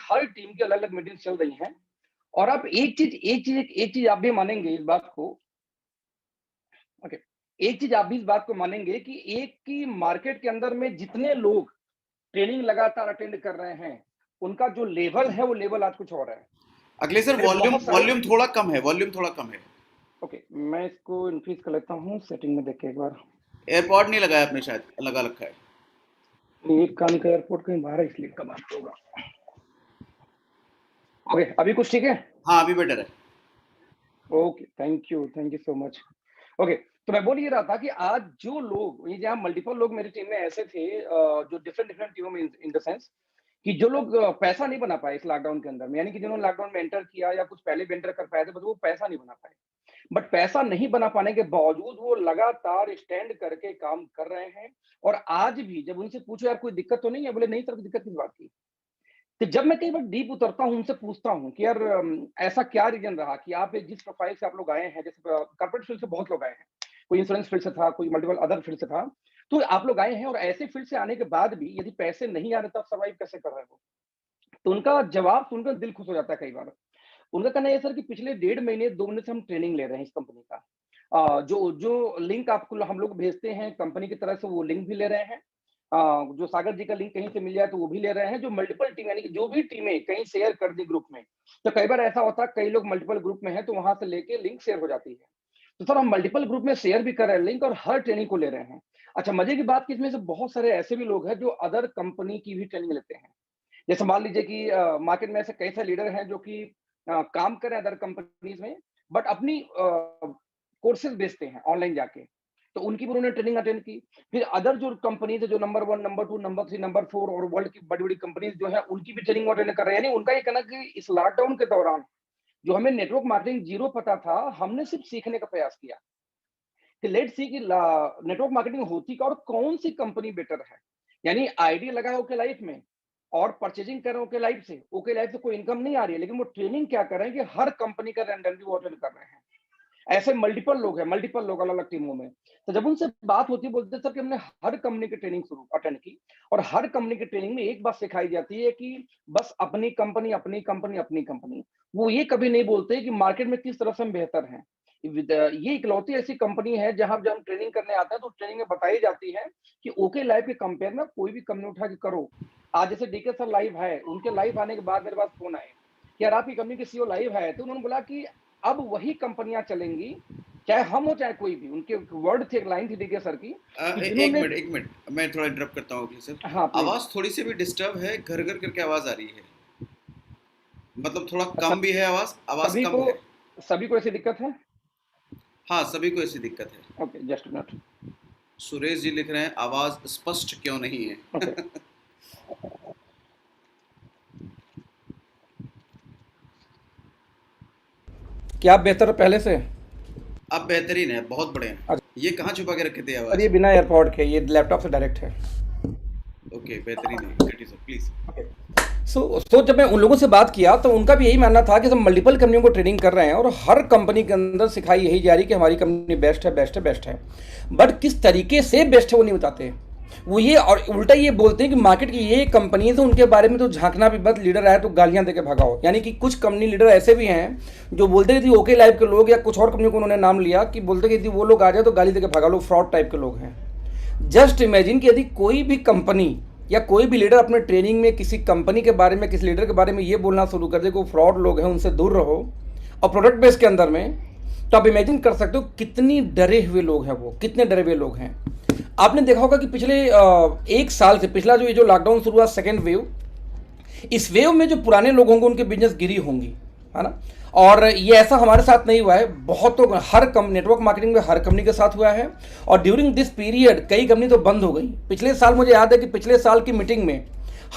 हर team की अलग-अलग meetings चल रही हैं और आप एक चीज़ आप भी मानेंगे इस बात को। ओके, एक चीज़ आप भी इस बात को मानेंगे कि एक की मार्केट के अंदर में जितने लोग ट्रेनिंग लगातार अटेंड कर रहे हैं, उनका जो लेवल है वो लेवल आज कुछ और है। अखिलेश सर, मेरे वॉल्यूम बहुत सारे वॉल्यूम थोड़ा कम है, वॉल्यूम थोड़ा कम है। ओके, मैं इसको इनक्रीज़ कर लेता हूँ सेटिंग में देख के एक बार। एयरपॉड नहीं लगाया आपने, शायद लगा रखा है। एक कान का एयरपोर्ट कहीं बाहर है इसलिए कम आपको होगा। ओके, अभी कुछ ठीक है? हाँ, अभी बेटर है। Okay, thank you so much. Okay, तो मैं बोल ये रहा था कि आज जो लोग ये जहाँ मल्टीपल लोग मेरी टीम में ऐसे थे जो डिफरेंट डिफरेंट टीमों में इन द सेंस कि जो लोग पैसा नहीं बना पाए इस लॉकडाउन के अंदर में, यानी कि जिन्होंने लॉकडाउन में एंटर किया या कुछ पहले भी एंटर कर पाए थे, बट वो पैसा नहीं बना पाए। बट पैसा नहीं बना पाने के बावजूद वो लगातार स्टैंड करके काम कर रहे हैं और आज भी जब उनसे पूछो यार कोई दिक्कत तो नहीं है? बोले नहीं सर, दिक्कत किस बात की? तो जब मैं कई बार डीप उतरता हूँ, उनसे पूछता हूँ कि यार ऐसा क्या रीज़न रहा कि आप जिस प्रोफाइल से आप लोग आए हैं, जैसे कॉर्पोरेट फील्ड से बहुत लोग आए हैं, कोई इंश्योरेंस फील्ड से था, कोई मल्टीपल अदर फील्ड से था, तो आप लोग आए हैं और ऐसे फील्ड से आने के बाद भी यदि पैसे नहीं आ रहे, तब सर्वाइव कैसे कर रहे हो? तो उनका जवाब सुनकर दिल खुश हो जाता है कई बार। उनका कहना है सर कि पिछले 1.5 महीने, 2 महीने से हम ट्रेनिंग ले रहे हैं इस कंपनी का। जो जो लिंक आपको हम लोग भेजते हैं कंपनी की तरफ से, वो लिंक भी ले रहे हैं। जो सागर जी का लिंक कहीं से मिल जाए तो वो भी ले रहे हैं। जो मल्टीपल टीम यानी कि जो भी टीमें कहीं शेयर कर दी ग्रुप में, तो कई बार ऐसा होता है कई लोग मल्टीपल ग्रुप में हैं तो वहां से लेके लिंक शेयर हो जाती है। तो सर हम मल्टीपल ग्रुप में शेयर भी कर रहे हैं लिंक और हर ट्रेनिंग को ले रहे हैं। अच्छा, मजे की बात कि इसमें से बहुत सारे ऐसे भी लोग हैं जो अदर कंपनी की भी ट्रेनिंग लेते हैं। जैसे मान लीजिए कि मार्केट में ऐसे कई सारे लीडर हैं जो कि काम कर रहे हैं अदर कंपनीज में, बट अपनी कोर्सेज बेचते हैं ऑनलाइन जाके। तो उनकी भी उन्होंने ट्रेनिंग अटेंड की। फिर अदर जो कंपनीज है, जो नंबर 1, नंबर 2, नंबर 3, नंबर 4 और वर्ल्ड की बड़ी-बड़ी कंपनीज जो है, उनकी भी ट्रेनिंग अटेंड कर रहे हैं। यानी उनका ये कहना है कि इस लॉकडाउन के दौरान जो हमें नेटवर्क मार्केटिंग जीरो पता था, हमने सिर्फ सीखने का प्रयास किया कि लेट्स सी कि नेटवर्क मार्केटिंग होती क्या और कौन सी कंपनी बेटर है। यानी आईडी लगा है ओके लाइफ में और परचेजिंग कर रहे हैं ओके लाइफ से। ओके लाइफ से कोई इनकम नहीं आ रही है, लेकिन वो ट्रेनिंग क्या कर रहे हैं कि हर कंपनी का रैंडमली वो अटेंड कर रहे हैं। ऐसे मल्टीपल लोग अलग-अलग टीमों में। तो जब उनसे बात होती है, बोलते हैं सर कि हमने हर कंपनी की ट्रेनिंग शुरू अटेंड की और हर कंपनी की ट्रेनिंग में एक बात सिखाई जाती है कि बस अपनी कंपनी, अपनी कंपनी, अपनी कंपनी। वो ये कभी नहीं बोलते कि मार्केट में किस तरह से हम बेहतर हैं। ये इकलौती ऐसी कंपनी है जहाँ जब हम ट्रेनिंग करने आते हैं तो ट्रेनिंग में बताई जाती है कि ओके लाइफ के कंपेयर में कोई भी कंपनी उठा के करो। आज जैसे डीके सर लाइव है, उनके लाइव आने के बाद मेरे पास फ़ोन आए कि यार आपकी कंपनी के सीईओ लाइव है, तो उन्होंने बोला कि अब वही कंपनियां चलेंगी, चाहे हम हो चाहे कोई भी। उनके वर्ड थे, एक लाइन थी डीके सर की कि एक जिन्होंने मिनट, एक मिनट, मैं थोड़ा इंटरप्ट करता हूँ अखिलेश सर। हाँ प्लीज। आवाज़ थोड़ी सी भी डिस्टर्ब है, घर घर करके आवाज़ आ रही है। मतलब थोड़ा कम सब भी है, आवाज़ आवाज़ सभी कम को है। सभी को ऐसी दिक्कत है? हाँ, सभी को ऐसी दिक्कत है। Okay, just minute. Suresh ji लिख रहे हैं, आवाज़ स्पष्ट क्यों नहीं है। ओके, क्या आप बेहतर है पहले से? अब बेहतरीन है, बहुत बड़े हैं। अच्छा, ये कहाँ छुपा के रखे थे और ये आवाज़? बिना एयरपॉड के, ये लैपटॉप से डायरेक्ट है। ओके, बेहतरीन है, कंटिन्यू सर प्लीज़। ओके, सो जब मैं उन लोगों से बात किया तो उनका भी यही मानना था कि सब मल्टीपल कंपनियों को ट्रेनिंग कर रहे हैं और हर कंपनी के अंदर सिखाई यही जा रही कि हमारी कंपनी बेस्ट है, बेस्ट है, बेस्ट है। बट किस तरीके से बेस्ट है वो नहीं बताते। वो ये और उल्टा ये बोलते हैं कि मार्केट की ये कंपनी है तो उनके बारे में तो झांकना भी बस, लीडर आए तो गालियां देके भगाओ। यानी कि कुछ कंपनी लीडर ऐसे भी हैं जो बोलते हैं कि ओके लाइव के लोग या कुछ और कंपनी को उन्होंने नाम लिया कि बोलते कि यदि वो लोग आ जाए तो गाली देके भगा लो, फ्रॉड टाइप के लोग हैं। जस्ट इमेजिन कि यदि कोई भी कंपनी या कोई भी लीडर अपने ट्रेनिंग में किसी कंपनी के बारे में, किसी लीडर के बारे में ये बोलना शुरू कर दे कि वो फ्रॉड लोग हैं, उनसे दूर रहो, और प्रोडक्ट बेस के अंदर में, तो आप इमेजिन कर सकते हो कितनी डरे हुए लोग हैं, वो कितने डरे हुए लोग हैं। आपने देखा होगा कि पिछले एक साल से, पिछला जो ये जो लॉकडाउन शुरू हुआ सेकेंड वेव, इस वेव में जो पुराने लोग होंगे उनके बिजनेस गिरी होंगी, है ना। और ये ऐसा हमारे साथ नहीं हुआ है, बहुत तो हर नेटवर्क मार्केटिंग में हर कंपनी के साथ हुआ है। और ड्यूरिंग दिस पीरियड कई कंपनी तो बंद हो गई। पिछले साल मुझे याद है कि पिछले साल की मीटिंग में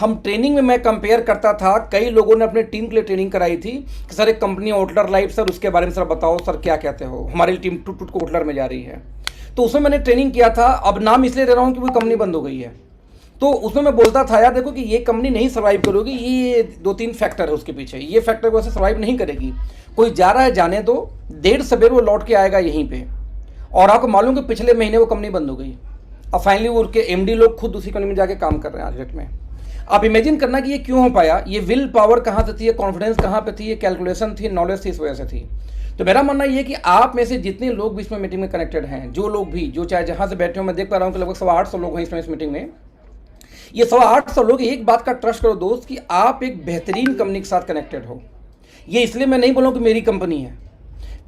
हम ट्रेनिंग में मैं कंपेयर करता था, कई लोगों ने अपने टीम के लिए ट्रेनिंग कराई थी कि सर एक कंपनी आउटलर लाइफ, सर उसके बारे में सर बताओ, सर क्या कहते हो, हमारी टीम टूट टूट को आउटलर में जा रही है। तो उसमें मैंने ट्रेनिंग किया था। अब नाम इसलिए दे रहा हूँ कि वो कंपनी बंद हो गई है। तो उसमें मैं बोलता था यार देखो कि ये कंपनी नहीं सर्वाइव करोगी, ये 2-3 फैक्टर है उसके पीछे, ये फैक्टर को ऐसे सर्वाइव नहीं करेगी। कोई जा रहा है जाने दो, देर सवेर वो लौट के आएगा यहीं पे। और आपको मालूम कि पिछले महीने वो कंपनी बंद हो गई। अब फाइनली वो उनके एमडी लोग खुद उसी कंपनी में जाके काम कर रहे हैं आज डेट में। आप इमेजिन करना कि ये क्यों हो पाया, ये विल पावर कहाँ से थी, ये कॉन्फिडेंस कहाँ पे थी, ये कैलकुलेशन थी, नॉलेज थी, इस वजह से थी। तो मेरा मानना ये कि आप में से जितने लोग भी इसमें मीटिंग में कनेक्टेड हैं, जो लोग भी, जो चाहे जहाँ से बैठे हो, मैं देख पा रहा हूँ कि लगभग 850 लोग हैं इसमें, इस मीटिंग में। ये 850 लोग एक बात का ट्रस्ट करो दोस्त कि आप एक बेहतरीन कंपनी के साथ कनेक्टेड हो। ये इसलिए मैं नहीं बोलूँ कि मेरी कंपनी है,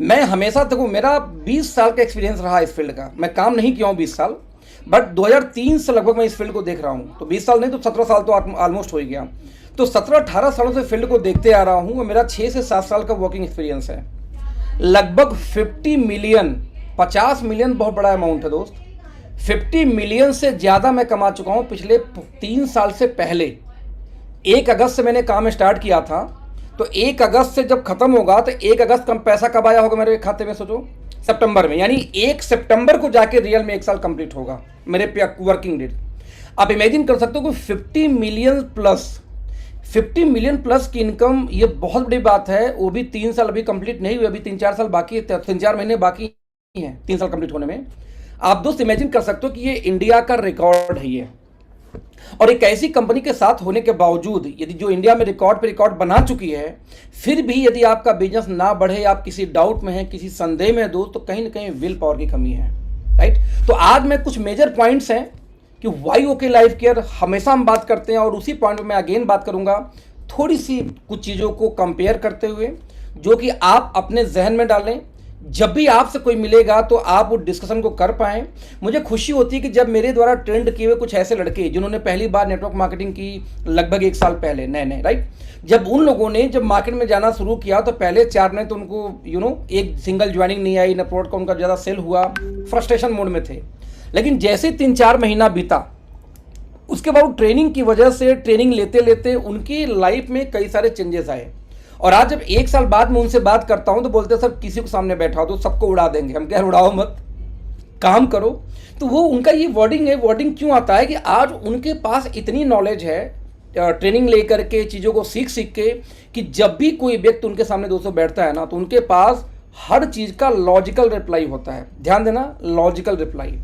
मैं हमेशा, देखो मेरा 20 साल का एक्सपीरियंस रहा इस फील्ड का, मैं काम नहीं किया हूँ 20 साल, बट 2003 से लगभग मैं इस फील्ड को देख रहा हूँ। तो 20 साल नहीं तो 17 साल तो ऑलमोस्ट हो ही गया। तो 17-18 सालों से फील्ड को देखते आ रहा हूँ और मेरा 6 से 7 साल का वर्किंग एक्सपीरियंस है। लगभग 50 मिलियन, 50 मिलियन बहुत बड़ा अमाउंट है दोस्त, 50 मिलियन से ज़्यादा मैं कमा चुका हूँ पिछले 3 साल से पहले। 1 अगस्त से मैंने काम स्टार्ट किया था, तो 1 अगस्त से जब खत्म होगा तो 1 अगस्त कम पैसा कब आया होगा मेरे खाते में, सोचो, सितंबर में। यानी 1 सितंबर को जाके रियल में 1 साल कंप्लीट होगा मेरे वर्किंग डेट। आप इमेजिन कर सकते हो कि 50 मिलियन प्लस की इनकम, ये बहुत बड़ी बात है। वो भी 3 साल अभी कंप्लीट नहीं हुए, अभी 3-4 साल बाकी है, 3-4 महीने बाकी हैं 3 साल कंप्लीट होने में। आप दोस्त इमेजिन कर सकते हो कि ये इंडिया का रिकॉर्ड है ये, और एक ऐसी कंपनी के साथ होने के बावजूद, यदि जो इंडिया में रिकॉर्ड पे रिकॉर्ड बना चुकी है, फिर भी यदि आपका बिजनेस ना बढ़े, आप किसी डाउट में हैं, किसी संदेह में हैं दोस्त, तो कहीं ना कहीं विल पावर की कमी है, राइट। तो आज मैं कुछ मेजर पॉइंट्स हैं कि वाई ओके लाइफ केयर हमेशा हम बात करते हैं, और उसी पॉइंट में मैं अगेन बात करूंगा थोड़ी सी कुछ चीज़ों को कंपेयर करते हुए, जो कि आप अपने जहन में डालें। जब भी आपसे कोई मिलेगा तो आप उस डिस्कशन को कर पाएं। मुझे खुशी होती है कि जब मेरे द्वारा ट्रेंड किए हुए कुछ ऐसे लड़के जिन्होंने पहली बार नेटवर्क मार्केटिंग की लगभग 1 साल पहले, नए, राइट, जब उन लोगों ने जब मार्केट में जाना शुरू किया तो पहले 4 ने तो उनको एक सिंगल ज्वाइनिंग नहीं आई, न प्रोडक्ट का उनका ज़्यादा सेल हुआ, फ्रस्ट्रेशन मोड में थे। लेकिन जैसे 3-4 महीना बीता, उसके बाद ट्रेनिंग की वजह से, ट्रेनिंग लेते लेते उनकी लाइफ में कई सारे चेंजेस आए। और आज जब 1 साल बाद मैं उनसे बात करता हूं तो बोलते हैं, सब किसी को सामने बैठा हो तो सबको उड़ा देंगे। हम कह, उड़ाओ मत, काम करो। तो वो उनका ये वर्डिंग है। वर्डिंग क्यों आता है कि आज उनके पास इतनी नॉलेज है, ट्रेनिंग लेकर के, चीज़ों को सीख के, कि जब भी कोई व्यक्ति उनके सामने दोस्तों बैठता है ना, तो उनके पास हर चीज़ का लॉजिकल रिप्लाई होता है। ध्यान देना, लॉजिकल रिप्लाई।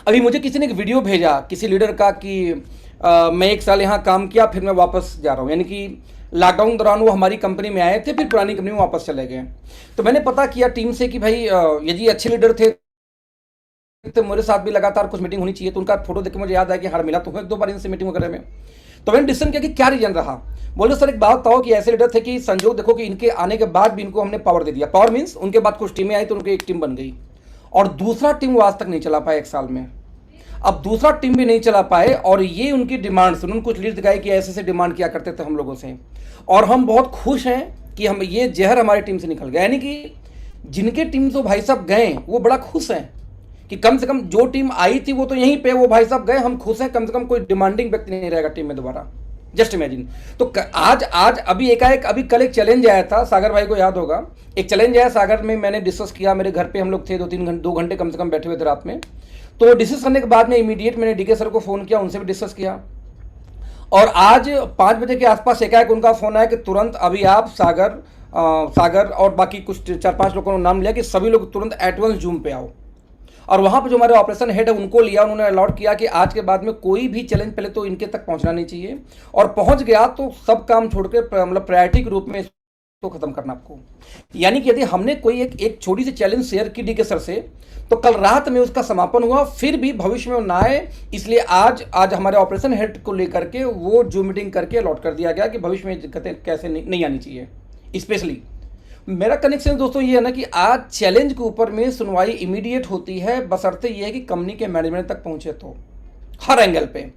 अभी मुझे किसी ने एक वीडियो भेजा किसी लीडर का कि मैं 1 साल यहाँ काम किया, फिर मैं वापस जा रहा हूँ। यानी कि लॉकडाउन दौरान वो हमारी कंपनी में आए थे, फिर पुरानी कंपनी में वापस चले गए। तो मैंने पता किया टीम से कि भाई यदि अच्छे लीडर थे तो मेरे साथ भी लगातार कुछ मीटिंग होनी चाहिए। तो उनका फोटो देख के मुझे याद आया कि हाँ, मिला तो 1-2 बार इनसे मीटिंग वगैरह में। तो मैंने डिसीजन किया कि क्या रीजन रहा। बोले सर एक बात बताओ कि ऐसे लीडर थे कि संजोग देखो कि इनके आने के बाद भी इनको हमने पावर दे दिया। पावर मीन्स उनके बाद कुछ टीमें आई तो उनकी एक टीम बन गई, और दूसरा टीम वो आज तक नहीं चला पाया 1 साल में। अब दूसरा टीम भी नहीं चला पाए, और ये उनकी डिमांड्स, उन्होंने कुछ लीड दिखाई कि ऐसे ऐसे डिमांड किया करते थे हम लोगों से, और हम बहुत खुश हैं कि हम ये जहर हमारी टीम से निकल गया। यानी कि जिनके टीम से भाई साहब गए वो बड़ा खुश हैं कि कम से कम जो टीम आई थी वो तो यहीं पे, वो भाई साहब गए, हम खुश हैं, कम से कम कोई डिमांडिंग व्यक्ति नहीं रहेगा टीम में दोबारा। Just imagine. तो आज अभी एकाएक, अभी कल एक चैलेंज आया था, सागर भाई को याद होगा, एक चैलेंज आया सागर में, मैंने डिस्कस किया, मेरे घर पे हम लोग थे, 2 घंटे कम से कम बैठे हुए थे रात में। तो डिस्कस करने के बाद में इमीडिएट मैंने डीके सर को फ़ोन किया, उनसे भी डिस्कस किया, और आज 5 बजे के आसपास एकाएक उनका फ़ोन आया कि तुरंत अभी आप सागर और बाकी कुछ 4-5 लोगों ने नाम लिया कि सभी लोग तुरंत एडवांस जूम पे आओ। और वहाँ पे जो हमारे ऑपरेशन हेड है उनको लिया, उन्होंने अलॉट किया कि आज के बाद में कोई भी चैलेंज पहले तो इनके तक पहुँचना नहीं चाहिए, और पहुँच गया तो सब काम छोड़ के मतलब प्रायोरिटी के रूप में तो खत्म करना आपको। यानी कि यदि हमने कोई एक छोटी सी चैलेंज शेयर की डीके सर से, तो कल रात में उसका समापन हुआ, फिर भी भविष्य में ना आए, इसलिए आज हमारे ऑपरेशन हेड को लेकर के वो जूम मीटिंग करके अलॉट कर दिया गया कि भविष्य में दिक्कतें कैसे नहीं आनी चाहिए। स्पेशली मेरा कनेक्शन दोस्तों ये है ना कि आज चैलेंज के ऊपर में सुनवाई इमीडिएट होती है, बशर्ते ये है कि कंपनी के मैनेजमेंट तक पहुंचे, तो हर एंगल पे।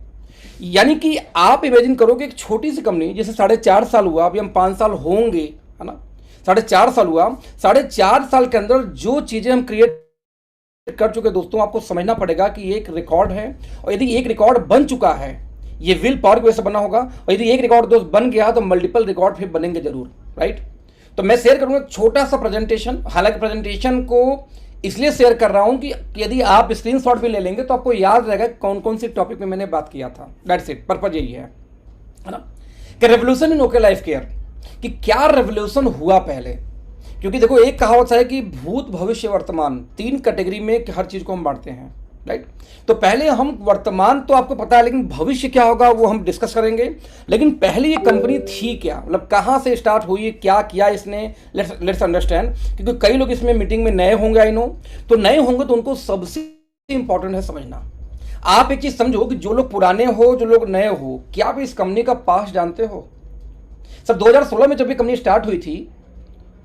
यानी कि आप इमेजिन करो कि एक छोटी सी कंपनी जिसे 4.5 साल हुआ, अभी हम 5 साल होंगे, है ना, 4.5 साल हुआ, 4.5 साल के अंदर जो चीज़ें हम क्रिएट कर चुके दोस्तों, आपको समझना पड़ेगा कि एक रिकॉर्ड है, और यदि एक रिकॉर्ड बन चुका है, ये विल पावर की वजह से बना होगा, और यदि एक रिकॉर्ड दोस्त बन गया तो मल्टीपल रिकॉर्ड फिर बनेंगे जरूर, राइट। तो मैं शेयर करूंगा एक छोटा सा प्रेजेंटेशन, हालांकि प्रेजेंटेशन को इसलिए शेयर कर रहा हूं कि यदि आप स्क्रीनशॉट भी ले लेंगे तो आपको याद रहेगा कौन कौन सी टॉपिक में मैंने बात किया था। दैट्स इट, पर्पज यही है ना, कि revolution in okay life care, कि क्या रेवोल्यूशन हुआ पहले। क्योंकि देखो एक कहावत है कि भूत, भविष्य, वर्तमान, 3 कैटेगरी में हर चीज़ को हम बांटते हैं। राइट। तो पहले हम वर्तमान तो आपको पता है, लेकिन भविष्य क्या होगा वो हम डिस्कस करेंगे। लेकिन पहले ये कंपनी थी क्या, मतलब कहाँ से स्टार्ट हुई, क्या किया इसने, लेट्स अंडरस्टैंड। क्योंकि कई लोग इसमें मीटिंग में नए होंगे, आई नो, तो नए होंगे तो उनको सबसे इंपॉर्टेंट है समझना। आप एक चीज समझो कि जो लोग पुराने हो, जो लोग नए हो, क्या आप इस कंपनी का पास जानते हो? सर 2016 में जब ये कंपनी स्टार्ट हुई थी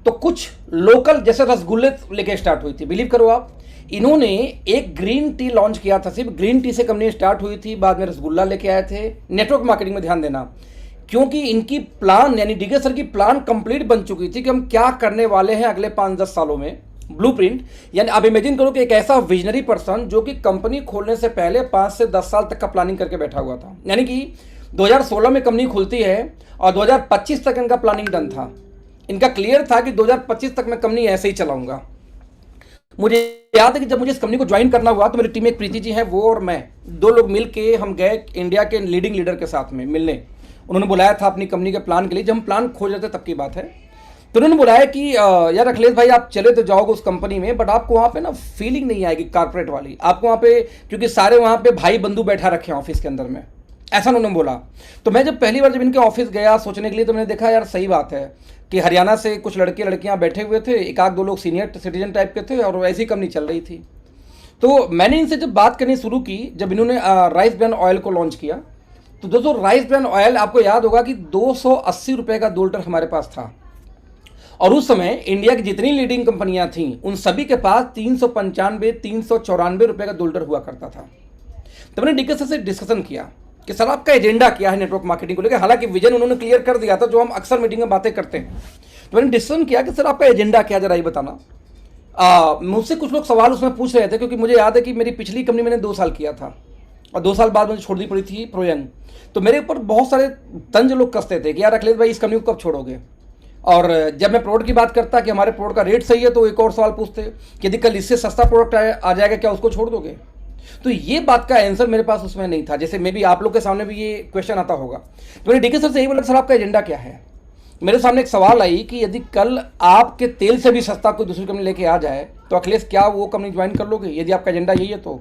तो कुछ लोकल जैसे रसगुल्ले लेके स्टार्ट हुई थी, बिलीव करो आप। इन्होंने एक ग्रीन टी लॉन्च किया था, सिर्फ ग्रीन टी से कंपनी स्टार्ट हुई थी, बाद में रसगुल्ला लेके आए थे। नेटवर्क मार्केटिंग में ध्यान देना, क्योंकि इनकी प्लान यानी डीके सर की प्लान कंप्लीट बन चुकी थी कि हम क्या करने वाले हैं अगले 5-10 सालों में, ब्लूप्रिंट। यानी आप इमेजिन करो कि एक ऐसा विजनरी पर्सन जो कि कंपनी खोलने से पहले 5 से 10 साल तक का प्लानिंग करके बैठा हुआ था। यानी कि 2016 में कंपनी खुलती है और 2025 तक इनका प्लानिंग डन था। इनका क्लियर था कि 2025 तक मैं कंपनी ऐसे ही चलाऊंगा। मुझे याद है कि जब मुझे इस कंपनी को ज्वाइन करना हुआ तो मेरी टीम में एक प्रीति जी हैं, वो और मैं, 2 लोग मिल के हम गए इंडिया के लीडिंग लीडर के साथ में मिलने। उन्होंने बुलाया था अपनी कंपनी के प्लान के लिए, जब हम प्लान खोज रहे थे तब की बात है। तो उन्होंने बुलाया कि यार अखिलेश भाई आप चले तो जाओगे उस कंपनी में, बट आपको वहाँ पे ना फीलिंग नहीं आएगी कारपोरेट वाली, आपको वहाँ पे, क्योंकि सारे वहाँ पे भाई बंधु बैठा रखे हैं ऑफिस के अंदर में, ऐसा उन्होंने बोला। तो मैं जब पहली बार जब इनके ऑफिस गया सोचने के लिए, तो मैंने देखा यार सही बात है कि हरियाणा से कुछ लड़के लड़कियां बैठे हुए थे, एक आध 2 लोग सीनियर सिटीजन टाइप के थे, और ऐसी कंपनी चल रही थी। तो मैंने इनसे जब बात करनी शुरू की, जब इन्होंने राइस ब्रांड ऑयल को लॉन्च किया, तो दोस्तों राइस ब्रांड ऑयल आपको याद होगा कि 280 रुपये का 2 लीटर हमारे पास था, और उस समय इंडिया की जितनी लीडिंग कंपनियां थीं उन सभी के पास 395-394 रुपये का 2 लीटर हुआ करता था। तो मैंने डीके से डिस्कशन किया कि सर आपका एजेंडा क्या है नेटवर्क मार्केटिंग को लेकर। हालांकि विजन उन्होंने क्लियर कर दिया था, जो हम अक्सर मीटिंग में बातें करते हैं। तो मैंने डिस्कशन किया कि सर आपका एजेंडा क्या, जरा ये बताना। मुझसे कुछ लोग सवाल उसमें पूछ रहे थे, क्योंकि मुझे याद है कि मेरी पिछली कंपनी मैंने 2 साल किया था और 2 साल बाद मुझे छोड़नी पड़ी थी प्रोयंग। तो मेरे ऊपर बहुत सारे तंज लोग कसते थे कि यार अखिलेश भाई इस कंपनी को कब छोड़ोगे। और जब मैं प्रोडक्ट की बात करता कि हमारे प्रोडक्ट का रेट सही है, तो एक और सवाल पूछते कि यदि कल इससे सस्ता प्रोडक्ट आ जाएगा क्या उसको छोड़ दोगे। तो ये बात का आंसर मेरे पास उसमें नहीं था, जैसे मे बी आप लोग के सामने भी ये क्वेश्चन आता होगा। तो मैंने डीके सर से यही बोला, सर आपका एजेंडा क्या है। मेरे सामने एक सवाल आई कि यदि कल आपके तेल से भी सस्ता कोई दूसरी कंपनी लेके आ जाए तो अखिलेश क्या वो कंपनी ज्वाइन कर लोगे, यदि आपका एजेंडा यही है तो।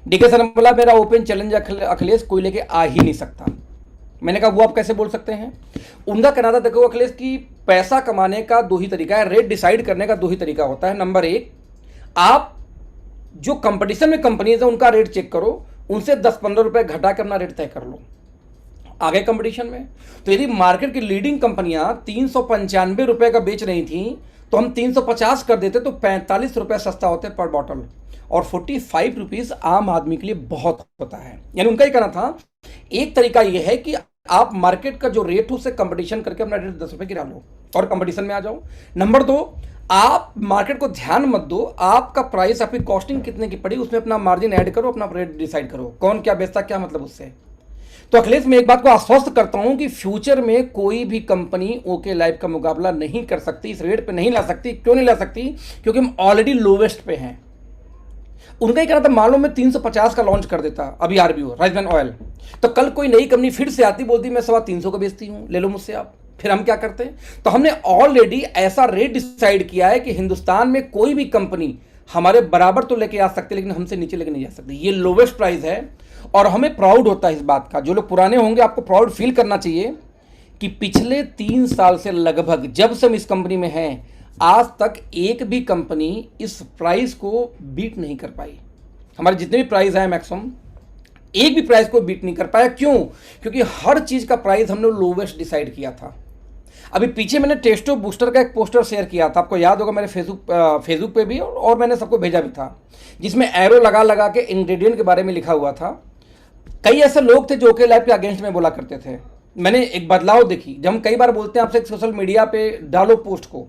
डीके सर ने बोला मेरा ओपन चैलेंज अखिलेश, कोई लेके आ ही नहीं सकता। मैंने कहा वो आप कैसे बोल सकते हैं। उनका कहना था देखो अखिलेश की पैसा कमाने का 2 ही तरीका है, रेट डिसाइड करने का 2 ही तरीका होता है। नंबर 1, आप जो कंपटीशन में कंपनीज है उनका रेट चेक करो, उनसे 10-15 रुपए घटा कर अपना रेट तय कर लो आगे कंपटीशन में। तो यदि मार्केट की लीडिंग कंपनियां 395 रुपए का बेच रही थी तो हम 350 कर देते तो 45 रुपए सस्ता होते पर बॉटल, और 45 रुपीज आम आदमी के लिए बहुत होता है। यानी उनका ही कहना था एक तरीका यह है कि आप मार्केट का जो रेट हो उससे कंपटीशन करके अपना रेट 10 रुपए गिरा लो और कंपटीशन में आ जाओ। नंबर 2, आप मार्केट को ध्यान मत दो, आपका प्राइस आपकी कॉस्टिंग कितने की पड़ी उसमें अपना मार्जिन ऐड करो, अपना रेट डिसाइड करो, कौन क्या बेचता क्या मतलब उससे। तो अखिलेश मैं एक बात को आश्वस्त करता हूं कि फ्यूचर में कोई भी कंपनी ओके लाइफ का मुकाबला नहीं कर सकती, इस रेट पे नहीं ला सकती। क्यों नहीं ला सकती, क्योंकि हम ऑलरेडी लोवेस्ट पे हैं। उनका ही कहना था मान लो मैं 350 का लॉन्च कर देता अभी आरबीओ राइस ब्रांड ऑयल, तो कल कोई नई कंपनी फिर से आती बोलती मैं 325 का बेचती हूं, ले लो मुझसे आप। फिर हम क्या करते हैं, तो हमने ऑलरेडी ऐसा रेट डिसाइड किया है कि हिंदुस्तान में कोई भी कंपनी हमारे बराबर तो लेके आ सकती है लेकिन हमसे नीचे लेके नहीं जा सकती। ये लोवेस्ट प्राइस है और हमें प्राउड होता है इस बात का। जो लोग पुराने होंगे आपको प्राउड फील करना चाहिए कि पिछले 3 साल से लगभग जब से हम इस कंपनी में हैं आज तक एक भी कंपनी इस प्राइस को बीट नहीं कर पाई। हमारे जितने भी प्राइस आए मैक्सिमम एक भी प्राइस को बीट नहीं कर पाया। क्यों, क्योंकि हर चीज का प्राइस हमने लोवेस्ट डिसाइड किया था। अभी पीछे मैंने टेस्टो बूस्टर का एक पोस्टर शेयर किया था, आपको याद होगा, मेरे फेसबुक पे भी और मैंने सबको भेजा भी था, जिसमें एरो लगा लगा के इंग्रेडिएंट के बारे में लिखा हुआ था। कई ऐसे लोग थे जो के लाइफ के अगेंस्ट में बोला करते थे। मैंने एक बदलाव देखी, जब हम कई बार बोलते हैं आपसे सोशल मीडिया पे डालो पोस्ट को,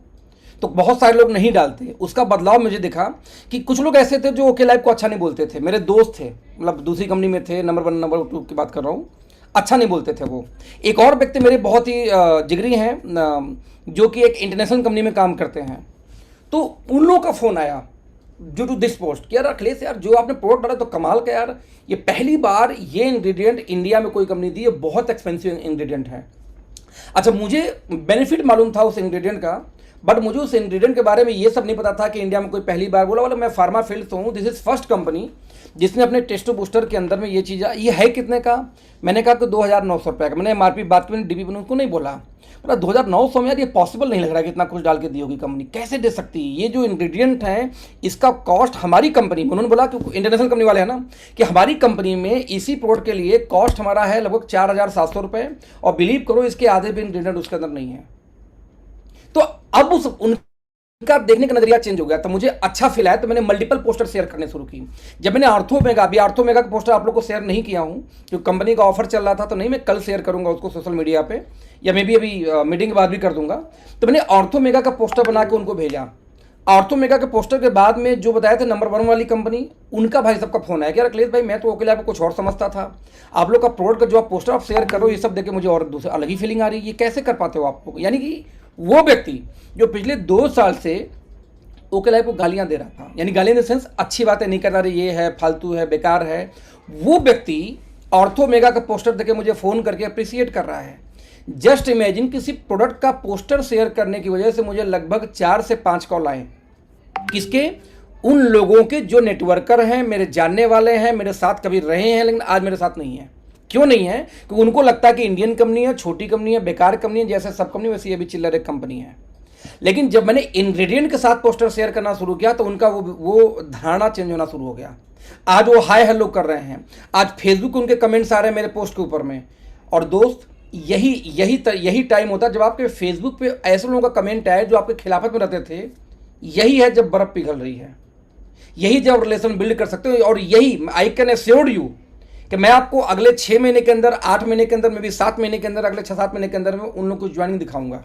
तो बहुत सारे लोग नहीं डालते। उसका बदलाव मुझे दिखा कि कुछ लोग ऐसे थे जो ओके लाइफ को अच्छा नहीं बोलते थे। मेरे दोस्त थे, मतलब दूसरी कंपनी में थे, नंबर 1 नंबर 2 की बात कर रहा हूँ, अच्छा नहीं बोलते थे वो। एक और व्यक्ति मेरे बहुत ही जिगरी हैं जो कि एक इंटरनेशनल कंपनी में काम करते हैं, तो उन लोगों का फ़ोन आया ड्यू टू दिस पोस्ट कि यार अखिलेश यार जो आपने प्रोडक्ट डाला तो कमाल का यार, ये पहली बार ये इंग्रेडिएंट इंडिया में कोई कंपनी दी है, बहुत एक्सपेंसिव इंग्रेडिएंट है। अच्छा, मुझे बेनिफिट मालूम था उस इंग्रेडिएंट का, बट मुझे उस इंग्रेडिएंट के बारे में ये सब नहीं पता था कि इंडिया में कोई पहली बार बोला। मैं फार्मा फील्ड से हूँ, दिस इज फर्स्ट कंपनी जिसने अपने टेस्ट बूस्टर के अंदर में ये चीज़, ये है कितने का, मैंने कहा कि 2,900 रुपये का। मैंने MRP बात की, मैंने DP उनको नहीं बोला, बोला 2,900 में यार ये पॉसिबल नहीं लग रहा है कि इतना कुछ डाल के दी होगी कंपनी, कैसे दे सकती है, ये जो इंग्रेडिएंट है इसका कॉस्ट हमारी कंपनी में, उन्होंने बोला कि इंटरनेशनल कंपनी वाले हैं ना, कि हमारी कंपनी में इसी प्रोडक्ट के लिए कॉस्ट हमारा है लगभग 4,700 रुपये, और बिलीव करो इसके आधे भी इंग्रेडिएंट उसके अंदर नहीं है। तो अब उनका देखने का नजरिया चेंज हो गया, तो मुझे अच्छा फील आया, तो मैंने मल्टीपल पोस्टर शेयर करने शुरू की। जब मैंने आर्थोमेगा, अभी आर्थोमेगा का पोस्टर आप लोग को शेयर नहीं किया हूं, क्योंकि कंपनी का ऑफर चल रहा था, तो नहीं, मैं कल शेयर करूंगा उसको सोशल मीडिया पे, या मैं भी अभी मीटिंग के बाद भी कर दूंगा। तो मैंने आर्थोमेगा का पोस्टर बना के उनको भेजा। आर्थोमेगा के पोस्टर के बाद में जो बताया था नंबर 1 वाली कंपनी, उनका भाई सबका फोन आया कि अखिलेश भाई मैं तो अकेले आपको कुछ और समझता था, आप लोग का प्रोडक्ट का जो आप पोस्टर आप शेयर करो, ये सब देख के मुझे और दूसरा अलग ही फीलिंग आ रही है, ये कैसे कर पाते हो आप। यानी कि वो व्यक्ति जो पिछले 2 साल से ओके लाइफ को गालियां दे रहा था, यानी गालियां इन द सेंस अच्छी बातें नहीं कर रहा, ये है फालतू है बेकार है, वो व्यक्ति आर्थोमेगा का पोस्टर देके मुझे फ़ोन करके अप्रिशिएट कर रहा है। जस्ट इमेजिन, किसी प्रोडक्ट का पोस्टर शेयर करने की वजह से मुझे लगभग 4 से 5 कॉल आए, किसके, उन लोगों के जो नेटवर्कर हैं, मेरे जानने वाले हैं, मेरे साथ कभी रहे हैं लेकिन आज मेरे साथ नहीं है। क्यों नहीं है? क्योंकि उनको लगता है कि इंडियन कंपनी है, छोटी कंपनी है, बेकार कंपनी है, जैसे सब कंपनी वैसे ये भी चिल्लर एक कंपनी है। लेकिन जब मैंने इंग्रेडिएंट के साथ पोस्टर शेयर करना शुरू किया तो उनका वो धारणा चेंज होना शुरू हो गया। आज वो हाय हेलो कर रहे हैं, आज फेसबुक उनके कमेंट्स आ रहे हैं मेरे पोस्ट के ऊपर में। और दोस्त, यही टाइम होता है जब आपके फेसबुक पे ऐसे लोगों का कमेंट आए जो आपके खिलाफत में रहते थे। यही है जब बर्फ पिघल रही है, यही जब रिलेशन बिल्ड कर सकते हो। और यही आई कैन एश्योर यू कि मैं आपको अगले 6 महीने के अंदर, 8 महीने के अंदर, मे भी 7 महीने के अंदर, अगले 6-7 महीने के अंदर में उन लोगों को ज्वाइनिंग दिखाऊंगा।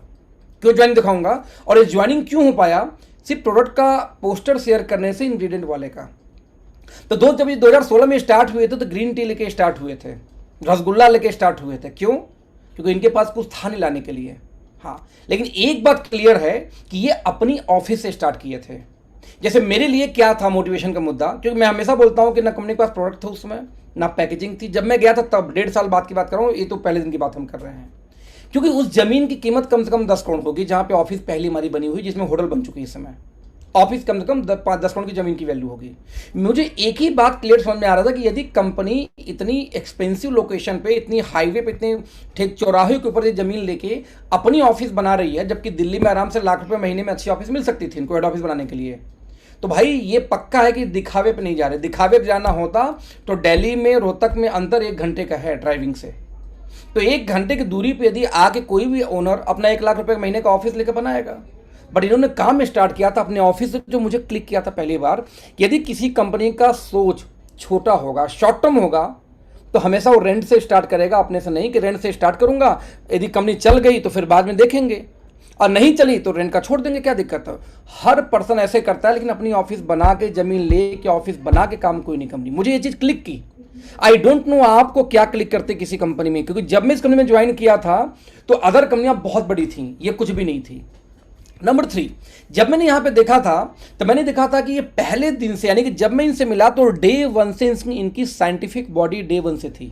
क्यों ज्वाइनिंग दिखाऊंगा और ये ज्वाइनिंग क्यों हो पाया? सिर्फ प्रोडक्ट का पोस्टर शेयर करने से, इंग्रेडिएंट वाले का। तो दोस्त, जब ये 2016 में स्टार्ट हुए थे तो ग्रीन टी लेके स्टार्ट हुए थे, रसगुल्ला लेके स्टार्ट हुए थे। क्यों? क्योंकि इनके पास कुछ था नहीं लाने के लिए। हाँ, लेकिन एक बात क्लियर है कि ये अपनी ऑफिस से स्टार्ट किए थे। जैसे मेरे लिए क्या था मोटिवेशन का मुद्दा, क्योंकि मैं हमेशा बोलता हूं कि ना कंपनी के पास प्रोडक्ट था उसमें, ना पैकेजिंग थी। जब मैं गया था तब 1.5 साल बाद की बात कर रहा हूँ, ये तो पहले दिन की बात हम कर रहे हैं। क्योंकि उस जमीन की कीमत कम से कम 10 करोड़ होगी, जहां पे ऑफिस पहली हमारी बनी हुई, जिसमें होटल बन चुकी है इस समय। ऑफिस कम से कम 10 करोड़ की जमीन की वैल्यू होगी। मुझे एक ही बात क्लियर समझ में आ रहा था कि यदि कंपनी इतनी एक्सपेंसिव लोकेशन पे, इतनी हाईवे पे, इतने ठीक चौराहे के ऊपर ये जमीन लेके अपनी ऑफिस बना रही है, जबकि दिल्ली में आराम से लाख रुपए महीने में अच्छी ऑफिस मिल सकती थी इनको हेड ऑफिस बनाने के लिए, तो भाई ये पक्का है कि दिखावे पे नहीं जा रहे। दिखावे पे जाना होता तो दिल्ली में रोहतक में अंतर 1 घंटे का है ड्राइविंग से। तो 1 घंटे की दूरी पे यदि आके कोई भी ओनर अपना 1 लाख रुपए महीने का ऑफिस लेकर बनाएगा। बट इन्होंने काम स्टार्ट किया था अपने ऑफिस से, जो मुझे क्लिक किया था पहली बार। यदि किसी कंपनी का सोच छोटा होगा, शॉर्ट टर्म होगा, तो हमेशा वो रेंट से स्टार्ट करेगा, अपने से नहीं कि रेंट से स्टार्ट करूंगा, यदि कंपनी चल गई तो फिर बाद में देखेंगे, और नहीं चली तो रेंट का छोड़ देंगे, क्या दिक्कत है। हर पर्सन ऐसे करता है, लेकिन अपनी ऑफिस बना के, जमीन ले के ऑफिस बना के काम कोई नहीं कंपनी। मुझे ये चीज़ क्लिक की। आई डोंट नो आपको क्या क्लिक करते किसी कंपनी में, क्योंकि जब मैं इस कंपनी में ज्वाइन किया था तो अदर कंपनियां बहुत बड़ी थी, ये कुछ भी नहीं थी। नंबर 3, जब मैंने यहाँ पे देखा था तो मैंने देखा था कि ये पहले दिन से, यानी कि जब मैं इनसे मिला तो डे 1 से इनकी साइंटिफिक बॉडी डे 1 से थी।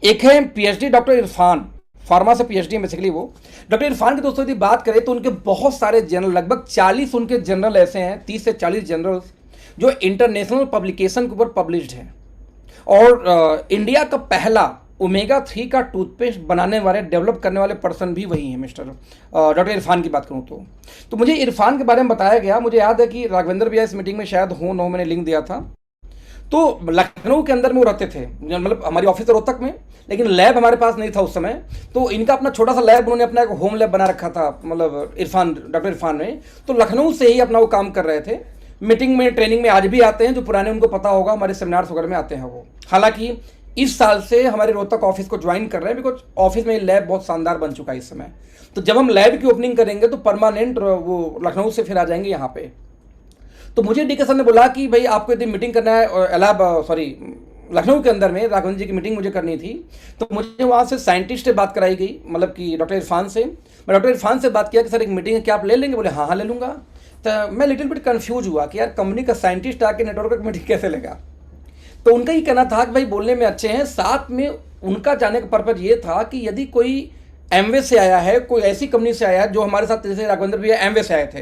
एक है PhD डॉक्टर इरफान, फार्मा से PhD है बेसिकली वो। डॉक्टर इरफान की दोस्तों यदि बात करें तो उनके बहुत सारे जर्नल, लगभग 40 उनके जर्नल ऐसे हैं, 30 से 40 जर्नल्स जो इंटरनेशनल पब्लिकेशन के ऊपर पब्लिश्ड हैं। और इंडिया का पहला ओमेगा-3 का टूथपेस्ट बनाने वाले, डेवलप करने वाले पर्सन भी वही हैं, मिस्टर डॉक्टर इरफान की बात करूं तो मुझे इरफान के बारे में बताया गया। मुझे याद है कि राघवेंद्र भैया इस मीटिंग में शायद हो न हो, मैंने लिंक दिया था। तो लखनऊ के अंदर में वो रहते थे, मतलब हमारी ऑफिस रोहतक में, लेकिन लैब हमारे पास नहीं था उस समय। तो इनका अपना छोटा सा लैब, उन्होंने अपना एक होम लैब बना रखा था, मतलब डॉक्टर इरफान ने। तो लखनऊ से ही अपना वो काम कर रहे थे। मीटिंग में, ट्रेनिंग में आज भी आते हैं, जो पुराने उनको पता होगा, हमारे सेमिनार्स वगैरह में आते हैं वो। हालांकि इस साल से हमारे रोहतक ऑफिस को ज्वाइन कर रहे हैं, बिकॉज ऑफिस में लैब बहुत शानदार बन चुका है इस समय। तो जब हम लैब की ओपनिंग करेंगे तो परमानेंट वो लखनऊ से फिर आ जाएंगे यहाँ पे। तो मुझे DK सर ने बोला कि भाई आपको यदि मीटिंग करना है लखनऊ के अंदर में, राघवेंद्र जी की मीटिंग मुझे करनी थी। तो मुझे वहाँ से साइंटिस्ट से बात कराई गई, मतलब कि डॉक्टर इरफान से। मैं डॉक्टर इरफान से बात किया कि सर एक मीटिंग है, क्या आप ले लेंगे? बोले हाँ ले लूँगा। तो मैं लिटिल बिट कन्फ्यूज हुआ कि यार कंपनी का साइंटिस्ट आके नेटवर्क मीटिंग कैसे लेगा। तो उनका ये कहना था कि भाई बोलने में अच्छे हैं, साथ में उनका जाने का पर्पज ये था कि यदि कोई एमवे से आया है, कोई ऐसी कंपनी से आया है जो हमारे साथ जैसे राघवेंद्र भैया एमवे से आए थे,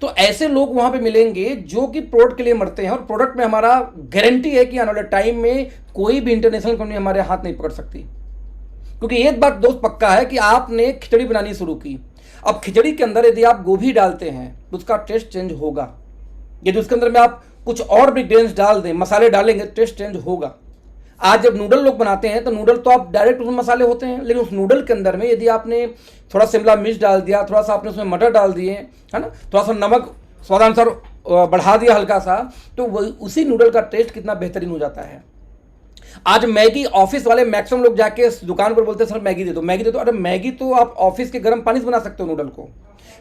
तो ऐसे लोग वहां पे मिलेंगे जो कि प्रोडक्ट के लिए मरते हैं, और प्रोडक्ट में हमारा गारंटी है कि आने वाले टाइम में कोई भी इंटरनेशनल कंपनी हमारे हाथ नहीं पकड़ सकती। क्योंकि एक बात दोस्त पक्का है कि आपने खिचड़ी बनानी शुरू की, अब खिचड़ी के अंदर यदि आप गोभी डालते हैं तो उसका टेस्ट चेंज होगा, यदि उसके अंदर में आप कुछ और भी इंग्रेडिएंट्स डाल दें, मसाले डालेंगे, टेस्ट चेंज होगा। आज जब नूडल लोग बनाते हैं तो नूडल तो आप डायरेक्ट उसमें मसाले होते हैं, लेकिन उस नूडल के अंदर में यदि आपने थोड़ा शिमला मिर्च डाल दिया, थोड़ा सा आपने उसमें मटर डाल दिए, है ना, थोड़ा सा नमक स्वादानुसार बढ़ा दिया हल्का सा, तो उसी नूडल का टेस्ट कितना बेहतरीन हो जाता है। आज मैगी ऑफिस वाले मैक्सिमम लोग जाके दुकान पर बोलते हैं सर मैगी दे दो, मैगी दे दो। अरे मैगी तो आप ऑफिस के गर्म पानी से बना सकते हो नूडल को,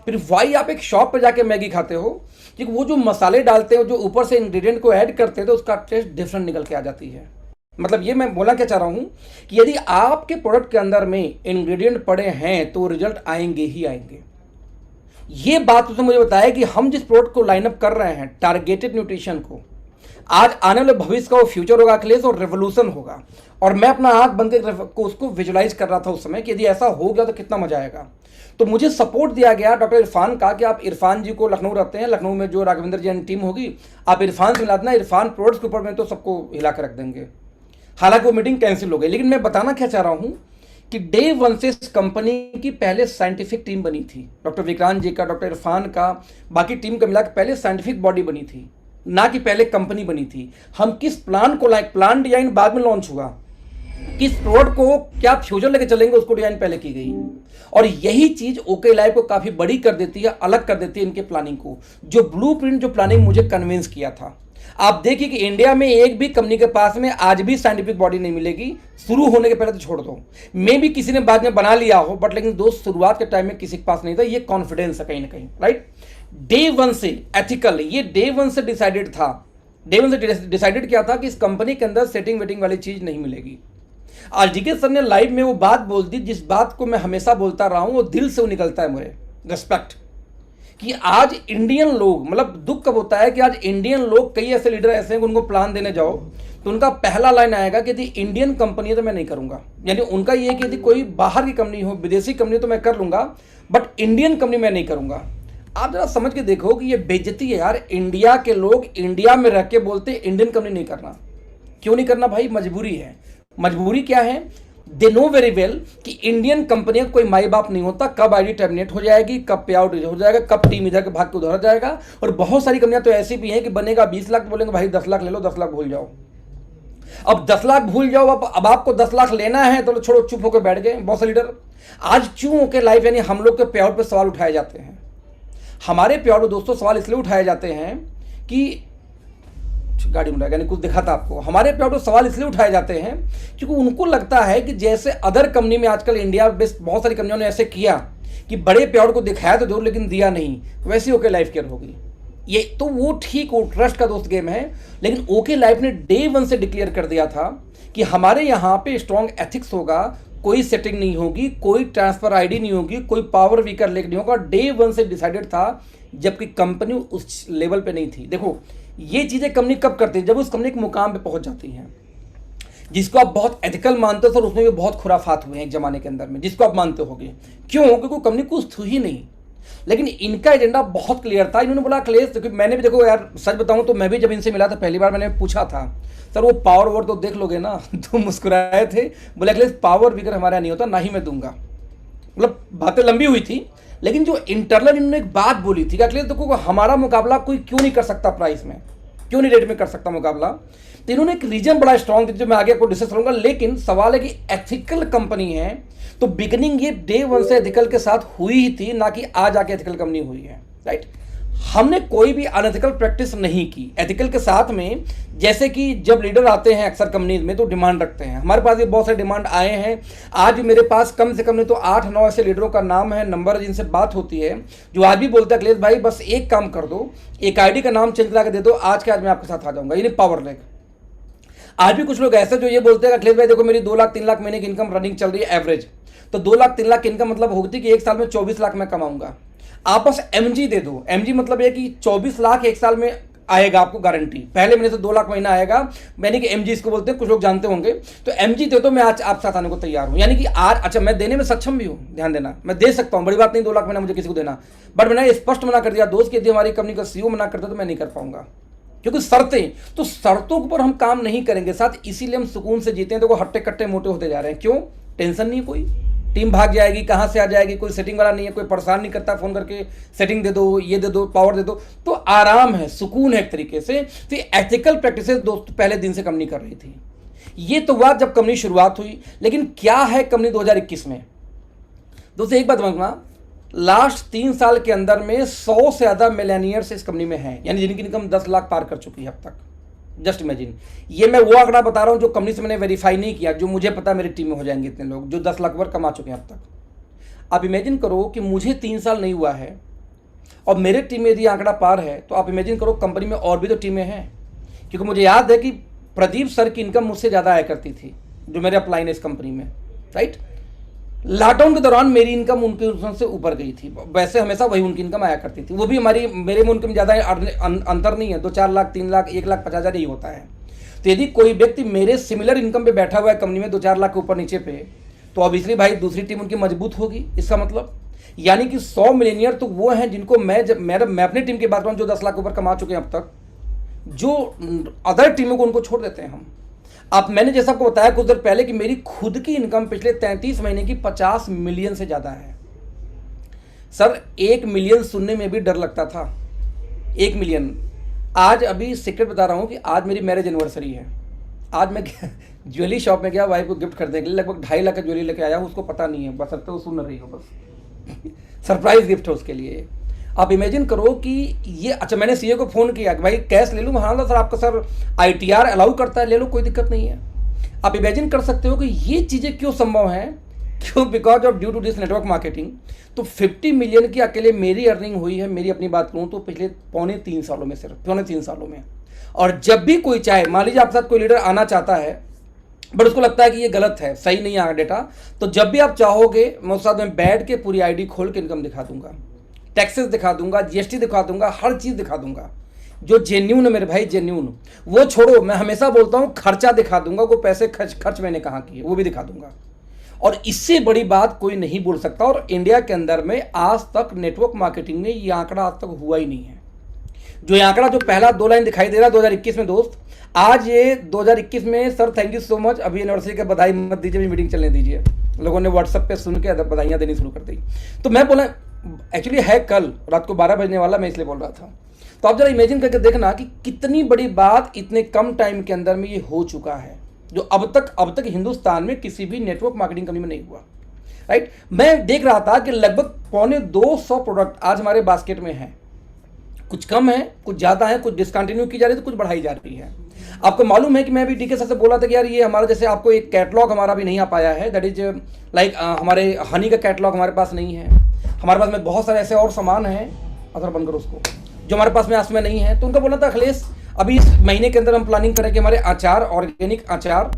फिर वाई आप एक शॉप पर जाके मैगी खाते हो, क्योंकि वो जो मसाले डालते हो, जो ऊपर से इंग्रेडिएंट को ऐड करते हैं, तो उसका टेस्ट डिफरेंट निकल के आ जाती है। मतलब ये मैं बोला क्या चाह रहा हूं कि यदि आपके प्रोडक्ट के अंदर में इंग्रेडिएंट पड़े हैं तो रिजल्ट आएंगे ही आएंगे। ये बात उसने मुझे बताया कि हम जिस प्रोडक्ट को लाइनअप कर रहे हैं, टारगेटेड न्यूट्रिशन को, आज आने वाले भविष्य का वो फ्यूचर होगा अखिलेश, और रेवोल्यूशन होगा। और मैं अपना आंख बंद करके उसको विजुलाइज कर रहा था उस समय कि यदि ऐसा हो गया तो कितना मजा आएगा। तो मुझे सपोर्ट दिया गया डॉक्टर इरफान का कि आप इरफान जी को, लखनऊ रहते हैं, लखनऊ में जो राघवेंद्र जी टीम होगी, आप इरफान से मिला देना, इरफान प्रोडक्ट्स के ऊपर में तो सबको हिला कर रख देंगे। हालांकि वो मीटिंग कैंसिल हो गई, लेकिन मैं बताना क्या चाह रहा हूं कि डे वन से इस कंपनी की पहले साइंटिफिक टीम बनी थी, डॉक्टर विक्रांत जी का, डॉक्टर इरफान का, बाकी टीम का मिला के पहले साइंटिफिक बॉडी बनी थी, ना कि पहले कंपनी बनी थी। हम किस प्लान को लाइक, प्लान डिजाइन बाद में लॉन्च हुआ, किस प्रोडक्ट को क्या फ्यूचर लेके चलेंगे उसको डिजाइन पहले की गई। और यही चीज ओके लाइफ को काफी बड़ी कर देती है, अलग कर देती है इनके प्लानिंग को, जो ब्लूप्रिंट, जो प्लानिंग मुझे कन्विंस किया था। आप देखिए कि इंडिया में एक भी कंपनी के पास में आज भी साइंटिफिक बॉडी नहीं मिलेगी, शुरू होने के पहले तो छोड़ दो, मे भी किसी ने बाद में बना लिया हो, बट लेकिन दोस्त शुरुआत के टाइम में किसी के पास नहीं था। ये कॉन्फिडेंस है कहीं ना कहीं, राइट। डे वन से एथिकल, ये डे वन से डिसाइडेड था। डे वन से डिसाइडेड क्या था कि इस कंपनी के अंदर सेटिंग वेटिंग वाली चीज नहीं मिलेगी। आज डीके सर ने लाइव में वो बात बोल दी, जिस बात को मैं हमेशा बोलता रहा हूं, वो दिल से वो निकलता है मुझे, रिस्पेक्ट। कि आज इंडियन लोग, मतलब दुख कब होता है कि आज इंडियन लोग, कई ऐसे लीडर ऐसे हैं कि उनको प्लान देने जाओ तो उनका पहला लाइन आएगा कि यदि इंडियन कंपनी है तो मैं नहीं करूंगा। यानी उनका ये कि यदि कोई बाहर की कंपनी हो, विदेशी कंपनी तो मैं कर लूंगा, बट इंडियन कंपनी मैं नहीं करूंगा। आप जरा समझ के देखो कि ये बेइज्जती है यार। इंडिया के लोग इंडिया में रह के बोलते इंडियन कंपनी नहीं करना। क्यों नहीं करना भाई? मजबूरी है। मजबूरी क्या है? दे नो वेरी वेल कि इंडियन कंपनियों का कोई माई बाप नहीं होता, कब आईडी टर्मिनेट हो जाएगी, कब पे आउट हो जाएगा, कब टीम इधर के भाग के उधर जाएगा। और बहुत सारी कंपनियां तो ऐसी भी हैं कि बनेगा 20 लाख, बोलेंगे भाई 10 लाख ले लो, 10 लाख भूल जाओ। अब 10 लाख भूल जाओ, अब आपको 10 लाख लेना है तो छोड़ो, चुप होकर बैठ गए बहुत से लीडर। आज क्यों होकर लाइफ, यानी हम लोग के पे आउट पर सवाल उठाए जाते हैं। हमारे पे आउट दोस्तों सवाल इसलिए उठाए जाते हैं कि गाड़ी में यानी कुछ दिखा था आपको। हमारे पे सवाल इसलिए उठाए जाते हैं क्योंकि उनको लगता है कि जैसे अदर कंपनी में आजकल इंडिया बेस्ड बहुत सारी कंपनियों ने ऐसे किया कि बड़े पे आउट को दिखाया तो जरूर लेकिन दिया नहीं, वैसे ओके लाइफ केयर होगी। ये तो वो ठीक, वो ट्रस्ट का दोस्त गेम है। लेकिन ओके लाइफ ने डे वन से डिक्लेयर कर दिया था कि हमारे यहाँ पे स्ट्रॉन्ग एथिक्स होगा, कोई सेटिंग नहीं होगी, कोई ट्रांसफर आईडी नहीं होगी, कोई पावर वीकर लेक नहीं होगा। डे वन से डिसाइडेड था, जबकि कंपनी उस लेवल पे नहीं थी। देखो ये चीजें कंपनी कब करती है? जब उस कंपनी के मुकाम पे पहुंच जाती हैं, जिसको आप बहुत एथिकल मानते हो। सर उसमें भी बहुत खुराफात हुए हैं एक जमाने के अंदर में, जिसको आप मानते होगे। क्यों? क्योंकि कंपनी कुछ थी ही नहीं। लेकिन इनका एजेंडा बहुत क्लियर था। इन्होंने बोला अखिलेश, क्योंकि मैंने भी, देखो यार सच बताऊं तो मैं भी जब इनसे मिला था पहली बार, मैंने पूछा था सर वो पावर वोट तो देख लोगे ना? तो मुस्कुराए थे, बोले अखिलेश पावर विकर हमारा नहीं होता, ना ही मैं दूंगा। मतलब बातें लंबी हुई थी, लेकिन जो इंटरनल इन्होंने एक बात बोली थी कि अखिलेश देखो हमारा मुकाबला कोई क्यों नहीं कर सकता, प्राइस में क्यों नहीं रेट में कर सकता मुकाबला। तो इन्होंने एक रीजन बड़ा स्ट्रॉन्ग थी जो मैं आगे आपको डिस्कस करूंगा। लेकिन सवाल है कि एथिकल कंपनी है तो बिगनिंग ये डे वन से एथिकल के साथ हुई ही थी, ना कि आज आके एथिकल कंपनी हुई है, राइट। हमने कोई भी अनएथिकल प्रैक्टिस नहीं की एथिकल के साथ में। जैसे कि जब लीडर आते हैं अक्सर कंपनीज में तो डिमांड रखते हैं, हमारे पास ये बहुत सारे डिमांड आए हैं। आज मेरे पास कम से कम नहीं तो 8-9 ऐसे लीडरों का नाम है, नंबर, जिनसे बात होती है, जो आज भी बोलते हैं अखिलेश भाई बस एक काम कर दो, एक आईडी का नाम चेंज करा के दे दो, आज के आज मैं आपके साथ आ जाऊंगा। ये पावर लेग। आज भी कुछ लोग ऐसे जो ये बोलते हैं अखिलेश भाई देखो मेरी 2 लाख 3 लाख महीने की इनकम रनिंग चल रही है एवरेज, तो 2 लाख 3 लाख की इनकम मतलब होती कि एक साल में 24 लाख मैं कमाऊंगा। आप बस एमजी दे दो। एमजी मतलब ये कि 24 लाख एक साल में आएगा आपको गारंटी, पहले महीने से 2 लाख महीना आएगा, यानी कि एमजी इसको बोलते हैं, कुछ लोग जानते होंगे। तो एमजी दे तो मैं आज आप साथ आने को तैयार हूं, यानी कि आज अच्छा मैं देने में सक्षम भी हूं, ध्यान देना, मैं दे सकता हूं, बड़ी बात नहीं 2 लाख महीना मुझे किसी को देना, बट मैंने स्पष्ट मना कर दिया दोस्त कि यदि हमारी कंपनी का सीईओ मना करता तो मैं नहीं कर पाऊंगा, क्योंकि शर्तें, तो शर्तों के ऊपर हम काम नहीं करेंगे साथ, इसीलिए हम सुकून से जीते हैं। देखो हट्टे कट्टे मोटे होते जा रहे हैं, क्यों? टेंशन नहीं, कोई टीम भाग जाएगी, कहाँ से आ जाएगी, कोई सेटिंग वाला नहीं है, कोई परेशान नहीं करता फ़ोन करके सेटिंग दे दो, ये दे दो, पावर दे दो, तो आराम है, सुकून है एक तरीके से। तो एथिकल प्रैक्टिसेस दोस्त पहले दिन से कंपनी कर रही थी। ये तो बात जब कंपनी शुरुआत हुई, लेकिन क्या है कंपनी 2021 में? दोस्तों एक बात समझना, लास्ट 3 साल के अंदर में 100 से ज़्यादा मिलेनियर्स इस कंपनी में हैं, यानी जिनकी इनकम 10 लाख पार कर चुकी है अब तक। जस्ट इमेजिन, ये मैं वो आंकड़ा बता रहा हूं जो कंपनी से मैंने वेरीफाई नहीं किया, जो मुझे पता मेरी टीम में हो जाएंगे इतने लोग जो 10 लाख पर कमा चुके हैं अब तक। आप इमेजिन करो कि मुझे 3 साल नहीं हुआ है और मेरे टीम में यदि आंकड़ा पार है, तो आप इमेजिन करो कंपनी में और भी तो टीमें हैं, क्योंकि मुझे याद है कि प्रदीप सर की इनकम मुझसे ज़्यादा आया करती थी जो मेरे अपलाइन है इस कंपनी में, राइट। लॉकडाउन के दौरान मेरी इनकम उनके इनकम से ऊपर गई थी, वैसे हमेशा वही उनकी इनकम आया करती थी, वो भी मेरे में उनके में ज़्यादा अंतर नहीं है, 2-4 लाख 3 लाख 1,50,000 यही होता है। तो यदि कोई व्यक्ति मेरे सिमिलर इनकम पे बैठा हुआ है कंपनी में 2-4 लाख के ऊपर नीचे पे, तो ऑब्वियसली भाई दूसरी टीम उनकी मजबूत होगी, इसका मतलब यानी कि 100 मिलियनियर तो वो हैं जिनको मैं अपनी टीम की बात करूँ जो 10 लाख के ऊपर कमा चुके हैं अब तक, जो अदर टीमों को उनको छोड़ देते हैं हम। अब मैंने जैसा आपको बताया कुछ देर पहले कि मेरी खुद की इनकम पिछले 33 महीने की 50 मिलियन से ज़्यादा है। सर 1 मिलियन सुनने में भी डर लगता था, 1 मिलियन। आज अभी सीक्रेट बता रहा हूँ कि आज मेरी मैरिज एनिवर्सरी है, आज मैं ज्वेलरी शॉप में गया वाइफ को गिफ्ट खरीदने के लिए, लगभग 2.5 लाख का ज्वेलरी लेके आया हूँ, उसको पता नहीं है, बस अब तो सुन रही हो, बस सरप्राइज गिफ्ट है उसके लिए। आप इमेजिन करो कि ये, अच्छा मैंने सीए को फ़ोन किया कि भाई कैश ले लूँ, हाँ सर आपका सर आईटीआर अलाउ करता है, ले लो कोई दिक्कत नहीं है। आप इमेजिन कर सकते हो कि ये चीज़ें क्यों संभव हैं, क्यों? Because of due to this network marketing. तो 50 मिलियन की अकेले मेरी अर्निंग हुई है, मेरी अपनी बात करूँ तो पिछले 3.25 सालों में, सिर्फ 3.25 सालों में। और जब भी कोई चाहे, मान लीजिए आपके साथ कोई लीडर आना चाहता है बट उसको लगता है कि ये गलत है, सही नहीं आ डेटा, तो जब भी आप चाहोगे मैं उस साथ में बैठ के पूरी आईडी खोल के इनकम दिखा दूंगा, टैक्सेस दिखा दूंगा, जीएसटी दिखा दूंगा, हर चीज़ दिखा दूंगा जो जेन्यून है मेरे भाई, जेन्यून। वो छोड़ो, मैं हमेशा बोलता हूँ खर्चा दिखा दूंगा, वो पैसे खर्च मैंने कहाँ किए वो भी दिखा दूंगा। और इससे बड़ी बात कोई नहीं बोल सकता। और इंडिया के अंदर में आज तक नेटवर्क मार्केटिंग में ये आंकड़ा आज तक हुआ ही नहीं है। जो ये आंकड़ा जो पहला 2 लाइन दिखाई दे रहा है 2021 में दोस्त, आज ये 2021 में, sir thank you so much, अभी यूनिवर्सिटी के बधाई मत दीजिए, मीटिंग चलने दीजिए, लोगों ने व्हाट्सएप पे सुन के बधाइयाँ देनी शुरू कर दी। तो मैं बोला एक्चुअली है कल रात को 12 बजने वाला, मैं इसलिए बोल रहा था। तो आप जरा इमेजिन करके देखना कि कितनी बड़ी बात इतने कम टाइम के अंदर में ये हो चुका है, जो अब तक हिंदुस्तान में किसी भी नेटवर्क मार्केटिंग कंपनी में नहीं हुआ, राइट। मैं देख रहा था कि लगभग 250 प्रोडक्ट आज हमारे बास्केट में हैं, कुछ कम है, कुछ ज़्यादा है, कुछ डिसकंटिन्यू की जा रही है, तो कुछ बढ़ाई जा रही है। आपको मालूम है कि मैं अभी डीके सर से बोला था कि यार ये हमारा, जैसे आपको एक कैटलॉग हमारा भी नहीं आ पाया है, दैट इज लाइक हमारे हनी का कैटलॉग हमारे पास नहीं है, हमारे पास में बहुत सारे ऐसे और सामान हैं, अगर बंद करो उसको, जो हमारे पास में आज में नहीं है। तो उनका बोला था अखिलेश अभी इस महीने के अंदर हम प्लानिंग करें कि हमारे अचार, ऑर्गेनिक अचार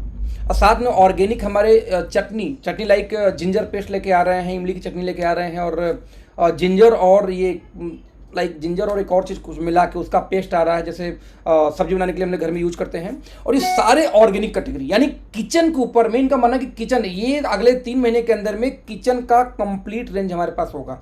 और साथ में ऑर्गेनिक हमारे चटनी लाइक जिंजर पेस्ट लेके आ रहे हैं, इमली की चटनी लेके आ रहे हैं, और जिंजर और ये लाइक जिंजर और एक और चीज़ कुछ मिला के उसका पेस्ट आ रहा है, जैसे सब्जी बनाने के लिए हमने घर में यूज करते हैं। और ये सारे ऑर्गेनिक कैटेगरी, यानी किचन के ऊपर में इनका मानना कि किचन, ये अगले 3 महीने के अंदर में किचन का कंप्लीट रेंज हमारे पास होगा।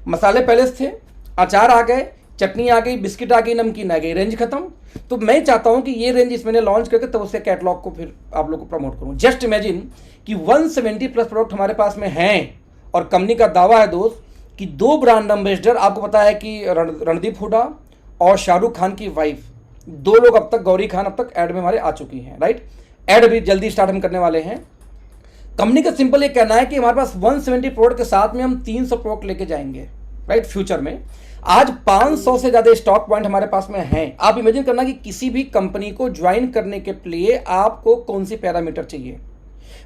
मसाले पहले से थे, अचार आ गए, चटनी आ गई, बिस्किट आ गई, नमकीन आ गई, रेंज खत्म। तो मैं चाहता हूं कि ये रेंज इस महीने लॉन्च करके तब उसके कैटलॉग को फिर आप लोग को प्रमोट करूं। जस्ट इमेजिन कि 170+ प्रोडक्ट हमारे पास में हैं, और कंपनी का दावा है दोस्त कि 2 ब्रांड एम्बेसडर, आपको पता है कि रणदीप हुडा और शाहरुख खान की वाइफ, 2 लोग अब तक, गौरी खान अब तक ऐड में हमारे आ चुकी हैं, राइट। ऐड भी जल्दी स्टार्ट हम करने वाले हैं। कंपनी का सिंपल ये कहना है कि हमारे पास 170 प्रोडक्ट के साथ में हम 300 प्रोडक्ट लेके जाएंगे, राइट, फ्यूचर में। आज 500 से ज़्यादा स्टॉक पॉइंट हमारे पास में हैं। आप इमेजिन करना कि किसी भी कंपनी को ज्वाइन करने के लिए आपको कौन सी पैरामीटर चाहिए।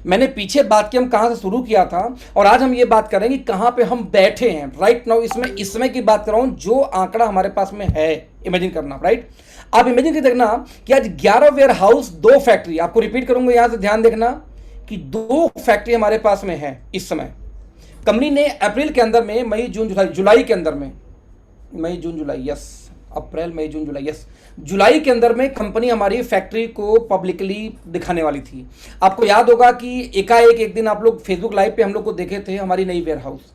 मैंने पीछे बात की हम कहाँ से शुरू किया था, और आज हम ये बात करेंगे कहाँ पे हम बैठे हैं राइट नाउ। इस समय की बात कर रहा हूँ, जो आंकड़ा हमारे पास में है, इमेजिन करना, राइट। आप इमेजिन करके देखना कि आज 11 वेयर हाउस, 2 फैक्ट्री, आपको रिपीट करूंगा, यहाँ से ध्यान देखना कि 2 फैक्ट्री हमारे पास में है इस समय। कंपनी ने अप्रैल के अंदर में, मई जून जुलाई के अंदर में, मई जून जुलाई, यस, अप्रैल मई जून जुलाई, यस, जुलाई के अंदर में कंपनी हमारी फैक्ट्री को पब्लिकली दिखाने वाली थी। आपको याद होगा कि एकाएक एक दिन आप लोग फेसबुक लाइव पे हम लोग को देखे थे हमारी नई वेयर हाउस।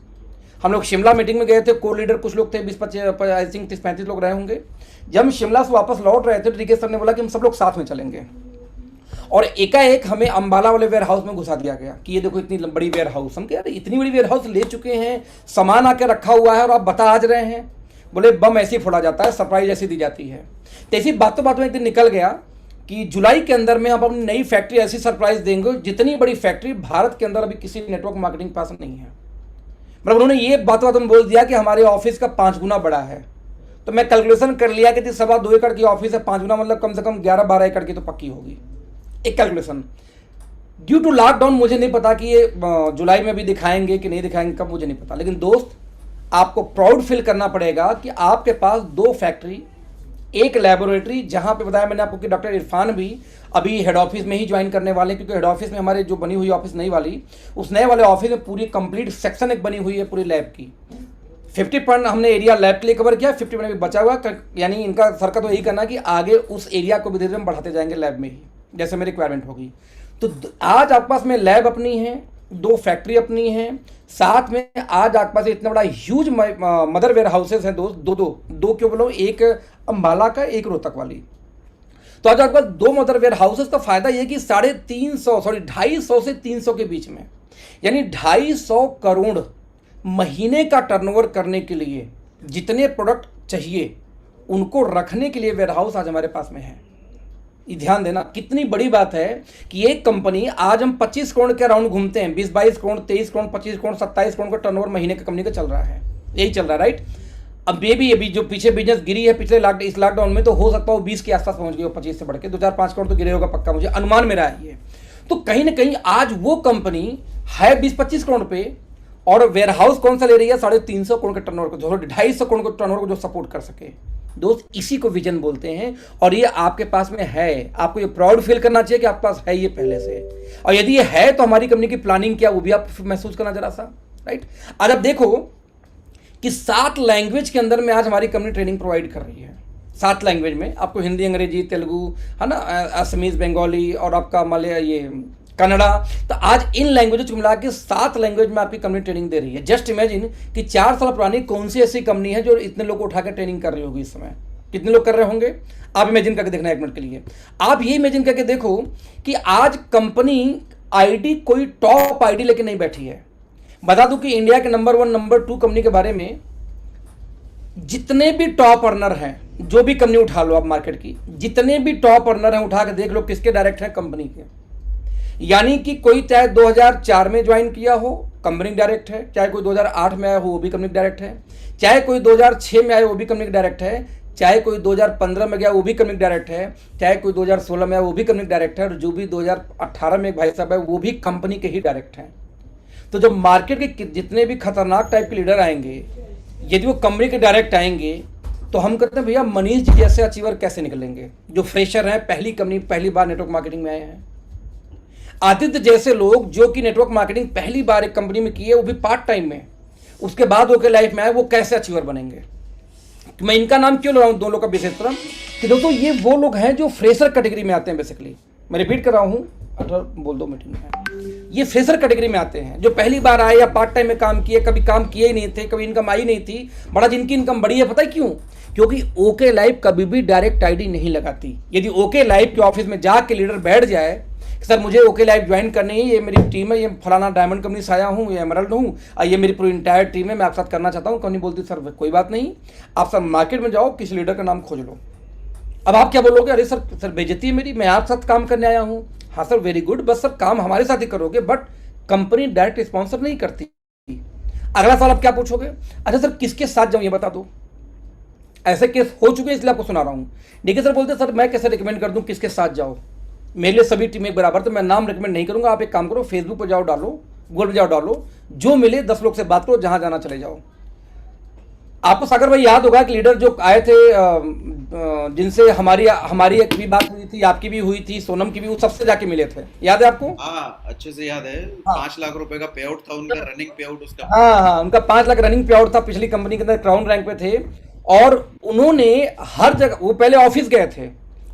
हम लोग शिमला मीटिंग में गए थे, को लीडर कुछ लोग थे, 20-25 आई थिंक 30-35 लोग रहे होंगे। जब हम शिमला से वापस लौट रहे थे तो डीके सर ने बोला कि हम सब लोग साथ में चलेंगे, और एकाएक हमें अंबाला वाले वेयर हाउस में घुसा दिया गया कि ये देखो इतनी बड़ी वेयर हाउस। हम कह रहे इतनी बड़ी वेयर हाउस ले चुके हैं, सामान आके रखा हुआ है और आप बता आज रहे हैं। बोले बम ऐसे ही फोड़ा जाता है, सरप्राइज ऐसी दी जाती है। तो ऐसी बातों बातों में एक दिन निकल गया कि जुलाई के अंदर में आप अपनी नई फैक्ट्री ऐसी सरप्राइज देंगे जितनी बड़ी फैक्ट्री भारत के अंदर अभी किसी नेटवर्क मार्केटिंग पास नहीं है। मतलब उन्होंने ये बातों बातों में बोल दिया कि हमारे ऑफिस का 5 गुना बड़ा है। तो मैं कैलकुलेशन कर लिया कि 2.25 एकड़ की ऑफिस है, 5 गुना मतलब कम से कम 11-12 एकड़ की तो पक्की होगी, एक कैलकुलेशन। ड्यू टू लॉकडाउन मुझे नहीं पता कि ये जुलाई में भी दिखाएंगे कि नहीं दिखाएंगे, कब मुझे नहीं पता। लेकिन दोस्त आपको प्राउड फील करना पड़ेगा कि आपके पास 2 फैक्ट्री, एक लैबोरेटरी, जहां पे बताया मैंने आपको कि डॉक्टर इरफान भी अभी हेड ऑफिस में ही ज्वाइन करने वाले, क्योंकि हेड ऑफिस में हमारे जो बनी हुई ऑफिस नई वाली, उस नए वाले ऑफिस में पूरी कंप्लीट सेक्शन एक बनी हुई है पूरी लैब की। 50% हमने एरिया लैब के लिए कवर किया, 50% भी बचा हुआ। यानी इनका सर का तो यही करना कि आगे उस एरिया को भी धीरे धीरे हम बढ़ाते जाएंगे लैब में ही, जैसे मेरी रिक्वायरमेंट होगी। तो आज आपके पास में लैब अपनी है, 2 फैक्ट्री अपनी है, साथ में आज आपके पास इतना बड़ा ह्यूज मदर वेयर हाउसेस हैं दोस्त, दो क्यों बोलो, एक अंबाला का, एक रोहतक वाली। तो आज आपके पास 2 मदर वेयर हाउसेस का फायदा ये कि 250 से 300 के बीच में, यानी 250 करोड़ महीने का टर्नओवर करने के लिए जितने प्रोडक्ट चाहिए उनको रखने के लिए वेयर हाउस आज हमारे पास में है। ये ध्यान देना कितनी बड़ी बात है कि एक कंपनी, आज हम 25 करोड़ के अराउंड घूमते हैं, 20-22 करोड़, 23 करोड़, 25 करोड़, 27 करोड़ का टर्नओवर महीने का कंपनी का चल रहा है, यही चल रहा है, राइट। अब ये भी अभी जो पीछे बिजनेस गिरी है पिछले इस लॉकडाउन में, तो हो सकता है 20 के आसपास पहुंच गई हो, 25 से बढ़ के 2-4-5 करोड़ तो गिरे होगा पक्का, मुझे अनुमान मेरा है ये। तो कहीं ना कहीं आज वो कंपनी है 20-25 करोड़ पे, और वेयर हाउस कौन सा ले रही है 350 करोड़ के टर्नओवर को, 250 करोड़ के टर्नओवर को जो सपोर्ट कर सके। दोस्त इसी को विजन बोलते हैं, और ये आपके पास में है। आपको ये प्राउड फील करना चाहिए कि आपके पास है ये पहले से, और यदि ये है तो हमारी कंपनी की प्लानिंग क्या वो भी आप महसूस करना जरा सा, राइट। आज आप देखो कि 7 लैंग्वेज के अंदर में आज हमारी कंपनी ट्रेनिंग प्रोवाइड कर रही है। 7 लैंग्वेज में आपको हिंदी, अंग्रेजी, तेलुगु, है ना, असमीज, बंगाली और आपका मलया, ये कन्नड़ा। तो आज इन लैंग्वेज को मिला के 7 लैंग्वेज में आपकी कंपनी ट्रेनिंग दे रही है। जस्ट इमेजिन कि 4 साल पुरानी कौन सी ऐसी कंपनी है जो इतने लोग को उठा के ट्रेनिंग कर रही होगी इस समय। कितने लोग कर रहे होंगे आप इमेजिन करके देखना 1 मिनट के लिए। आप ये इमेजिन करके देखो कि आज कंपनी आईडी कोई टॉप आईडी लेके नहीं बैठी है। बता दूं कि इंडिया के नंबर 1, नंबर 2 कंपनी के बारे में जितने भी टॉप अर्नर हैं, जो भी कंपनी उठा लो आप मार्केट की, जितने भी टॉप अर्नर हैं उठा के देख लो किसके डायरेक्ट हैं, कंपनी के। यानी कि कोई चाहे 2004 में ज्वाइन किया हो, कंपनी डायरेक्ट है, चाहे कोई 2008 में आया हो वो भी कंपनी डायरेक्ट है, चाहे कोई 2006 में आया वो भी कंपनी डायरेक्ट है, चाहे कोई 2015 में गया वो भी कंपनी डायरेक्ट है, चाहे कोई 2016 में आया वो भी कंपनी डायरेक्ट है, और जो भी 2018 में एक भाई साहब है वो भी कंपनी के ही डायरेक्ट हैं। तो जब मार्केट के जितने भी खतरनाक टाइप के लीडर आएंगे, यदि वो कंपनी के डायरेक्ट आएंगे, तो हम कहते हैं भैया मनीष जी जैसे अचीवर कैसे निकलेंगे, जो फ्रेशर हैं, पहली कंपनी, पहली बार नेटवर्क मार्केटिंग में आए हैं। आदित्य जैसे लोग जो कि नेटवर्क मार्केटिंग पहली बार एक कंपनी में किए, वो भी पार्ट टाइम में, उसके बाद होकर लाइफ में आए, वो कैसे अचीवर बनेंगे। तो मैं इनका नाम क्यों ले रहा हूं, 2 लोग का विशेष तरह कि दोस्तों ये वो लोग हैं जो फ्रेशर कैटेगरी में आते हैं। बेसिकली मैं रिपीट कर रहा हूं, 18 बोल दो मीटिंग में, ये फ्रेशर कैटेगरी में आते हैं, जो पहली बार आए या पार्ट टाइम में काम किए, कभी काम किए ही नहीं थे, कभी इनकम आई नहीं थी। बड़ा जिनकी इनकम बड़ी है, पता है क्यों? क्योंकि ओके लाइव कभी भी डायरेक्ट आईडी नहीं लगाती। यदि ओके लाइव के ऑफिस में जाके लीडर बैठ जाए, सर मुझे ओके लाइव ज्वाइन करनी है, ये मेरी टीम है, ये फलाना डायमंड कंपनी से आया हूँ, ये एमरल्ड हूँ, ये मेरी पूरी इंटायर टीम है, मैं आपके साथ करना चाहता हूँ। कंपनी बोलती सर कोई बात नहीं, आप सर मार्केट में जाओ, किसी लीडर का नाम खोज लो। अब आप क्या बोलोगे? अरे सर बेइज्जती है मेरी, मैं आपके साथ काम करने आया हूँ। हाँ सर वेरी गुड, बस सर काम हमारे साथ ही करोगे, बट कंपनी डायरेक्ट स्पॉन्सर नहीं करती। अगला सवाल आप क्या पूछोगे? अच्छा सर किसके साथ जाऊँ ये बता दो। ऐसे केस हो चुके हैं इसलिए आपको सुना रहा हूँ। देखिए सर बोलते सर मैं कैसे रिकमेंड कर दूँ किसके साथ जाओ, मेरे लिए सभी टीम एक बराबर, तो मैं नाम रिकमेंड नहीं करूंगा। आप एक काम करो, फेसबुक पर जाओ डालो, गूगल पर जाओ डालो, जो मिले 10 लोग से बात करो, जहां जाना चले जाओ। आपको सागर भाई याद होगा कि लीडर जो आए थे, जिनसे हमारी एक भी बात हुई थी, आपकी भी हुई थी, सोनम की भी, वो सबसे जाके मिले थे, याद है आपको? हाँ अच्छे से याद है। 5 लाख रुपए का पे आउट था उनका, रनिंग पे आउट उसका। हाँ, उनका 5 लाख रनिंग पे आउट था, पिछली कंपनी के अंदर क्राउन रैंक पे थे। और उन्होंने हर जगह, वो पहले ऑफिस गए थे,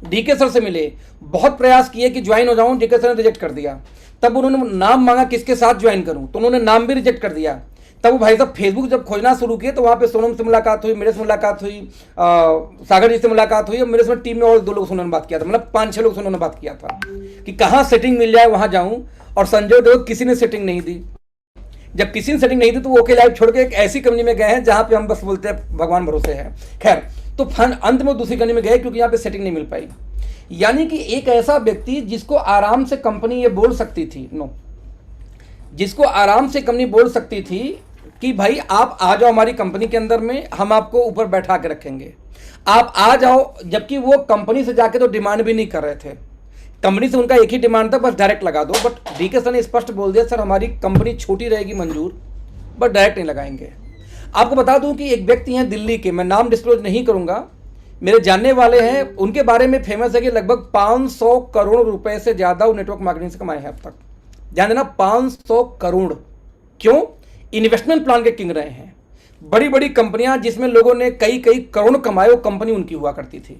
डीके सर से मिले, बहुत प्रयास किए कि ज्वाइन हो जाऊं, डीके सर ने रिजेक्ट कर दिया। तब उन्होंने नाम मांगा किसके साथ ज्वाइन करूं, तो उन्होंने नाम भी रिजेक्ट कर दिया। तब वो भाई साहब फेसबुक जब खोजना शुरू किए तो वहाँ पे सोनम से मुलाकात हुई, मेरे से मुलाकात हुई, सागर जी से मुलाकात हुई, और मेरे से टीम में और 2 लोग से उन्होंने बात किया था, मतलब 5-6 लोग से उन्होंने बात किया था कि कहाँ सेटिंग मिल जाए वहाँ जाऊँ। और संजय देओल किसी ने सेटिंग नहीं दी। जब किसी ने सेटिंग नहीं दी तो वो ओके लाइव छोड़ के एक ऐसी कंपनी में गए हैं जहाँ पे हम बस बोलते हैं भगवान भरोसे है। खैर, तो अंत में दूसरी कंपनी में गए क्योंकि यहाँ पे सेटिंग नहीं मिल पाई। यानी कि एक ऐसा व्यक्ति जिसको आराम से कंपनी ये बोल सकती थी, जिसको आराम से कंपनी बोल सकती थी कि भाई आप आ जाओ हमारी कंपनी के अंदर में, हम आपको ऊपर बैठा के रखेंगे, आप आ जाओ, जबकि वो कंपनी से जाके तो डिमांड भी नहीं कर रहे थे। कंपनी से उनका एक ही डिमांड था, बस डायरेक्ट लगा दो। बट डीके सर ने स्पष्ट बोल दिया, सर हमारी कंपनी छोटी रहेगी मंजूर, बट डायरेक्ट नहीं लगाएंगे। आपको बता दूं कि एक व्यक्ति हैं दिल्ली के, मैं नाम डिस्क्लोज नहीं करूंगा, मेरे जानने वाले हैं, उनके बारे में फेमस है कि लगभग 500 करोड़ रुपए से ज्यादा वो नेटवर्क मार्केटिंग से कमाए हैं अब तक। ध्यान देना, 500 करोड़। क्यों? इन्वेस्टमेंट प्लान के किंग रहे हैं। बड़ी बड़ी कंपनियां जिसमें लोगों ने कई कई करोड़ कमाए, वो कंपनी उनकी हुआ करती थी।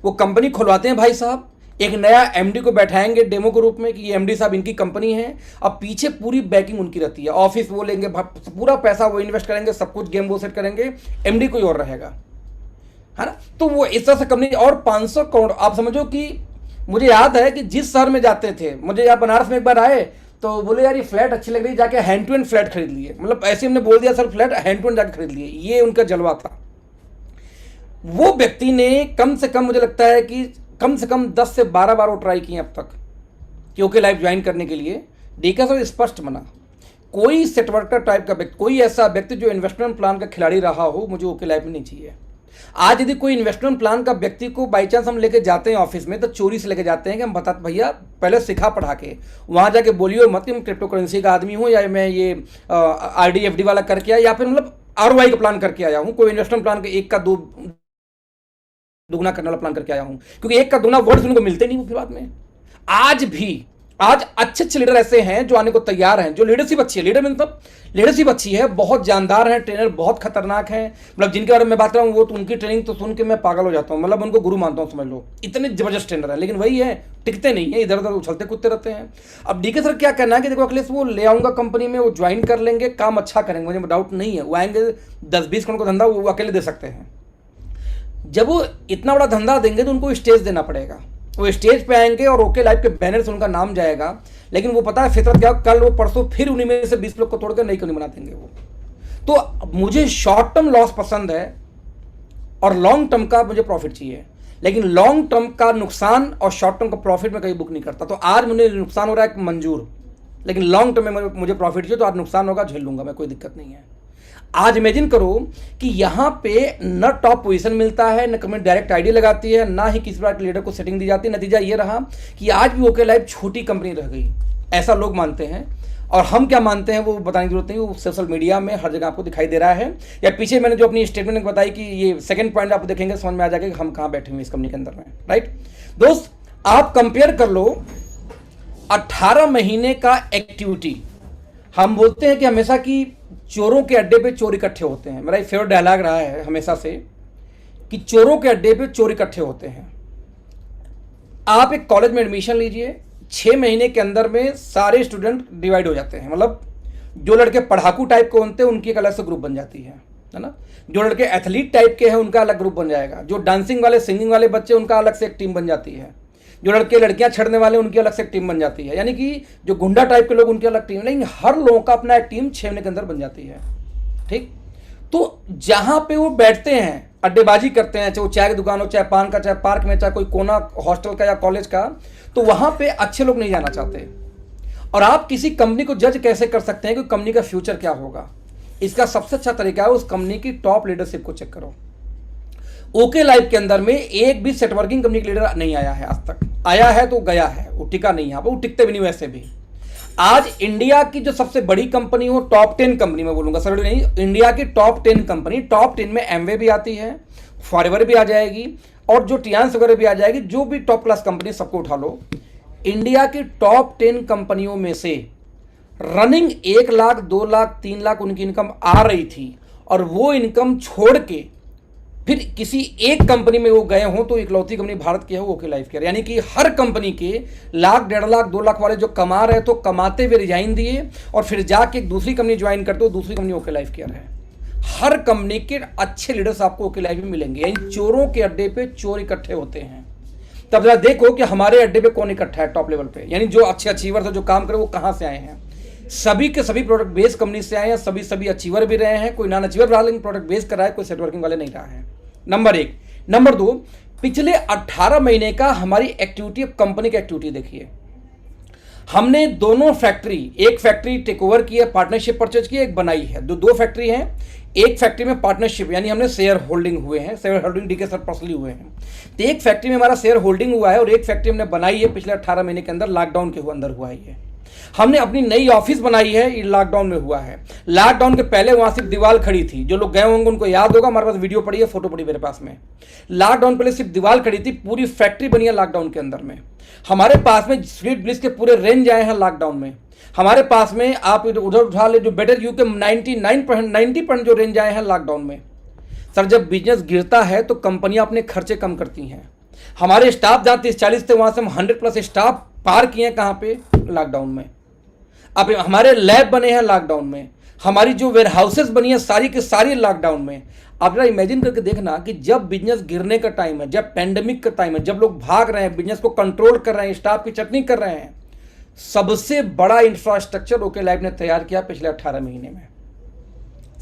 वो कंपनी खुलवाते हैं भाई साहब, एक नया एमडी को बैठाएंगे डेमो के रूप में कि ये एमडी साहब इनकी कंपनी है, अब पीछे पूरी बैकिंग उनकी रहती है, ऑफिस वो लेंगे, पूरा पैसा वो इन्वेस्ट करेंगे, सब कुछ गेम वो सेट करेंगे, एमडी कोई और रहेगा, है ना। तो वो इस तरह से कंपनी, और 500 करोड़। आप समझो कि मुझे याद है कि जिस शहर में जाते थे, मुझे यहाँ बनारस में एक बार आए तो बोले यार ये फ्लैट अच्छी लग रही है, जाके हैंड टू हैंड फ्लैट खरीद लिए। मतलब ऐसे हमने बोल दिया sir flat hand to hand जाके खरीद लिए, ये उनका जलवा था। वो व्यक्ति ने कम से कम, मुझे लगता है कि कम से कम 10 से 12 बार वो ट्राई किए अब तक कि ओके लाइव ज्वाइन करने के लिए। डीके सर स्पष्ट मना, कोई सेटवर्कर टाइप का व्यक्ति, कोई ऐसा व्यक्ति जो इन्वेस्टमेंट प्लान का खिलाड़ी रहा हो, मुझे ओके लाइव में नहीं चाहिए। आज यदि कोई इन्वेस्टमेंट प्लान का व्यक्ति को बाई चांस हम लेके जाते हैं ऑफिस में, तो चोरी से लेके जाते हैं कि हम बताते भैया पहले सिखा पढ़ा के वहाँ जाके बोलियो मत कि मैं क्रिप्टो करेंसी का आदमी हूँ, या मैं ये आरडी एफडी वाला करके आया, या फिर मतलब आरओआई का प्लान करके आया हूँ, कोई इन्वेस्टमेंट प्लान का 1 का 2 दुगना करने वाला प्लान करके आया हूँ, क्योंकि 1 का दुगना वर्ड्स उनको मिलते नहीं फिर बाद में। आज अच्छे अच्छे लीडर ऐसे हैं जो आने को तैयार हैं, जो लीडरशिप अच्छी है, लीडर मतलब लीडरशिप अच्छी है, बहुत जानदार हैं, ट्रेनर बहुत खतरनाक हैं। मतलब जिनके बारे में मैं बात कर रहा हूँ, वो तो उनकी ट्रेनिंग तो सुन के मैं पागल हो जाता हूँ, मतलब उनको गुरु मानता हूँ, समझ लो, इतने जबरदस्त ट्रेनर है। लेकिन वही है, टिकते नहीं है, इधर उधर उछलते कूदते रहते हैं। अब डीके सर क्या कहना है कि देखो अखिलेश वो ले आऊंगा कंपनी में, वो ज्वाइन कर लेंगे, काम अच्छा करेंगे, मुझे डाउट नहीं है, वो आएंगे 10-20 करोड़ का धंधा वो अकेले दे सकते हैं। जब वो इतना बड़ा धंधा देंगे तो उनको स्टेज देना पड़ेगा, वो स्टेज पे आएंगे और ओके लाइव के बैनर से उनका नाम जाएगा। लेकिन वो पता है फितरत क्या, कल वो परसों फिर उन्हीं में से 20 लोग को तोड़कर नई कंपनी बना देंगे वो। तो मुझे शॉर्ट टर्म लॉस पसंद है और लॉन्ग टर्म का मुझे प्रॉफिट चाहिए, लेकिन लॉन्ग टर्म का नुकसान और शॉर्ट टर्म का प्रॉफिट में कहीं बुक नहीं करता। तो आज मुझे नुकसान हो रहा है मंजूर, लेकिन लॉन्ग टर्म में मुझे प्रॉफिट चाहिए, तो आज नुकसान होगा, झेल लूंगा मैं, कोई दिक्कत नहीं है। आज इमेजिन करो कि यहां पे न टॉप पोजीशन मिलता है, न कंपनी डायरेक्ट आईडी लगाती है, ना ही किसी प्रकार के लीडर को सेटिंग दी जाती है। नतीजा ये रहा कि आज भी ओके लाइव छोटी कंपनी रह गई, ऐसा लोग मानते हैं। और हम क्या मानते हैं वो बताने की जरूरत नहीं, वो सोशल मीडिया में हर जगह आपको दिखाई दे रहा है। या पीछे मैंने जो अपनी स्टेटमेंट बताई कि ये सेकंड पॉइंट आप देखेंगे समझ में आ जाएगा कि हम कहाँ बैठे हुए इस कंपनी के अंदर में, राइट। दोस्त आप कंपेयर कर लो 18 महीने का एक्टिविटी। हम बोलते हैं कि हमेशा की चोरों के अड्डे पे चोर इकट्ठे होते हैं, मेरा फेवरेट डायलॉग रहा है हमेशा से कि चोरों के अड्डे पे चोर इकट्ठे होते हैं। आप एक कॉलेज में एडमिशन लीजिए, 6 महीने के अंदर में सारे स्टूडेंट डिवाइड हो जाते हैं। मतलब जो लड़के पढ़ाकू टाइप के होते हैं उनकी एक अलग से ग्रुप बन जाती है ना। जो लड़के एथलीट टाइप के हैं उनका अलग ग्रुप बन जाएगा। जो डांसिंग वाले सिंगिंग वाले बच्चे उनका अलग से एक टीम बन जाती है। जो लड़के लड़कियां छेड़ने वाले उनकी अलग से एक टीम बन जाती है। यानी कि जो गुंडा टाइप के लोग उनकी अलग टीम, लेकिन हर लोगों का अपना एक टीम 6 महीने के अंदर बन जाती है। ठीक, तो जहां पे वो बैठते हैं अड्डेबाजी करते हैं, चाहे वो चाय की दुकान हो, चाहे पान का, चाहे पार्क में, चाहे कोई कोना हॉस्टल का या कॉलेज का, तो वहां पे अच्छे लोग नहीं जाना चाहते। और आप किसी कंपनी को जज कैसे कर सकते हैं कि कंपनी का फ्यूचर क्या होगा? इसका सबसे अच्छा तरीका है उस कंपनी की टॉप लीडरशिप को चेक करो। ओके लाइव के अंदर में एक भी सेटवर्किंग कंपनी का लीडर नहीं आया है आज तक। आया है तो गया है, वो टिका नहीं है, वो टिकते भी नहीं वैसे भी। आज इंडिया की जो सबसे बड़ी कंपनी हो, टॉप 10 कंपनी में बोलूंगा, सर नहीं, इंडिया की टॉप 10 कंपनी, टॉप 10 में एमवे भी आती है, फॉरएवर भी आ जाएगी, और जो टियांस वगैरह भी आ जाएगी। जो भी टॉप क्लास कंपनी सबको उठा लो, इंडिया की टॉप 10 कंपनियों में से रनिंग 1 लाख, 2 लाख, 3 लाख उनकी इनकम आ रही थी, और वो इनकम छोड़ के फिर किसी एक कंपनी में वो गए हों तो इकलौती कंपनी भारत की है वो ओके लाइफ केयर। यानी कि हर कंपनी के लाख, 1.5 लाख, 2 लाख वाले जो कमा रहे तो कमाते हुए रिजाइन दिए और फिर जाके एक दूसरी कंपनी ज्वाइन करते हो, दूसरी कंपनी ओके लाइफ केयर है। हर कंपनी के अच्छे लीडर्स आपको ओके लाइफ में मिलेंगे। यानी चोरों के अड्डे पे चोर इकट्ठे होते हैं। तब जरा देखो कि हमारे अड्डे पे कौन इकट्ठा है टॉप लेवल पे, यानी जो अच्छे अचीवर्स है, जो काम करे, वो कहाँ से आए हैं। सभी के सभी प्रोडक्ट बेस्ड कंपनी से आए हैं, सभी अचीवर भी रहे हैं, कोई नॉन अचीवर रहा लेकिन प्रोडक्ट बेस्ड कर रहा है, कोई सेटवर्किंग वाले नहीं रहा है। नंबर 1। नंबर 2, पिछले 18 महीने का हमारी एक्टिविटी, कंपनी की एक्टिविटी देखिए। हमने दोनों फैक्ट्री, एक फैक्ट्री टेक ओवर की है, पार्टनरशिप परचेज की है, एक बनाई है। दो फैक्ट्री हैं। एक फैक्ट्री में पार्टनरशिप यानी हमने शेयर होल्डिंग हुए हैं, शेयर होल्डिंग डी के सर पर्सनली हुए हैं। तो एक फैक्ट्री में हमारा शेयर होल्डिंग हुआ है और एक फैक्ट्री हमने बनाई है पिछले 18 महीने के अंदर, लॉकडाउन के अंदर हुआ है ये। हमने अपनी नई ऑफिस बनाई है, ये लॉकडाउन में हुआ है। लॉकडाउन के पहले वहां सिर्फ दीवार खड़ी थी, जो लोग गए होंगे उनको याद होगा, हमारे पास वीडियो पड़ी है, फोटो पड़ी मेरे पास में। लॉकडाउन पहले सिर्फ दीवार खड़ी थी, पूरी फैक्ट्री बनी है लॉकडाउन के अंदर में। हमारे पास में स्वीट ब्लिस के पूरे रेंज आए हैं लॉकडाउन में। हमारे पास में आप उधर उठा ले जो बेटर यू के 90% जो रेंज आए हैं लॉकडाउन में। सर जब बिजनेस गिरता है तो कंपनियां अपने खर्चे कम करती हैं। हमारे स्टाफ जहाँ 30-40 थे वहां से हम 100+ स्टाफ पार किए हैं, कहाँ पे? लॉकडाउन में। अब हमारे लैब बने हैं लॉकडाउन में, हमारी जो वेयर हाउसेस बनी है सारी की सारी लॉकडाउन में। आप जरा इमेजिन करके देखना कि जब बिजनेस गिरने का टाइम है, जब पेंडेमिक का टाइम है, जब लोग भाग रहे हैं, बिजनेस को कंट्रोल कर रहे हैं, स्टाफ की चटनी कर रहे हैं, सबसे बड़ा इंफ्रास्ट्रक्चर ओके लाइफ ने तैयार किया पिछले 18 महीने में।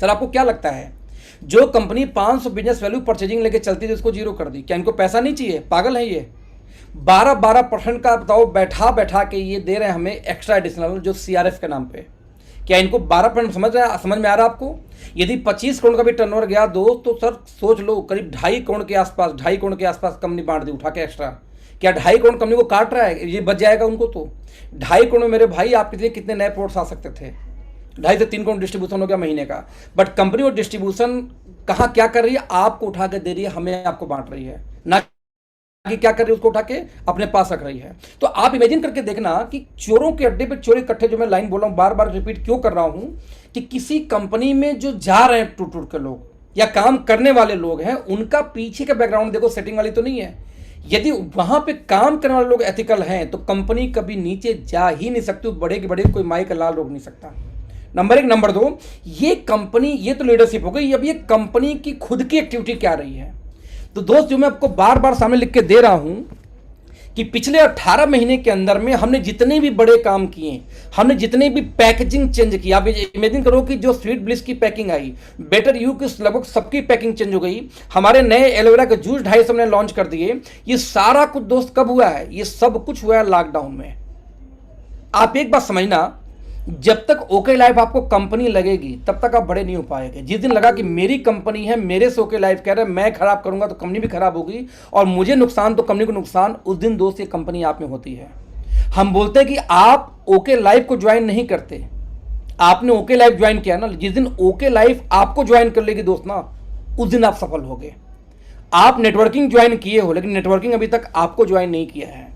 सर आपको क्या लगता है जो कंपनी 500 बिजनेस वैल्यू परचेजिंग लेके चलती थी उसको जीरो कर दी, क्या इनको पैसा नहीं चाहिए? पागल है ये। 12% का बताओ बैठा के ये दे रहे हैं हमें एक्स्ट्रा एडिशनल जो CRF के नाम पे। क्या इनको 12% समझ में आ रहा है आपको? यदि 25 करोड़ का भी टर्नओवर गया दोस्त तो सर सोच लो करीब 2.5 करोड़ के आसपास कंपनी बांट दी उठा के एक्स्ट्रा। क्या 2.5 करोड़ कंपनी को काट रहा है? ये बच जाएगा उनको तो 2.5 करोड़ में मेरे भाई आप कितने नए प्रोडक्ट्स आ सकते थे? 2.5 से 3 करोड़ डिस्ट्रीब्यूशन हो गया महीने का। बट कंपनी और डिस्ट्रीब्यूशन कहाँ क्या कर रही है? आपको उठा के दे रही है, हमें आपको बांट रही है, ना कि क्या कर रही है उसको उठा के अपने पास रख रही है। तो आप इमेजिन करके देखना कि चोरों के अड्डे पे चोर इकट्ठे, जो मैं लाइन बोल रहा हूँ बार बार रिपीट क्यों कर रहा हूँ, कि किसी कंपनी में जो जा रहे हैं टूट के लोग या काम करने वाले लोग हैं, उनका पीछे का बैकग्राउंड देखो, सेटिंग वाली तो नहीं है। यदि वहां पे काम करने वाले लोग एथिकल हैं तो कंपनी कभी नीचे जा ही नहीं सकती, बड़े के बड़े कोई माई का लाल रोक नहीं सकता। नंबर 1। नंबर 2, ये कंपनी, ये तो लीडरशिप हो गई, अब ये कंपनी की खुद की एक्टिविटी क्या रही है। तो दोस्त जो मैं आपको बार बार सामने लिख के दे रहा हूं कि पिछले 18 महीने के अंदर में हमने जितने भी बड़े काम किए, हमने जितने भी पैकेजिंग चेंज की, आप इमेजिन करो कि जो स्वीट ब्लिस की पैकिंग आई, बेटर यू की लगभग सबकी पैकिंग चेंज हो गई, हमारे नए एलोवेरा के जूस 250 हमने लॉन्च कर दिए। ये सारा कुछ दोस्त कब हुआ है? ये सब कुछ हुआ है लॉकडाउन में। आप एक बात समझना, जब तक ओके लाइफ आपको कंपनी लगेगी तब तक आप बड़े नहीं हो पाएंगे। जिस दिन लगा कि मेरी कंपनी है, मेरे से ओके लाइफ कह रहा है, मैं खराब करूंगा तो कंपनी भी खराब होगी और मुझे नुकसान तो कंपनी को नुकसान, उस दिन दोस्त ये कंपनी आप में होती है। हम बोलते हैं कि आप ओके लाइफ को ज्वाइन नहीं करते, आपने ओके लाइफ ज्वाइन किया ना, जिस दिन ओके लाइफ आपको ज्वाइन कर लेगी दोस्त ना, उस दिन आप सफल हो गए। आप नेटवर्किंग ज्वाइन किए हो लेकिन नेटवर्किंग अभी तक आपको ज्वाइन नहीं किया है।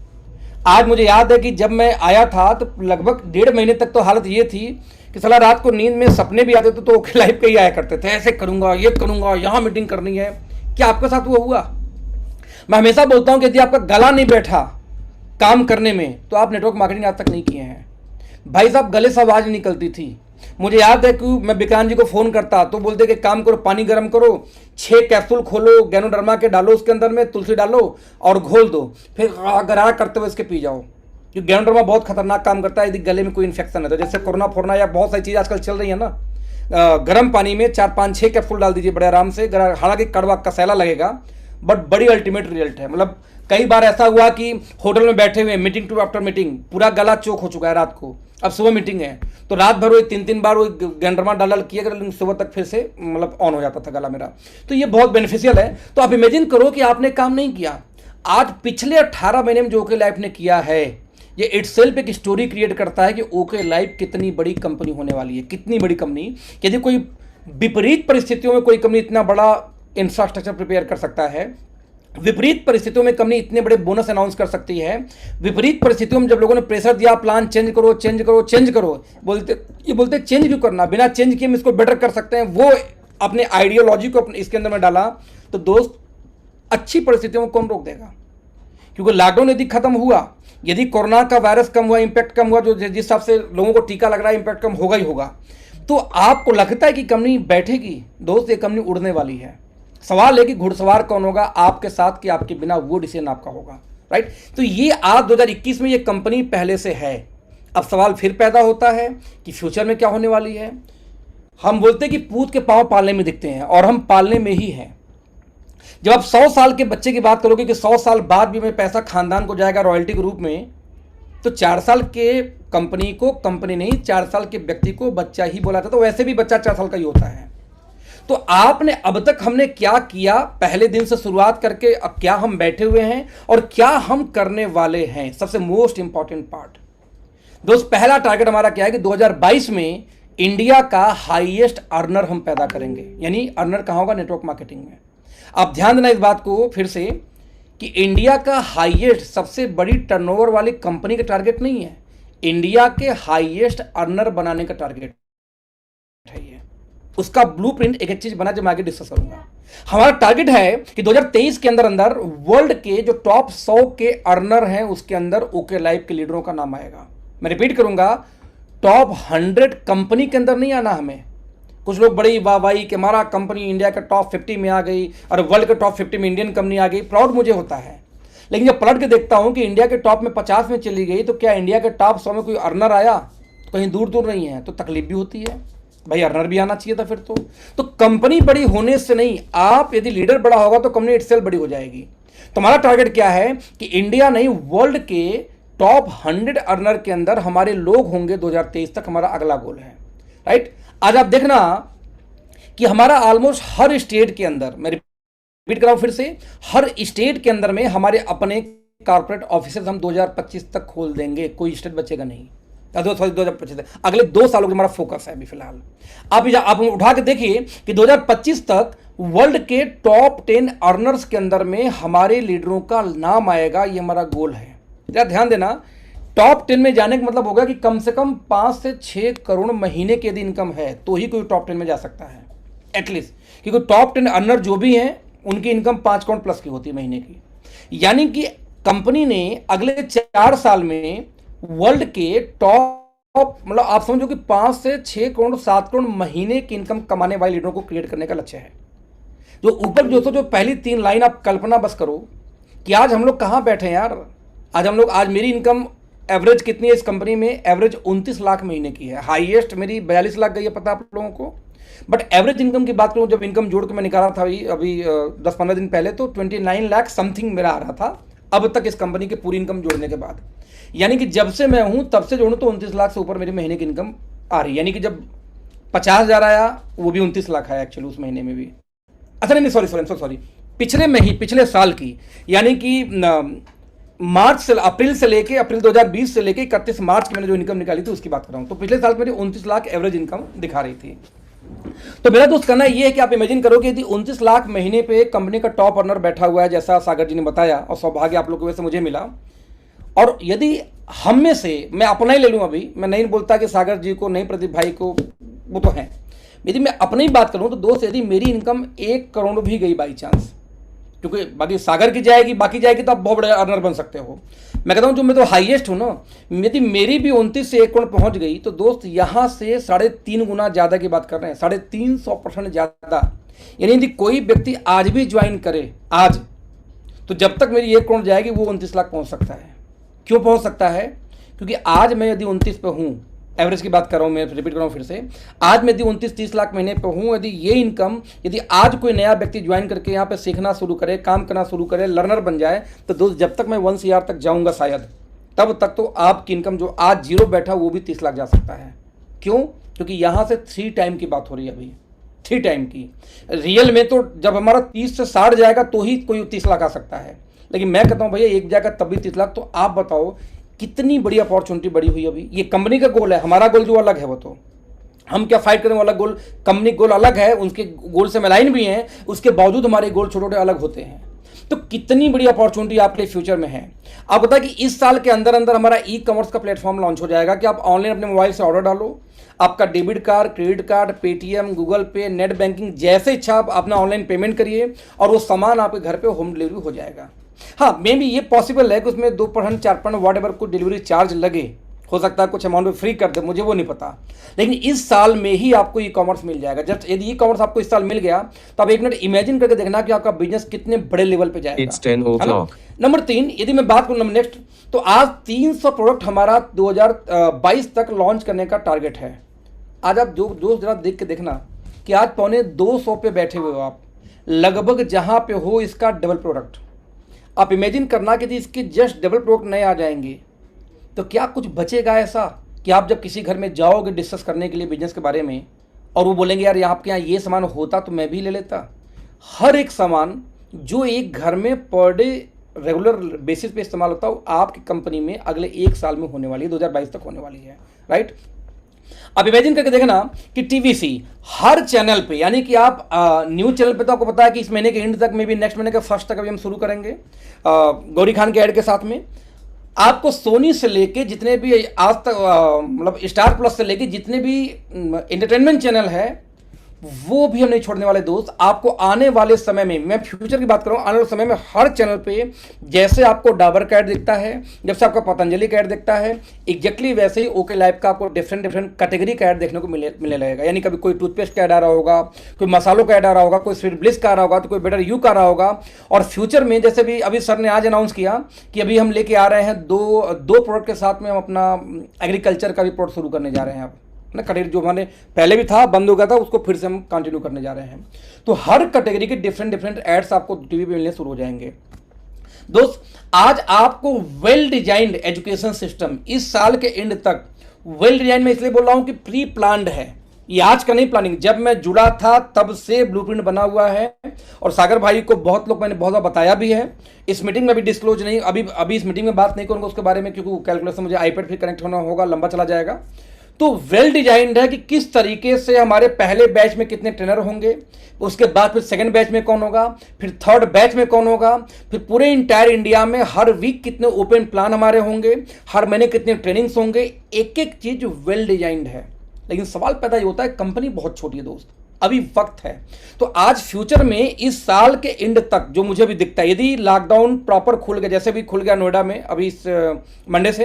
आज मुझे याद है कि जब मैं आया था तो लगभग 1.5 महीने तक तो हालत ये थी कि साला रात को नींद में सपने भी आते थे तो ओके लाइफ के ही आया करते थे, ऐसे करूंगा, ये करूंगा, यहाँ मीटिंग करनी है। क्या आपके साथ वो हुआ? मैं हमेशा बोलता हूँ कि यदि आपका गला नहीं बैठा काम करने में तो आप नेटवर्क मार्केटिंग आज तक नहीं किए हैं। भाई साहब गले से आवाज निकलती थी। मुझे याद है कि मैं विक्रांत जी को फोन करता तो बोलते कि काम करो, पानी गर्म करो, 6 कैप्सूल खोलो, गैनोडर्मा के डालो, उसके अंदर में तुलसी डालो और घोल दो, फिर गरारा करते हुए इसके पी जाओ। क्योंकि गैनोडर्मा बहुत खतरनाक काम करता है यदि गले में कोई इन्फेक्शन है तो, जैसे कोरोना फोरना या बहुत सारी चीज़ आजकल चल रही है ना। गर्म पानी में 4-5-6 कैप्सूल डाल दीजिए बड़े आराम से, हालांकि कड़वा कसैला लगेगा बट बड़ी अल्टीमेट रिजल्ट है। मतलब कई बार ऐसा हुआ कि होटल में बैठे हुए मीटिंग टू आफ्टर मीटिंग पूरा गला चोक हो चुका है रात को, अब सुबह मीटिंग है तो रात भर वो 3-3 बार वो गैंडरमा डाल किया कर, लेकिन सुबह तक फिर से मतलब ऑन हो जाता था गला मेरा। तो ये बहुत बेनिफिशियल है। तो आप इमेजिन करो कि आपने काम नहीं किया। आज पिछले 18 महीने में जो ओके लाइफ ने किया है, ये इटसेल्फ एक स्टोरी क्रिएट करता है कि ओके लाइफ कितनी बड़ी कंपनी होने वाली है, कितनी बड़ी कंपनी। यदि कोई विपरीत परिस्थितियों में कोई कंपनी इतना बड़ा इंफ्रास्ट्रक्चर प्रिपेयर कर सकता है, विपरीत परिस्थितियों में कंपनी इतने बड़े बोनस अनाउंस कर सकती है, विपरीत परिस्थितियों में जब लोगों ने प्रेशर दिया प्लान चेंज करो चेंज करो चेंज करो, बोलते चेंज क्यों करना, बिना चेंज किए हम इसको बेटर कर सकते हैं, वो अपने आइडियोलॉजी को अपने इसके अंदर में डाला, तो दोस्त अच्छी परिस्थितियों को कौन रोक देगा? क्योंकि लॉकडाउन यदि खत्म हुआ, यदि कोरोना का वायरस कम हुआ, इंपैक्ट कम हुआ, जो जिस हिसाब से लोगों को टीका लग रहा है इंपैक्ट कम होगा ही होगा, तो आपको लगता है कि कंपनी बैठेगी? दोस्त ये कंपनी उड़ने वाली है। सवाल है कि घुड़सवार कौन होगा, आपके साथ कि आपके बिना, वो डिसीजन आपका होगा, राइट? तो ये आज 2021 में ये कंपनी पहले से है। अब सवाल फिर पैदा होता है कि फ्यूचर में क्या होने वाली है। हम बोलते हैं कि पूत के पांव पालने में दिखते हैं, और हम पालने में ही हैं। जब आप 100 साल के बच्चे की बात करोगे कि 100 साल बाद भी मैं पैसा खानदान को जाएगा रॉयल्टी के रूप में, तो 4 साल के कंपनी को कंपनी नहीं, 4 साल के व्यक्ति को बच्चा ही बोला था। तो वैसे भी बच्चा 4 साल का ही होता है। तो आपने अब तक हमने क्या किया, पहले दिन से शुरुआत करके अब क्या हम बैठे हुए हैं और क्या हम करने वाले हैं, सबसे मोस्ट इंपॉर्टेंट पार्ट। दोस्त पहला टारगेट हमारा क्या है कि 2022 में इंडिया का हाईएस्ट अर्नर हम पैदा करेंगे। यानी अर्नर कहां होगा? नेटवर्क मार्केटिंग में। आप ध्यान देना इस बात को फिर से कि इंडिया का हाईएस्ट, सबसे बड़ी टर्नओवर वाली कंपनी का टारगेट नहीं है, इंडिया के हाईएस्ट अर्नर बनाने का टारगेट है ये। उसका ब्लूप्रिंट एक चीज बना जो मैं आगे डिस्कस करूंगा। हमारा टारगेट है कि 2023 के अंदर अंदर वर्ल्ड के जो टॉप 100 के अर्नर हैं उसके अंदर ओके लाइफ के लीडरों का नाम आएगा। मैं रिपीट करूंगा, टॉप 100 कंपनी के अंदर नहीं आना हमें। कुछ लोग बड़ी वाहवाही कि हमारा कंपनी इंडिया के टॉप 50 में आ गई और वर्ल्ड के टॉप 50 में इंडियन कंपनी आ गई, प्राउड मुझे होता है। लेकिन जब पलट के देखता हूं कि इंडिया के टॉप में 50 में चली गई, तो क्या इंडिया के टॉप 100 में कोई अर्नर आया? तो कहीं दूर दूर नहीं है, तो तकलीफ भी होती है भाई, अर्नर भी आना चाहिए था फिर तो कंपनी बड़ी होने से नहीं, आप यदि लीडर बड़ा होगा तो कंपनी इटसेल्फ बड़ी हो जाएगी। तो हमारा टारगेट क्या है कि इंडिया नहीं, वर्ल्ड के टॉप 100 अर्नर के अंदर हमारे लोग होंगे 2023 तक, हमारा अगला गोल है, राइट? आज आप देखना कि हमारा ऑलमोस्ट हर स्टेट के अंदर, मैं रिपीट कर रहा हूं फिर से, हर स्टेट के अंदर में हमारे अपने कॉर्पोरेट ऑफिसेज हम 2025 तक खोल देंगे, कोई स्टेट बचेगा नहीं। 2025 अगले 2 सालों का हमारा फोकस है अभी फिलहाल। आप उठा के देखिए कि 2025 तक वर्ल्ड के टॉप 10 अर्नर्स के अंदर में हमारे लीडरों का नाम आएगा, ये हमारा गोल है। ध्यान देना, टॉप 10 में जाने का मतलब होगा कि कम से कम 5 से 6 करोड़ महीने की यदि इनकम है तो ही कोई टॉप 10 में जा सकता है एटलीस्ट, क्योंकि टॉप 10 अर्नर जो भी हैं उनकी इनकम 5 करोड़ प्लस की होती है महीने की। यानी कि कंपनी ने अगले 4 साल में वर्ल्ड के टॉप, मतलब आप समझो कि 5 से 6 करोड़ 7 करोड़ महीने की इनकम कमाने वाले लीडरों को क्रिएट करने का लक्ष्य है। जो ऊपर जो पहली 3 लाइन आप कल्पना बस करो कि आज हम लोग कहाँ बैठे हैं यार। आज मेरी इनकम एवरेज कितनी है इस कंपनी में? एवरेज 29 लाख महीने की है। हाईएस्ट मेरी 42 लाख गई है, पता आप लोगों को। बट एवरेज इनकम की बात करूं, जब इनकम जोड़ के मैं निकाला था अभी 10-15 दिन पहले, तो 29 लाख समथिंग मेरा आ रहा था अब तक इस कंपनी की पूरी इनकम जोड़ने के बाद। यानी कि जब से मैं हूं तब से जोड़ूं तो 29 लाख से ऊपर मेरी महीने की इनकम आ रही है। यानी कि जब 50,000 आया वो भी 29 लाख आया एक्चुअली उस महीने में भी। अच्छा नहीं, सॉरी, पिछले साल की, यानी कि अप्रैल 2020 से लेके 31 मार्च की मैंने जो इनकम निकाली थी उसकी बात कर रहा हूं। तो पिछले साल मेरी 29 लाख एवरेज इनकम दिखा रही थी। तो मेरा दोस्त कहना यह है कि आप इमेजिन करो कि यदि 29 लाख महीने पे कंपनी का टॉप अर्नर बैठा हुआ है, जैसा सागर जी ने बताया, और सौभाग्य आप लोगों की वजह से मुझे मिला। और यदि हम में से, मैं अपना ही ले लूं, अभी मैं नहीं बोलता कि सागर जी को नहीं, प्रदीप भाई को, वो तो हैं, यदि मैं अपनी ही बात करूं तो दोस्त यदि मेरी इनकम 1 करोड़ भी गई बाई चांस, क्योंकि बाकी सागर की जाएगी, बाकी जाएगी तो आप बहुत बड़े अर्नर बन सकते हो। मैं कहता हूं जो मैं तो हाईएस्ट हूं ना, यदि मेरी भी 29 से 1 करोड़ पहुंच गई तो दोस्त यहां से 3.5 गुना ज्यादा की बात कर रहे हैं, 350% ज्यादा। यानी यदि कोई व्यक्ति आज भी ज्वाइन करे आज, तो जब तक मेरी 1 करोड़ जाएगी वो 29 लाख पहुंच सकता है। क्यों पहुंच सकता है? क्योंकि आज मैं यदि 29 पे हूं, एवरेज की बात कर रहा हूं, मैं रिपीट कर रहा हूं फिर से, आज मैं यदि 29-30 लाख महीने पे हूं, यदि ये इनकम, यदि आज कोई नया व्यक्ति ज्वाइन करके यहाँ पे सीखना शुरू करे, काम करना शुरू करे, लर्नर बन जाए, तो दोस्त जब तक मैं 1 CR तक जाऊंगा शायद, तब तक तो आपकी इनकम जो आज 0 बैठा वो भी 30 लाख जा सकता है। क्यों? क्योंकि यहाँ से 3 टाइम की बात हो रही है अभी, 3 टाइम की। रियल में तो जब हमारा 30 से 60 जाएगा तो ही कोई 30 लाख आ सकता है, लेकिन मैं कहता हूँ भैया एक जाएगा तब भी 30 लाख। तो आप बताओ कितनी बड़ी अपॉर्चुनिटी बड़ी हुई अभी। ये कंपनी का गोल है, हमारा गोल जो अलग है, वो तो हम क्या फाइट करें वो अलग गोल, कंपनी गोल अलग है, उनके गोल से हम अलाइन भी हैं, उसके बावजूद हमारे गोल छोटे छोटे अलग होते हैं। तो कितनी बड़ी अपॉर्चुनिटी आपके फ्यूचर में है। आप बताएं कि इस साल के अंदर अंदर हमारा ई कॉमर्स का प्लेटफॉर्म लॉन्च हो जाएगा कि आप ऑनलाइन अपने मोबाइल से ऑर्डर डालो, आपका debit card, credit card, Paytm, Google पे, नेट बैंकिंग जैसे इच्छा आप अपना ऑनलाइन पेमेंट करिए और वो सामान आपके घर पे होम डिलीवरी हो जाएगा। हाँ, मे भी ये पॉसिबल है कि उसमें 2% 4% वॉट एवर कुछ डिलीवरी चार्ज लगे, हो सकता है कुछ अमाउंट में फ्री कर दे, मुझे वो नहीं पता, लेकिन इस साल में ही आपको ई कॉमर्स मिल जाएगा। जस्ट यदि ई कॉमर्स आपको इस साल मिल गया तो आप एक मिनट इमेजिन करके देखना कि आपका बिजनेस कितने बड़े लेवल पे जाएगा। It's 10 o'clock. नंबर 3, यदि मैं बात करूँ नेक्स्ट, तो आज 300 प्रोडक्ट हमारा 2022 तक लॉन्च करने का टारगेट है। आज आप जो जरा देख के देखना कि आज 250 पे बैठे हुए हो आप, लगभग जहां पे हो इसका डबल प्रोडक्ट। आप इमेजिन करना कि यदि इसके जस्ट डबल प्रोडक्ट नए आ जाएंगे तो क्या कुछ बचेगा ऐसा कि आप जब किसी घर में जाओगे डिस्कस करने के लिए बिजनेस के बारे में और वो बोलेंगे यार आपके यहाँ ये सामान होता तो मैं भी ले लेता। हर एक सामान जो एक घर में पर डे रेगुलर बेसिस पे इस्तेमाल होता है वो आपकी कंपनी में अगले 1 साल में होने वाली है, 2022 तक होने वाली है, राइट। आप इमेजिन करके देखना कि टीवीसी हर चैनल पे, यानी कि आप न्यूज चैनल पे तो आपको पता है कि इस महीने के एंड तक में भी नेक्स्ट महीने के फर्स्ट तक अभी हम शुरू करेंगे गौरी खान के ऐड के साथ में। आपको सोनी से लेके जितने भी आज तक मतलब स्टार प्लस से लेके जितने भी एंटरटेनमेंट चैनल है वो भी हम नहीं छोड़ने वाले दोस्त। आपको आने वाले समय में, मैं फ्यूचर की बात कर रहा हूँ, आने वाले समय में हर चैनल पे जैसे आपको डाबर का ऐड दिखता है, जैसे आपको पतंजलि का ऐड दिखता है, एग्जैक्टली वैसे ही ओके लाइफ का आपको डिफरेंट कैटेगरी का ऐड देखने को मिलने लगेगा। यानी कभी कोई टूथपेस्ट का ऐड आ रहा होगा, कोई मसालों का ऐड आ रहा होगा, कोई स्वीट ब्लिस का आ रहा होगा, तो कोई बेटर यू का आ रहा होगा। और फ्यूचर में जैसे भी अभी सर ने आज अनाउंस किया कि अभी हम लेके आ रहे हैं दो प्रोडक्ट के साथ में हम अपना एग्रीकल्चर का भी प्रोडक्ट शुरू करने जा रहे हैं। आप ना कैटेगरी जो हमारे पहले भी था बंद हो गया था उसको फिर से हम कंटिन्यू करने जा रहे हैं। तो हर कैटेगरी के डिफरेंट एड्स आपको टीवी पे मिलने शुरू हो जाएंगे। दोस्त, आज आपको वेल डिजाइंड एजुकेशन सिस्टम इस साल के एंड तक, वेल डिजाइंड में इसलिए बोल रहा हूं कि प्री प्लान्ड है, ये आज का नहीं प्लानिंग, जब मैं जुड़ा था तब से ब्लूप्रिंट बना हुआ है। और सागर भाई को बहुत लोग मैंने बहुत बार बताया भी है, इस मीटिंग में भी डिस्क्लोज नहीं, अभी इस मीटिंग में बात नहीं करूंगा उसके बारे में क्योंकि कैलकुलेशन मुझे आईपैड फिर कनेक्ट होना होगा, लंबा चला जाएगा। तो वेल डिजाइंड है कि किस तरीके से हमारे पहले बैच में कितने ट्रेनर होंगे, उसके बाद फिर सेकंड बैच में कौन होगा, फिर थर्ड बैच में कौन होगा, फिर पूरे इंटायर इंडिया में हर वीक कितने ओपन प्लान हमारे होंगे, हर महीने कितने ट्रेनिंग्स होंगे, एक एक चीज वेल डिजाइंड है। लेकिन सवाल पैदा ये होता है कंपनी बहुत छोटी है दोस्त, अभी वक्त है। तो आज फ्यूचर में इस साल के एंड तक जो मुझे भी दिखता है, यदि लॉकडाउन प्रॉपर खुल गया, जैसे भी खुल गया नोएडा में अभी इस मंडे से,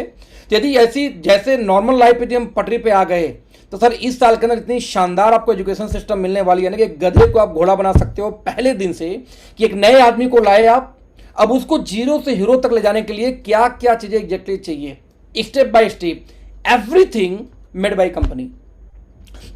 तो यदि ऐसी जैसे नॉर्मल लाइफ पे हम पटरी पे आ गए तो सर इस साल के अंदर इतनी शानदार आपको एजुकेशन सिस्टम मिलने वाली है ना कि गधे को आप घोड़ा बना सकते हो पहले दिन से, कि एक नए आदमी को लाए आप, अब उसको जीरो से हीरो तक ले जाने के लिए क्या क्या चीजें एग्जैक्टली चाहिए, step by step, everything made by company.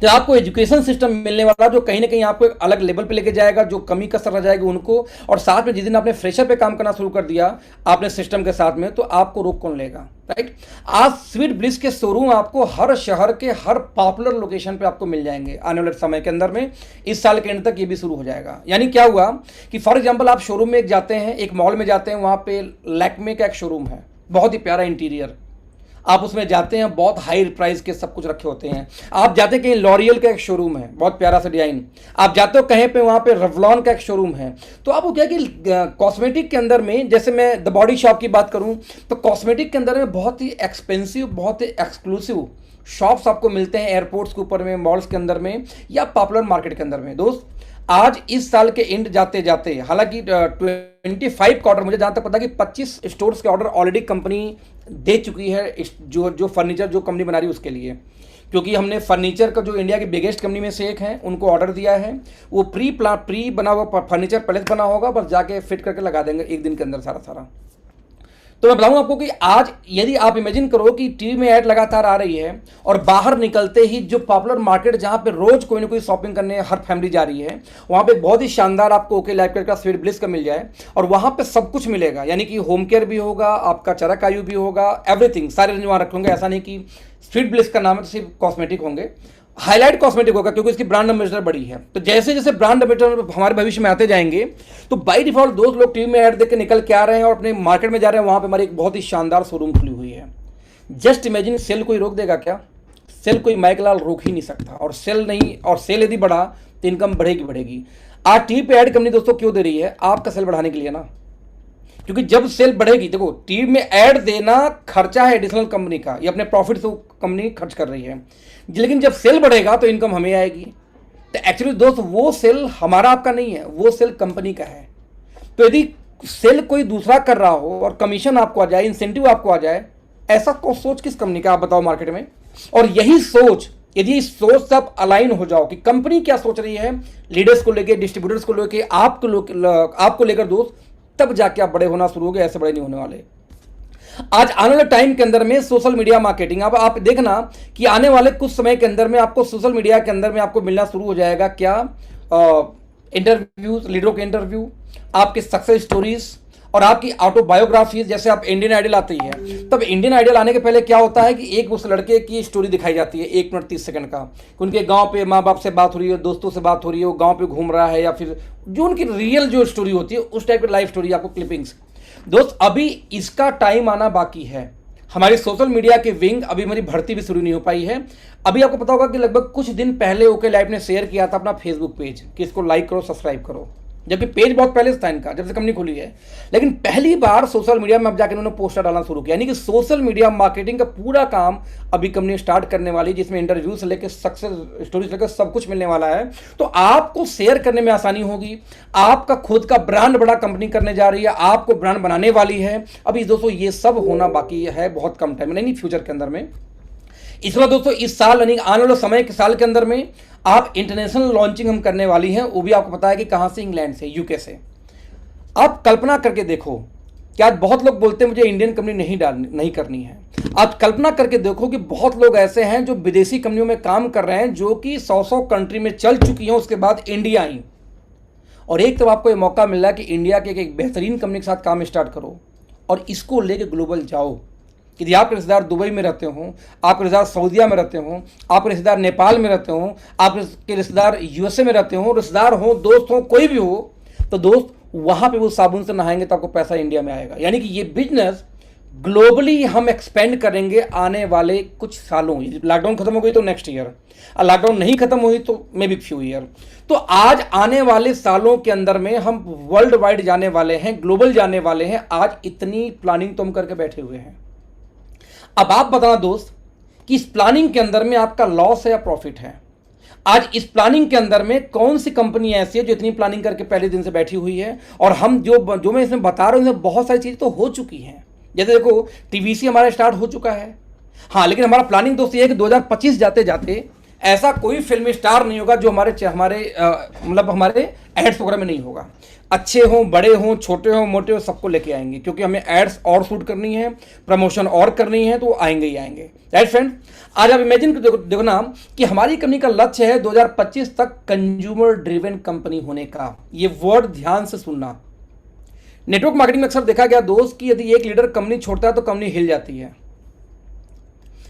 तो आपको एजुकेशन सिस्टम मिलने वाला जो कहीं ना कहीं आपको एक अलग लेवल पे लेके जाएगा, जो कमी कसर रह जाएगी उनको, और साथ में जिस दिन आपने फ्रेशर पे काम करना शुरू कर दिया आपने सिस्टम के साथ में, तो आपको रोक कौन लेगा, राइट। आज स्वीट ब्लिस के शोरूम आपको हर शहर के हर पॉपुलर लोकेशन पे आपको मिल जाएंगे आने वाले समय के अंदर में, इस साल के एंड तक ये भी शुरू हो जाएगा। यानी क्या हुआ कि फॉर एग्जाम्पल आप शोरूम में जाते हैं, एक मॉल में जाते हैं, वहां पे लैक्मे का एक शोरूम है, बहुत ही प्यारा इंटीरियर, आप उसमें जाते हैं, बहुत हाई प्राइस के सब कुछ रखे होते हैं। आप जाते हैं कहीं लॉरियल का एक शोरूम है, बहुत प्यारा सा डिजाइन, आप जाते हो कहीं पे वहाँ पे रेवलॉन का एक शोरूम है। तो आपको क्या कि कॉस्मेटिक के अंदर में, जैसे मैं द बॉडी शॉप की बात करूँ तो कॉस्मेटिक के अंदर में बहुत ही एक्सपेंसिव, बहुत ही एक्सक्लूसिव शॉप्स आपको मिलते हैं एयरपोर्ट्स के ऊपर में, मॉल्स के अंदर में, या पॉपुलर मार्केट के अंदर में। दोस्त, आज इस साल के एंड जाते जाते, हालांकि 25 का ऑर्डर, मुझे जहां तक पता है कि 25 स्टोर्स के ऑर्डर ऑलरेडी कंपनी दे चुकी है, जो फर्नीचर जो कंपनी बना रही है उसके लिए, क्योंकि हमने फर्नीचर का जो इंडिया की बिगेस्ट कंपनी में से एक है उनको ऑर्डर दिया है। वो प्री बना हुआ फर्नीचर पहले बना होगा, बस जाके फिट करके लगा देंगे एक दिन के अंदर सारा। तो मैं बताऊं आपको कि आज यदि आप इमेजिन करो कि टीवी में ऐड लगातार आ रही है और बाहर निकलते ही जो पॉपुलर मार्केट जहां पे रोज कोई ना कोई शॉपिंग करने हर फैमिली जा रही है, वहां पे बहुत ही शानदार आपको ओके लाइफ केयर का स्वीट ब्लिस का मिल जाए, और वहां पे सब कुछ मिलेगा, यानी कि होम केयर भी होगा, आपका चरक आयु भी होगा, एवरीथिंग, सारे रेंज वहां रखेंगे। ऐसा नहीं कि स्वीट ब्लिस का नाम है तो सिर्फ कॉस्मेटिक होंगे, हाईलाइट कॉस्मेटिक होगा क्योंकि इसकी ब्रांड एम्बेसडर बड़ी है। तो जैसे जैसे ब्रांड एम्बेसडर हमारे भविष्य में आते जाएंगे तो बाय डिफॉल्ट दोस्त लोग टीवी में ऐड देख के निकल के आ रहे हैं और अपने मार्केट में जा रहे हैं, वहां पे हमारी एक बहुत ही शानदार शोरूम खुली हुई है। जस्ट इमेजिन, सेल कोई रोक देगा क्या? सेल कोई माइकलाल रोक ही नहीं सकता, और सेल नहीं, और सेल यदि बढ़ा तो इनकम बढ़ेगी। आज टीवी पे ऐड कंपनी दोस्तों क्यों दे रही है? आपका सेल बढ़ाने के लिए ना, क्योंकि जब सेल बढ़ेगी, देखो टीवी में ऐड देना खर्चा है एडिशनल कंपनी का, ये अपने प्रॉफिट से कंपनी खर्च कर रही है, लेकिन जब सेल बढ़ेगा तो इनकम हमें आएगी। तो एक्चुअली दोस्त वो सेल हमारा आपका नहीं है, वो सेल कंपनी का है। तो यदि सेल कोई दूसरा कर रहा हो और कमीशन आपको आ जाए, इंसेंटिव आपको आ जाए, ऐसा सोच किस कंपनी का आप बताओ मार्केट में। और यही सोच, यदि इस सोच से आप अलाइन हो जाओ कि कंपनी क्या सोच रही है लीडर्स को लेकर, डिस्ट्रीब्यूटर्स को लेकर, आपको लेकर दोस्त, तब जाके आप बड़े होना शुरू हो गए, ऐसे बड़े नहीं होने वाले। आज आने वाले टाइम के अंदर में सोशल मीडिया मार्केटिंग, अब आप देखना कि आने वाले कुछ समय के अंदर में आपको सोशल मीडिया के अंदर में आपको मिलना शुरू हो जाएगा क्या, इंटरव्यूज, लीडरों के इंटरव्यू, आपके सक्सेस स्टोरीज और आपकी ऑटोबायोग्राफीज। जैसे आप इंडियन आइडल आती है, तब इंडियन आइडल आने के पहले क्या होता है कि एक उस लड़के की स्टोरी दिखाई जाती है 1 मिनट 30 सेकंड का, कि उनके गांव पे माँ बाप से बात हो रही है, दोस्तों से बात हो रही है, वो गांव पे घूम रहा है, या फिर जो उनकी रियल जो स्टोरी होती है उस टाइप की लाइफ स्टोरी आपको क्लिपिंग्स। दोस्त अभी इसका टाइम आना बाकी है। हमारी सोशल मीडिया के विंग अभी हमारी भर्ती भी शुरू नहीं हो पाई है। अभी आपको पता होगा कि लगभग कुछ दिन पहले ओके लाइफ ने शेयर किया था अपना फेसबुक पेज कि इसको लाइक करो, सब्सक्राइब करो, जबकि पेज बहुत पहले से था इनका, जब से कंपनी खुली है। लेकिन पहली बार सोशल मीडिया में अब जाकर उन्होंने पोस्टर डालना शुरू किया, यानी कि सोशल मीडिया मार्केटिंग का पूरा काम अभी कंपनी स्टार्ट करने वाली है, जिसमें इंटरव्यू से लेकर सक्सेस स्टोरी से लेकर सब कुछ मिलने वाला है। तो आपको शेयर करने में आसानी होगी, आपका खुद का ब्रांड बड़ा कंपनी करने जा रही है, आपको ब्रांड बनाने वाली है। अभी दोस्तों ये सब होना बाकी है, बहुत कम टाइम, नहीं फ्यूचर के अंदर में। इसलिए दोस्तों इस साल यानी आने वाले समय के साल के अंदर में आप इंटरनेशनल लॉन्चिंग हम करने वाली हैं, वो भी आपको पता है कि कहां से, इंग्लैंड से, यूके से। आप कल्पना करके देखो कि आज बहुत लोग बोलते हैं मुझे इंडियन कंपनी नहीं करनी है। आप कल्पना करके देखो कि बहुत लोग ऐसे हैं जो विदेशी कंपनियों में काम कर रहे हैं, जो कि 100 कंट्री में चल चुकी हैं, उसके बाद इंडिया आई, और एक तब आपको ये मौका मिल रहा है कि इंडिया के एक बेहतरीन कंपनी के साथ काम स्टार्ट करो और इसको लेके ग्लोबल जाओ। यदि आपके रिश्तेदार दुबई में रहते हो, आपके रिश्तेदार सऊदीया में रहते हो, आपके रिश्तेदार नेपाल में रहते हो, आपके रिश्तेदार यूएसए में रहते हो, रिश्तेदार हो, दोस्त हो, कोई भी हो, तो दोस्त वहाँ पे वो साबुन से नहाएंगे तो आपको पैसा इंडिया में आएगा। यानी कि ये बिजनेस ग्लोबली हम एक्सपेंड करेंगे आने वाले कुछ सालों। लॉकडाउन खत्म हो गई तो नेक्स्ट ईयर, और लॉकडाउन नहीं खत्म हुई तो मे बी फ्यू ईयर। तो आज आने वाले सालों के अंदर में हम वर्ल्ड वाइड जाने वाले हैं, ग्लोबल जाने वाले हैं। आज इतनी प्लानिंग तो हम करके बैठे हुए हैं। अब आप बताना दोस्त कि इस प्लानिंग के अंदर में आपका लॉस है या प्रॉफिट है। आज इस प्लानिंग के अंदर में कौन सी कंपनी ऐसी है जो इतनी प्लानिंग करके पहले दिन से बैठी हुई है। और हम जो मैं इसमें बता रहा हूं, बहुत सारी चीजें तो हो चुकी हैं। जैसे देखो टीवीसी हमारा स्टार्ट हो चुका है, हाँ, लेकिन हमारा प्लानिंग दोस्त ये है कि 2025 जाते जाते ऐसा कोई फिल्म स्टार नहीं होगा जो हमारे एड्स प्रोग्राम में नहीं होगा। अच्छे हों, बड़े हों, छोटे हों, मोटे हों, सबको लेके आएंगे, क्योंकि हमें एड्स और शूट करनी है, प्रमोशन और करनी है, तो वो आएंगे ही आएंगे। राइट फ्रेंड, आज आप इमेजिन देखो ना कि हमारी कंपनी का लक्ष्य है 2025 तक कंज्यूमर ड्रिवन कंपनी होने का। ये वर्ड ध्यान से सुनना। नेटवर्क मार्केटिंग में अक्सर देखा गया दोस्त कि यदि एक लीडर कंपनी छोड़ता है तो कंपनी हिल जाती है।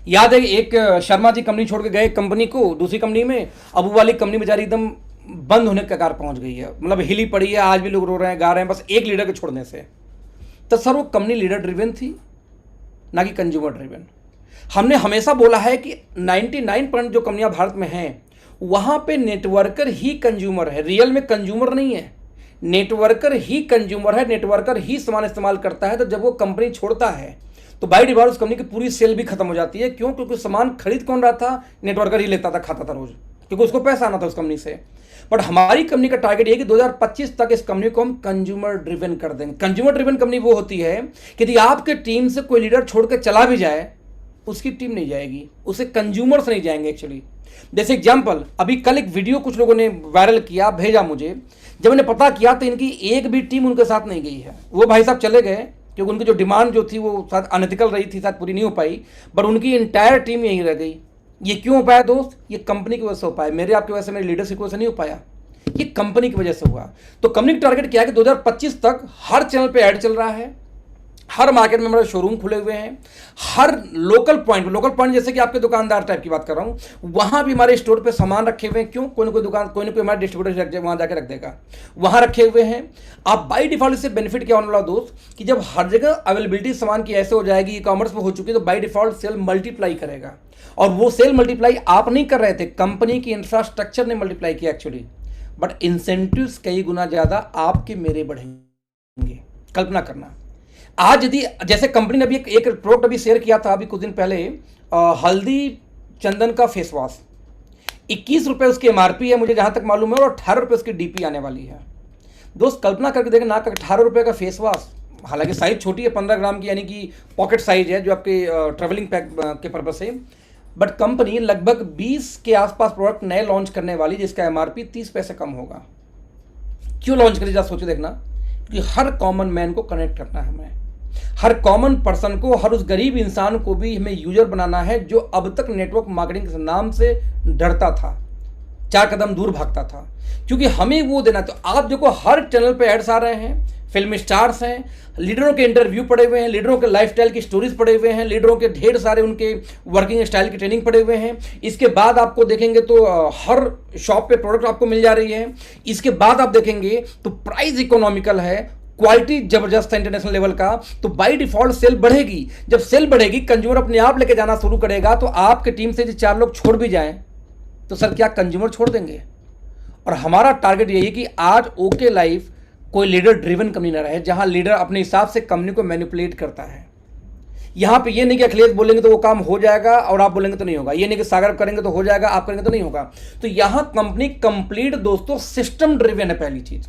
याद है एक शर्मा जी कंपनी छोड़ के गए कंपनी को दूसरी कंपनी में, अब वो वाली कंपनी बेचारी एकदम बंद होने के कगार पहुंच गई है, मतलब हिली पड़ी है। आज भी लोग रो रहे हैं, गा रहे हैं, बस एक लीडर के छोड़ने से। तो सर वो कंपनी लीडर ड्रिवन थी, ना कि कंज्यूमर ड्रिवन। हमने हमेशा बोला है कि 99% जो कंपनियां भारत में हैं वहां पे नेटवर्कर ही कंज्यूमर है, रियल में कंज्यूमर नहीं है। नेटवर्कर ही कंज्यूमर है, नेटवर्कर ही सामान इस्तेमाल करता है। तो जब वो कंपनी छोड़ता है तो बाय डिफॉल्ट उस कंपनी की पूरी सेल भी खत्म हो जाती है। क्यों? क्योंकि सामान खरीद कौन रहा था? नेटवर्कर ही लेता था, खाता था रोज, क्योंकि उसको पैसा आना था उस कंपनी से। बट हमारी कंपनी का टारगेट ये है कि 2025 तक इस कंपनी को हम कंज्यूमर ड्रिवन कर देंगे। कंज्यूमर ड्रिवन कंपनी वो होती है कि यदि आपके टीम से कोई लीडर छोड़ के चला भी जाए, उसकी टीम नहीं जाएगी, उसे कंज्यूमर्स नहीं जाएंगे एक्चुअली। जैसे एग्जांपल, अभी कल एक वीडियो कुछ लोगों ने वायरल किया, भेजा मुझे। जब मैंने पता किया तो इनकी एक भी टीम उनके साथ नहीं गई है। वो भाई साहब चले गए क्योंकि उनकी जो डिमांड जो थी वो शायद अनएथिकल रही थी, शायद पूरी नहीं हो पाई, बट उनकी इंटायर टीम यहीं रह गई। ये क्यों हो पाया दोस्त? ये कंपनी की वजह से हो पाया, मेरे आपकी वजह से, मेरी लीडरशिप की वजह से नहीं हो पाया, ये कंपनी की वजह से हुआ। तो कंपनी का टारगेट क्या है कि 2025 तक हर चैनल पे ऐड चल रहा है, हर मार्केट में हमारे शोरूम खुले हुए हैं, हर लोकल पॉइंट जैसे कि आपके दुकानदार टाइप की बात कर रहा हूं, वहां भी हमारे स्टोर पे सामान रखे हुए हैं। क्यों? कोई ना कोई दुकान, कोई ना कोई हमारे डिस्ट्रीब्यूटर वहां जाकर रख देगा, वहां रखे हुए हैं। आप बाय डिफॉल्ट से बेनिफिट क्या होने वाला दोस्त कि जब हर जगह अवेलेबिलिटी सामान की ऐसे हो जाएगी, ई कॉमर्स पे हो चुकी है, तो बाय डिफॉल्ट सेल मल्टीप्लाई करेगा। और वो सेल मल्टीप्लाई आप नहीं कर रहे थे, कंपनी की इंफ्रास्ट्रक्चर ने मल्टीप्लाई किया एक्चुअली। बट इंसेंटिव्स कई गुना ज्यादा आपके मेरे बढ़ेंगे। कल्पना करना, आज यदि जैसे कंपनी ने अभी एक प्रोडक्ट अभी शेयर किया था अभी कुछ दिन पहले, हल्दी चंदन का फेस वॉश, 21 रुपये उसकी एमआरपी है मुझे जहां तक मालूम है, और 18 रुपये उसकी डीपी आने वाली है। दोस्त कल्पना करके देखें ना, 18 रुपये का फेस वॉश, हालांकि साइज छोटी है 15 ग्राम की, यानी कि पॉकेट साइज है जो आपके ट्रेवलिंग पैक के पर्पज से, बट कंपनी लगभग 20 के आसपास प्रोडक्ट नए लॉन्च करने वाली जिसका एमआरपी 30 पैसे कम होगा। क्यों लॉन्च करी, जा सोचे देखना, क्योंकि हर कॉमन मैन को कनेक्ट करना है हमें, हर कॉमन पर्सन को, हर उस गरीब इंसान को भी हमें यूजर बनाना है जो अब तक नेटवर्क मार्केटिंग के नाम से डरता था, 4 कदम दूर भागता था, क्योंकि हमें वो देना। तो आप देखो हर चैनल पे एड्स आ रहे हैं, फिल्म स्टार्स हैं, लीडरों के इंटरव्यू पड़े हुए हैं, लीडरों के लाइफस्टाइल की स्टोरीज पड़े हुए हैं, लीडरों के ढेर सारे उनके वर्किंग स्टाइल की ट्रेनिंग पड़े हुए हैं। इसके बाद आपको देखेंगे तो हर शॉप पे प्रोडक्ट आपको मिल जा रही है। इसके बाद आप देखेंगे तो प्राइस इकोनॉमिकल है, क्वालिटी जबरदस्त है इंटरनेशनल लेवल का, तो बाय डिफॉल्ट सेल बढ़ेगी। जब सेल बढ़ेगी, कंज्यूमर अपने आप लेके जाना शुरू करेगा। तो आपके टीम से जो 4 लोग छोड़ भी जाएं तो सर क्या कंज्यूमर छोड़ देंगे? और हमारा टारगेट यही है कि आज ओके लाइफ कोई लीडर ड्रिवन कंपनी ना रहे, जहां लीडर अपने हिसाब से कंपनी को मैनिपुलेट करता है। यहां पे ये नहीं कि अखिलेश बोलेंगे तो वो काम हो जाएगा और आप बोलेंगे तो नहीं होगा, ये नहीं कि सागर करेंगे तो हो जाएगा, आप करेंगे तो नहीं होगा। तो यहां कंपनी कंप्लीट दोस्तों सिस्टम ड्रिवन है पहली चीज,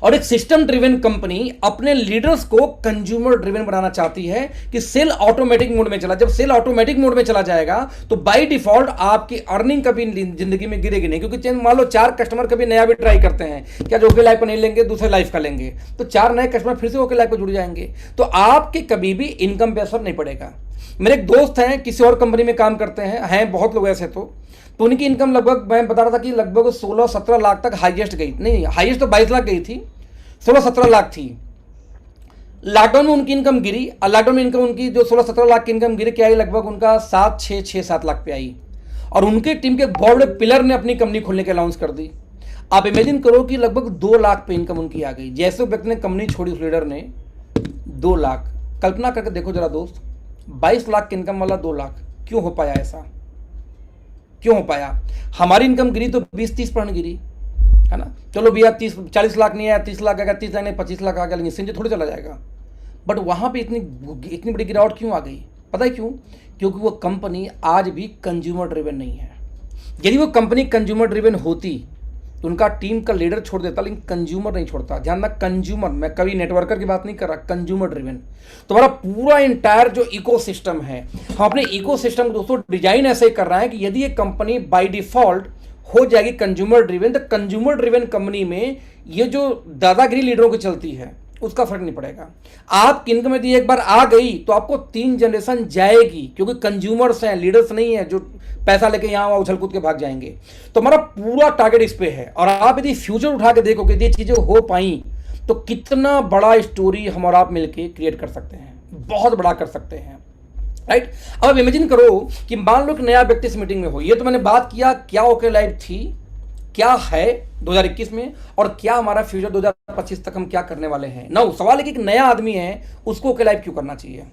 और एक सिस्टम ड्रिवन कंपनी अपने लीडर्स को कंज्यूमर ड्रिवन बनाना चाहती है कि सेल ऑटोमेटिक मोड में चला। जब सेल ऑटोमेटिक मोड में चला जाएगा तो बाय डिफॉल्ट आपकी अर्निंग कभी जिंदगी में गिरेगी नहीं, क्योंकि मान लो 4 कस्टमर कभी नया भी ट्राई करते हैं, क्या जो ओके लाइफ का नहीं लेंगे दूसरे लाइफ का लेंगे, तो 4 नए कस्टमर फिर से ओके लाइफ को जुड़ जाएंगे, तो आपके कभी भी इनकम पे असर नहीं पड़ेगा। मेरे एक दोस्त हैं, किसी और कंपनी में काम करते हैं बहुत लोग ऐसे, तो उनकी इनकम लगभग, मैं बता रहा था कि लगभग 16-17 लाख तक हाईएस्ट गई, नहीं हाईएस्ट तो 22 लाख गई थी, 16-17 लाख थी। लॉकडाउन में उनकी इनकम गिरी, लॉकडाउन में इनकम उनकी जो 16-17 लाख की इनकम गिरी, क्या आई लगभग उनका 6-7 लाख पे आई, और उनके टीम के बहुत बड़े पिलर ने अपनी कंपनी खोलने के अनाउंस कर दी। आप इमेजिन करो कि लगभग 2 लाख पे इनकम उनकी आ गई। जैसे व्यक्ति ने कंपनी छोड़ी उस लीडर ने 2 लाख, कल्पना करके देखो जरा दोस्त, 22 लाख की इनकम वाला 2 लाख, क्यों हो पाया ऐसा? क्यों हो पाया? हमारी इनकम गिरी तो 20-30% गिरी है ना, चलो भैया 30-40 लाख नहीं आया, 30 लाख आ गया, 30 लाख नहीं 25 लाख आ गया, लेकिन सिंजे थोड़ी चला जाएगा। बट वहां पे इतनी बड़ी गिरावट क्यों आ गई? पता है क्यों? क्योंकि वो कंपनी आज भी कंज्यूमर ड्रिवन नहीं है। यदि वो कंपनी कंज्यूमर ड्रिवन होती तो उनका टीम का लीडर छोड़ देता, लेकिन कंज्यूमर नहीं छोड़ता। ध्यान रखना, कंज्यूमर, मैं कभी नेटवर्कर की बात नहीं कर रहा, कंज्यूमर ड्रिवन। तुम्हारा पूरा इंटायर जो इकोसिस्टम है, हम अपने इकोसिस्टम को दोस्तों डिजाइन ऐसे ही कर रहा है कि यदि ये कंपनी बाय डिफॉल्ट हो जाएगी कंज्यूमर ड्रिवन, तो कंज्यूमर ड्रिवन कंपनी में ये जो दादागिरी लीडरों की चलती है उसका फर्क नहीं पड़ेगा। आपकी इनकम यदि एक बार आ गई तो आपको 3 जनरेशन जाएगी, क्योंकि कंज्यूमर्स हैं, लीडर्स नहीं है जो पैसा लेके यहाँ उछल कूद के भाग जाएंगे। तो हमारा पूरा टारगेट इस पे है। और आप यदि फ्यूचर उठा के देखोगे, ये चीजें हो पाई तो कितना बड़ा स्टोरी हम और आप मिलके क्रिएट कर सकते हैं, बहुत बड़ा कर सकते हैं, राइट। अब इमेजिन करो कि मान लो कि नया व्यक्ति इस मीटिंग में हो, ये तो मैंने बात किया क्या ओके लाइफ थी, क्या है 2021 में, और क्या हमारा फ्यूचर 2025 तक हम क्या करने वाले हैं। ना सवाल है कि एक नया आदमी है उसको ओके लाइफ क्यों करना चाहिए?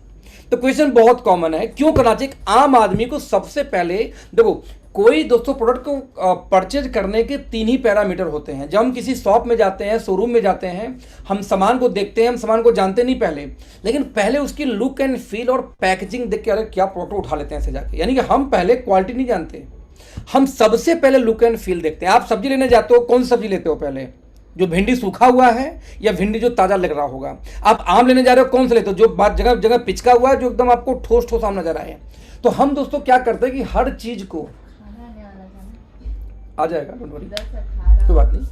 तो क्वेश्चन बहुत कॉमन है, क्यों करना चाहिए? आम आदमी को सबसे पहले देखो, कोई दोस्तों प्रोडक्ट को परचेज करने के 3 ही पैरामीटर होते हैं। जब हम किसी शॉप में जाते हैं, शोरूम में जाते हैं, हम सामान को देखते हैं, हम सामान को जानते नहीं पहले, लेकिन पहले उसकी लुक एंड फील और पैकेजिंग देख के अरे क्या प्रोडक्ट उठा लेते हैं ऐसे जाके। यानी कि हम पहले क्वालिटी नहीं जानते, हम सबसे पहले लुक एंड फील देखते हैं। आप सब्जी लेने जाते हो, कौन सी सब्जी लेते हो पहले? जो भिंडी सूखा हुआ है या भिंडी जो ताजा लग रहा होगा? आप आम लेने जा रहे हो, कौन सा लेते हो? जो बात जगह जगह पिचका हुआ है, जो एकदम आपको ठोस ठोस आम नजर आए। तो हम दोस्तों क्या करते हैं कि हर चीज को आ जाएगा, डोंट वरी, कोई बात नहीं।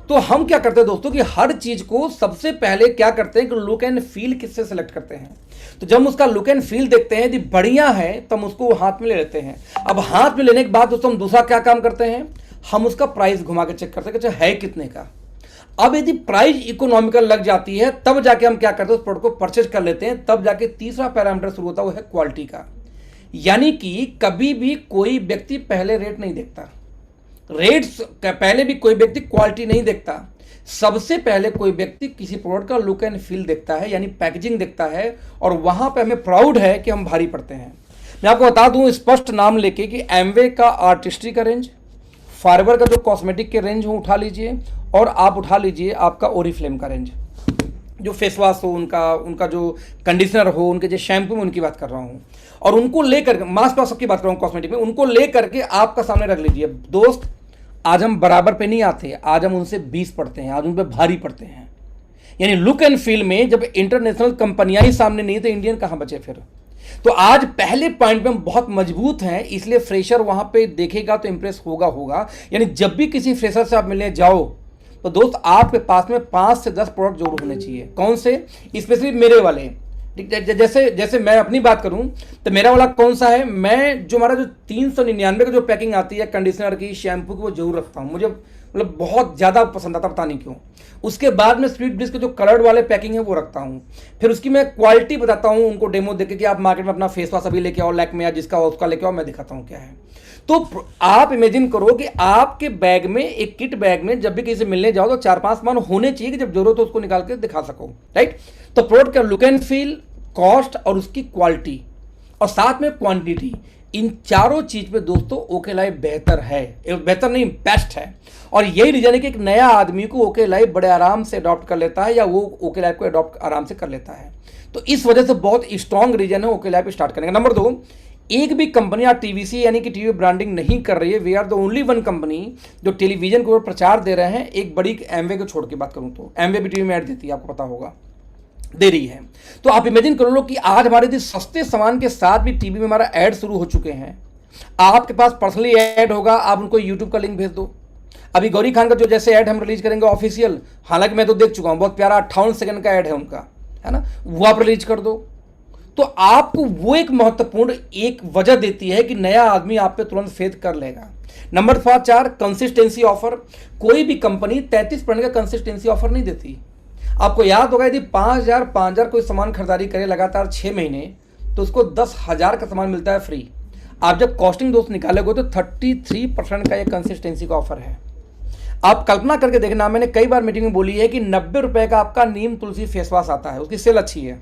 तो हम क्या करते हैं दोस्तों कि हर चीज को सबसे पहले क्या करते हैं कि लुक एंड फील किससे सेलेक्ट करते हैं। तो जब हम उसका लुक एंड फील देखते हैं, यदि बढ़िया है तो हम उसको हाथ में ले लेते हैं। अब हाथ में लेने के बाद दोस्तों हम दूसरा क्या काम करते हैं, हम उसका प्राइस घुमा के चेक करते हैं कि है कितने का। अब यदि प्राइस इकोनॉमिकल लग जाती है तब जाके हम क्या करते हैं, उस प्रोडक्ट को परचेज कर लेते हैं। तब जाके तीसरा पैरामीटर शुरू होता है, वो है क्वालिटी का। यानी कि कभी भी कोई व्यक्ति पहले रेट नहीं देखता, रेट्स पहले भी कोई व्यक्ति क्वालिटी नहीं देखता। सबसे पहले कोई व्यक्ति किसी प्रोडक्ट का लुक एंड फील देखता है, यानी पैकेजिंग देखता है, और वहां पे हमें प्राउड है कि हम भारी पड़ते हैं। मैं आपको बता दूं स्पष्ट नाम लेके कि एमवे का आर्टिस्ट्री का रेंज, फाइबर का जो कॉस्मेटिक के रेंज हो उठा लीजिए, और आप उठा लीजिए आपका ओरिफ्लेम का रेंज। जो फेस वॉश हो उनका, उनका जो कंडीशनर हो, उनके जो शैम्पू में उनकी बात कर रहा हूँ, और उनको लेकर मास्क वॉश की बात कर रहा हूँ कॉस्मेटिक में, उनको लेकर के आपका सामने रख लीजिए। दोस्त, आज हम बराबर पे नहीं आते, आज हम उनसे 20 पड़ते हैं, आज उन पर भारी पड़ते हैं। यानी लुक एंड फील में जब इंटरनेशनल कंपनियां ही सामने नहीं तो इंडियन कहां बचे फिर। तो आज पहले पॉइंट पे हम बहुत मजबूत हैं, इसलिए फ्रेशर वहां पे देखेगा तो इंप्रेस होगा। यानी जब भी किसी फ्रेशर से आप मिलने जाओ तो दोस्त आपके पास में 5 से 10 प्रोडक्ट जरूर होने चाहिए। कौन से? स्पेशली मेरे वाले, जैसे मैं अपनी बात करूं तो मेरा वाला कौन सा है, मैं जो हमारा जो 399 की जो पैकिंग आती है कंडीशनर की, शैम्पू की, वो जरूर रखता हूं। मुझे मतलब बहुत ज़्यादा पसंद आता, पता नहीं क्यों। उसके बाद में स्वीट ब्लिस के जो कलर्ड वाले पैकिंग है वो रखता हूँ। फिर उसकी मैं क्वालिटी बताता हूँ उनको डेमो देके कि आप मार्केट में अपना फेस वॉश अभी लेके आओ, लैक्मे या जिसका हो उसका लेके आओ, मैं दिखाता हूँ क्या है। तो आप इमेजिन करो कि आपके बैग में, एक किट बैग में जब भी किसी से मिलने जाओ तो 4-5 सामान होने चाहिए कि जब जरूरत हो उसको निकाल के दिखा सको, राइट। तो प्रोडक्ट का लुक एंड फील, कॉस्ट और उसकी क्वालिटी और साथ में क्वांटिटी, इन चारों चीज पे दोस्तों ओके लाइफ बेहतर है, बेहतर नहीं बेस्ट है। और यही रीजन है कि एक नया आदमी को ओके लाइफ बड़े आराम से अडॉप्ट कर लेता है, या वो ओके लाइफ को अडॉप्ट आराम से कर लेता है। तो इस वजह से बहुत स्ट्रॉन्ग रीजन है ओके लाइफ स्टार्ट करने का। नंबर 2, एक भी कंपनी या टीवीसी यानी कि टीवी ब्रांडिंग नहीं कर रही है। We are the only one company जो टेलीविजन के ऊपर प्रचार दे रहे हैं। एक बड़ी एमवे को छोड़ के बात करूं तो एमवे भी टीवी में ऐड देती है, आपको पता होगा, दे रही है। तो आप इमेजिन कर लो कि आज हमारे सस्ते सामान के साथ भी टीवी में हमारा ऐड शुरू हो चुके हैं। आपके पास पर्सनली ऐड होगा, आप उनको यूट्यूब का लिंक भेज दो। अभी गौरी खान का जो जैसे ऐड हम रिलीज करेंगे ऑफिशियल, हालांकि मैं तो देख चुका हूं, बहुत प्यारा 58 सेकंड का ऐड है उनका, है ना, वो आप रिलीज कर दो। तो आपको वो एक महत्वपूर्ण एक वजह देती है कि नया आदमी आप पे तुरंत फेथ कर लेगा। Number 4, consistency offer. कोई भी कंपनी 33% का कंसिस्टेंसी ऑफर नहीं देती। आपको याद होगा यदि 5,000 कोई सामान खरीदारी करे लगातार 6 महीने तो उसको 10,000 का सामान मिलता है फ्री। आप जब कॉस्टिंग दोस्त निकालोगे तो 33% का ये कंसिस्टेंसी का ऑफर है। आप कल्पना करके देखना, मैंने कई बार मीटिंग में बोली है कि 90 रुपए का आपका नीम तुलसी फेस वॉश आता है, उसकी सेल अच्छी है।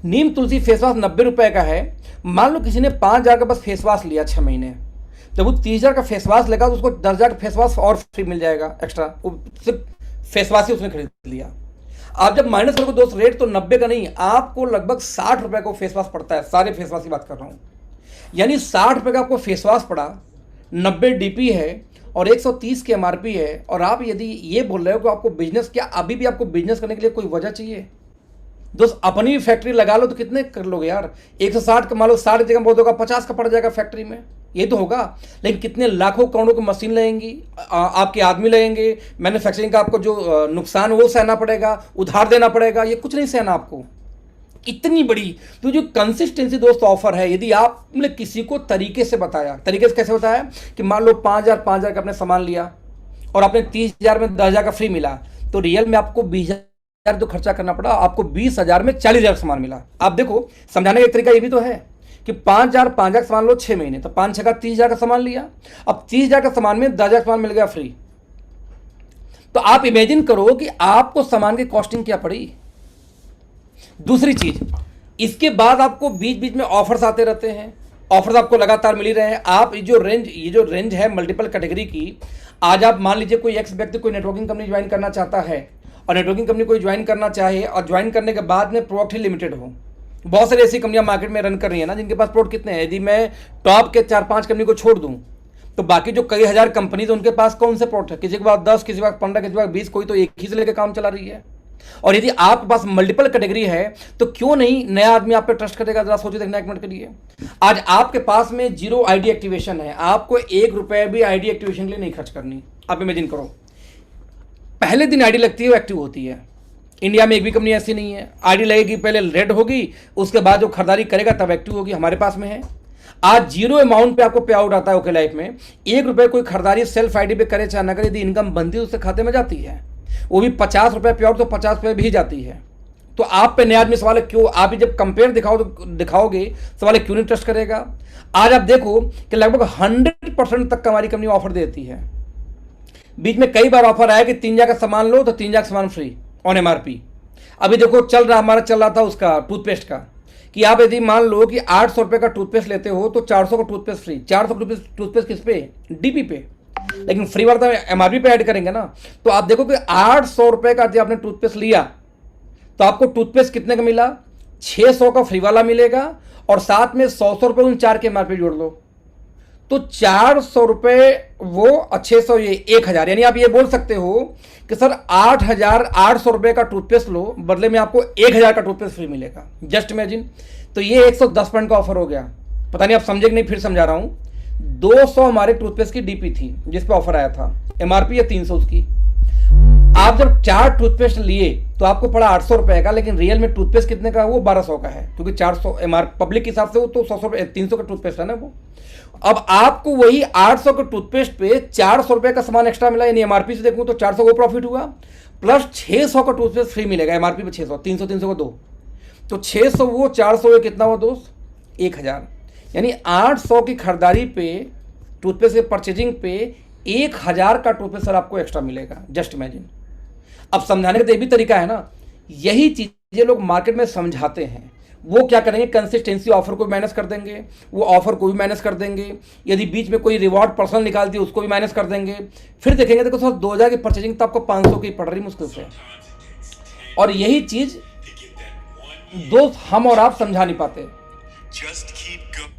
नीम तुलसी फेस वॉश 90 रुपए का है। मान लो किसी ने 5,000 का बस फेस वॉश लिया 6 महीने, जब वो 30,000 का फेस वॉश लेगा तो उसको 10,000 का फेस वॉश और फ्री मिल जाएगा एक्स्ट्रा, वो सिर्फ फेस वॉश ही उसने खरीद लिया। आप जब माइनस करोगे दोस्त रेट, तो 90 का नहीं, आपको लगभग 60 रुपए को फेस वॉश पड़ता है। सारे फेस वॉश की बात कर रहा हूँ, यानी 60 रुपए का आपको फेस वॉश पड़ा, 90 डीपी है और 130 की एमआरपी है। और आप यदि ये बोल रहे हो कि आपको बिजनेस, क्या अभी भी आपको बिजनेस करने के लिए कोई वजह चाहिए? दोस्त अपनी फैक्ट्री लगा लो तो कितने कर लोगे यार? 160 का मान लो, 60 जगह बहुत होगा, 50 का पड़ जाएगा फैक्ट्री में, ये तो होगा। लेकिन कितने लाखों करोड़ों की मशीन लगेंगी, आपके आदमी लगेंगे, मैन्युफैक्चरिंग का आपको जो नुकसान वो सहना पड़ेगा, उधार देना पड़ेगा, ये कुछ नहीं सहना आपको, इतनी बड़ी। तो जो कंसिस्टेंसी दोस्त ऑफर है, यदि आपने किसी को तरीके से बताया, तरीके से कैसे बताया कि मान लो 5,000 का आपने सामान लिया और आपने 30,000 में 10,000 का फ्री मिला, तो रियल में आपको 20,000 जो खर्चा करना पड़ा, आपको 20,000 में 40,000 का सामान मिला। आप देखो, समझाने का एक तरीका ये भी तो है कि 5,000 का सामान लो 6 महीने, तो 5 6 का 30,000 का सामान लिया, अब 30,000 का सामान में 10,000 का सामान मिल गया फ्री। तो आप इमेजिन करो कि आपको सामान की कॉस्टिंग क्या पड़ी। दूसरी चीज, इसके बाद आपको बीच बीच में ऑफर्स आते रहते हैं, ऑफर्स आपको लगातार मिल ही रहे हैं। आप ये जो रेंज है मल्टीपल कैटेगरी की, आज आप मान लीजिए कोई एक्स व्यक्ति कोई नेटवर्किंग कंपनी ज्वाइन करना चाहता है, और नेटवर्किंग कंपनी कोई ज्वाइन करना चाहे और ज्वाइन करने के बाद में प्रोडक्ट ही लिमिटेड हो। बहुत सारी ऐसी कंपनियां मार्केट में रन कर रही है ना, जिनके पास प्रोडक्ट कितने हैं। यदि मैं टॉप के 4-5 कंपनी को छोड़ दूं तो बाकी जो कई हजार कंपनीज उनके पास कौन से प्रोडक्ट है? किसी के पास 10, किसी के पास 15, किसी के पास 20, कोई तो एक ही से लेकर काम चला रही है। और यदि आपके पास मल्टीपल कैटेगरी है तो क्यों नहीं नया आदमी आप पे ट्रस्ट करेगा? जरा सोचिए, देखना एक मिनट के लिए। आज आपके पास में 0 आईडी एक्टिवेशन है, आपको 1 रुपए भी आईडी एक्टिवेशन के लिए नहीं खर्च करनी। आप इमेजिन करो, पहले दिन आईडी लगती है वो एक्टिव होती है। इंडिया में एक भी कंपनी ऐसी नहीं है, आईडी लगेगी पहले रेड होगी, उसके बाद जो खरीदारी करेगा तब एक्टिव होगी। हमारे पास में है, आज 0 अमाउंट पे आपको पे आउट आता है ओके लाइफ में। 1 रुपए कोई खरीदारी सेल्फ आईडी पे करे चाहे ना करे, यदि इनकम बनती है उससे खाते में जाती है, वो भी 50 रुपए पे आउट तो 50 रुपए भी जाती है। तो आप पे नया आदमी सवाल है क्यों? आप ही जब कंपेयर दिखाओगे सवाल है क्यों नहीं ट्रस्ट करेगा? आज आप देखो कि लगभग 100% तक हमारी कंपनी ऑफर देती है। बीच में कई बार ऑफर आया कि 3,000 का सामान लो तो 3,000 का सामान फ्री ऑन एमआरपी। अभी देखो हमारा चल रहा था उसका टूथपेस्ट का, कि आप यदि मान लो कि 800 रुपए का टूथपेस्ट लेते हो तो 400 का टूथपेस्ट फ्री। 400 का टूथपेस्ट किस पे? डीपी पे। लेकिन फ्री वाला एमआरपी पे ऐड करेंगे ना, तो आप देखो कि 800 रुपए का यदि आपने टूथपेस्ट लिया तो आपको टूथपेस्ट कितने का मिला? 600 का फ्री वाला मिलेगा और साथ में 100 रुपये उन 4 के एमआरपी जोड़ लो, तो 400 रुपये वो 600 ये 1000। यानी आप ये बोल सकते हो कि सर 8800 रुपये का टूथपेस्ट लो, बदले में आपको 1000 का टूथपेस्ट फ्री मिलेगा। Just imagine. तो ये 110 पॉइंट का ऑफर हो गया। पता नहीं आप समझे कि नहीं, फिर समझा रहा हूं। 200 हमारे टूथपेस्ट की डीपी थी जिस पे ऑफर आया था, एमआरपी है 300 उसकी। आप जब 4 टूथपेस्ट लिए तो आपको पड़ा 800 रुपए का, लेकिन रियल में टूथपेस्ट कितने का? वो 1200 का है, क्योंकि 400 एमआर पब्लिक के हिसाब से वो तो 100 रुपए 300 का टूथपेस्ट है ना वो। अब आपको वही 800 के टूथपेस्ट पे 400 रुपए का सामान एक्स्ट्रा मिला, यानी एमआरपी से देखूं तो 400 को प्रॉफिट हुआ, प्लस 600 का टूथपेस्ट फ्री मिलेगा। एमआरपी पे 600, 300 को 2, तो 600 वो 400 ये कितना हुआ दोस्त? 1000। यानी 800 की खरीदारी पे टूथपेस्ट के परचेजिंग पे 1000 का टूथपेस्ट सर आपको एक्स्ट्रा मिलेगा। Just imagine. अब समझाने का तो ये भी तरीका है ना, यही चीजें लोग मार्केट में समझाते हैं। वो क्या करेंगे? कंसिस्टेंसी ऑफर को भी मैनेज कर देंगे, वो ऑफर को भी मैनेज कर देंगे, यदि बीच में कोई रिवॉर्ड पर्सनल निकाल दिए उसको भी मैनेज कर देंगे। फिर देखेंगे देखो सर 2000 की परचेजिंग तो आपको 500 की पड़ रही मुश्किल से। और यही चीज दोस्त हम और आप समझा नहीं पाते,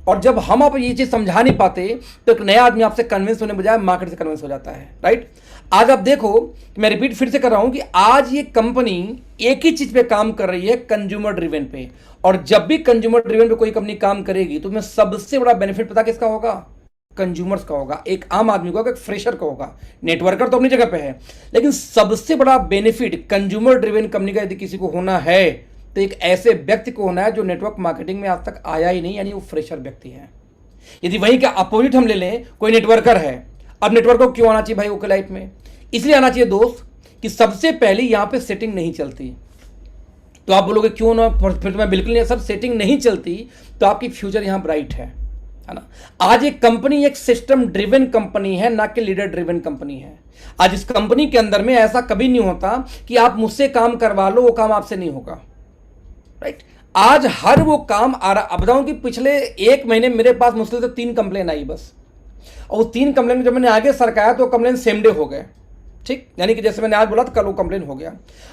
और जब हम आप ये चीज समझा नहीं पाते तो एक नया आदमी आपसे कन्विंस होने बजाय मार्केट से कन्विंस हो जाता है। राइट। आज आप देखो, मैं रिपीट फिर से कर रहा हूं कि आज ये कंपनी एक ही चीज पे काम कर रही है, कंज्यूमर ड्रिवन पे। और जब भी कंज्यूमर ड्रिवन पे कोई कंपनी काम करेगी तो उसमें सबसे बड़ा बेनिफिट पता किसका होगा? कंज्यूमर्स का होगा, एक आम आदमी का होगा, एक फ्रेशर का होगा। नेटवर्कर तो अपनी जगह पे है, लेकिन सबसे बड़ा बेनिफिट कंज्यूमर ड्रिवन कंपनी का यदि किसी को होना है तो एक ऐसे व्यक्ति को होना है जो नेटवर्क मार्केटिंग में आज तक आया ही नहीं, यानी वो फ्रेशर व्यक्ति है। यदि वही का अपोजिट हम ले लें, कोई नेटवर्कर है, अब नेटवर्कर को क्यों आना चाहिए भाई ओके लाइफ में? इसलिए आना चाहिए दोस्त कि सबसे पहले यहां पे सेटिंग नहीं चलती। तो आप बोलोगे क्यों ना? फिर तो मैं बिल्कुल नहीं, सर सेटिंग नहीं चलती तो आपकी फ्यूचर यहां ब्राइट है ना। आज एक कंपनी एक सिस्टम ड्रिवन कंपनी है, ना कि लीडर ड्रिवन कंपनी है। आज इस कंपनी के अंदर में ऐसा कभी नहीं होता कि आप मुझसे काम करवा लो, वो काम आपसे नहीं होगा। राइट। आज हर वो काम आ रहा। अब बताऊं कि पिछले 1 महीने मेरे पास मुश्किल से 3 कंप्लेन आई बस, और 3 कंप्लेन जब मैंने आगे सरकाया तो कंप्लेन सेम डे हो गए। ठीक, यानी कि जैसे मैंने आज बोला तो कल वो कंप्लेन हो गया।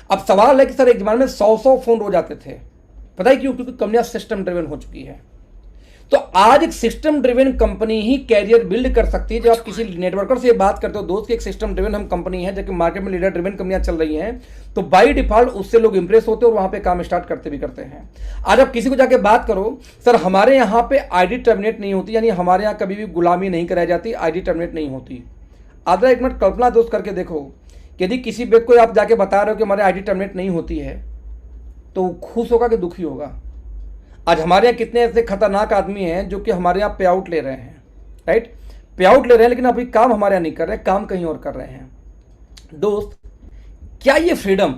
अब सवाल है कि सर एक जमाने में 100 फोन रोज आते थे, पता है क्यों? क्योंकि कंपनियां सिस्टम ड्रिवन हो चुकी है। तो आज एक सिस्टम ड्रिवन कंपनी ही कैरियर बिल्ड कर सकती है। जब आप किसी नेटवर्कर से बात करते हो दोस्त कि एक सिस्टम ड्रिवन हम कंपनी है, जबकि मार्केट में लीडर ड्रिवन कंपनियां चल रही हैं, तो बाय डिफॉल्ट उससे लोग इंप्रेस होते हैं और वहां पे काम स्टार्ट करते भी करते हैं। आज आप किसी को जाके बात करो, सर हमारे यहाँ पे आईडी टर्मिनेट नहीं होती, यानी हमारे यहाँ कभी भी गुलामी नहीं कराई जाती, आईडी टर्मिनेट नहीं होती। आधा एक मिनट कल्पना दोस्त करके देखो, यदि किसी व्यक्ति को आप जाके बता रहे हो कि हमारे आईडी टर्मिनेट नहीं होती है, तो वो खुश होगा कि दुखी होगा? आज हमारे यहाँ कितने ऐसे खतरनाक आदमी हैं जो कि हमारे यहाँ पे आउट ले रहे हैं। राइट, पे आउट ले रहे हैं, लेकिन अभी काम हमारे यहाँ नहीं कर रहे हैं, काम कहीं और कर रहे हैं। दोस्त, क्या ये फ्रीडम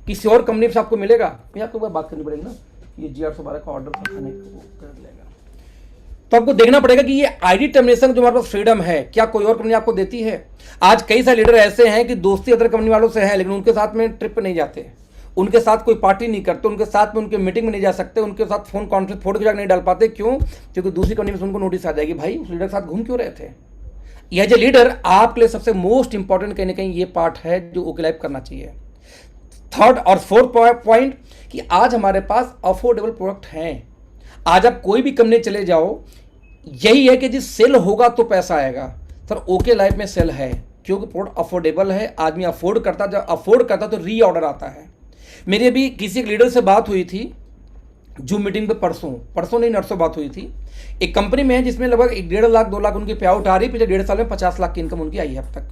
किसी और कंपनी से आपको मिलेगा? ये आपको बात करनी पड़ेगी ना, ये GR112 का ऑर्डर खाने को कर लेगा, तो आपको देखना पड़ेगा कि ये आईडी टर्मिनेशन जो हमारे पास फ्रीडम है, क्या कोई और कंपनी आपको देती है? आज कई सारे लीडर ऐसे हैं कि दोस्ती अदर कंपनी वालों से है, लेकिन उनके साथ में ट्रिप पे नहीं जाते, उनके साथ कोई पार्टी नहीं करते, उनके साथ में उनके मीटिंग में नहीं जा सकते, उनके साथ फोन कॉन्फ्रेंस फोटो खिंचा नहीं डाल पाते। क्यों? क्योंकि दूसरी कंपनी में उनको नोटिस आ जाएगी, भाई उस लीडर के साथ घूम क्यों रहे थे। यह जो लीडर आपके लिए सबसे मोस्ट इंपॉर्टेंट कहीं ना कहीं ये पार्ट है जो ओके लाइफ करना चाहिए। थर्ड और फोर्थ पॉइंट कि आज हमारे पास अफोर्डेबल प्रोडक्ट हैं। आज आप कोई भी कंपनी चले जाओ, यही है कि जिस सेल होगा तो पैसा आएगा। सर ओके लाइफ में सेल है क्योंकि प्रोडक्ट अफोर्डेबल है, आदमी अफोर्ड करता, जब अफोर्ड करता तो री ऑर्डर आता है। मेरी अभी किसी एक लीडर से बात हुई थी जूम मीटिंग पे, परसों नहीं नरसों बात हुई थी। एक कंपनी में है जिसमें लगभग 1.5 लाख 2 लाख उनकी पे आउट आ रही है, पिछले 1.5 साल में 50 लाख की इनकम उनकी आई है अब तक।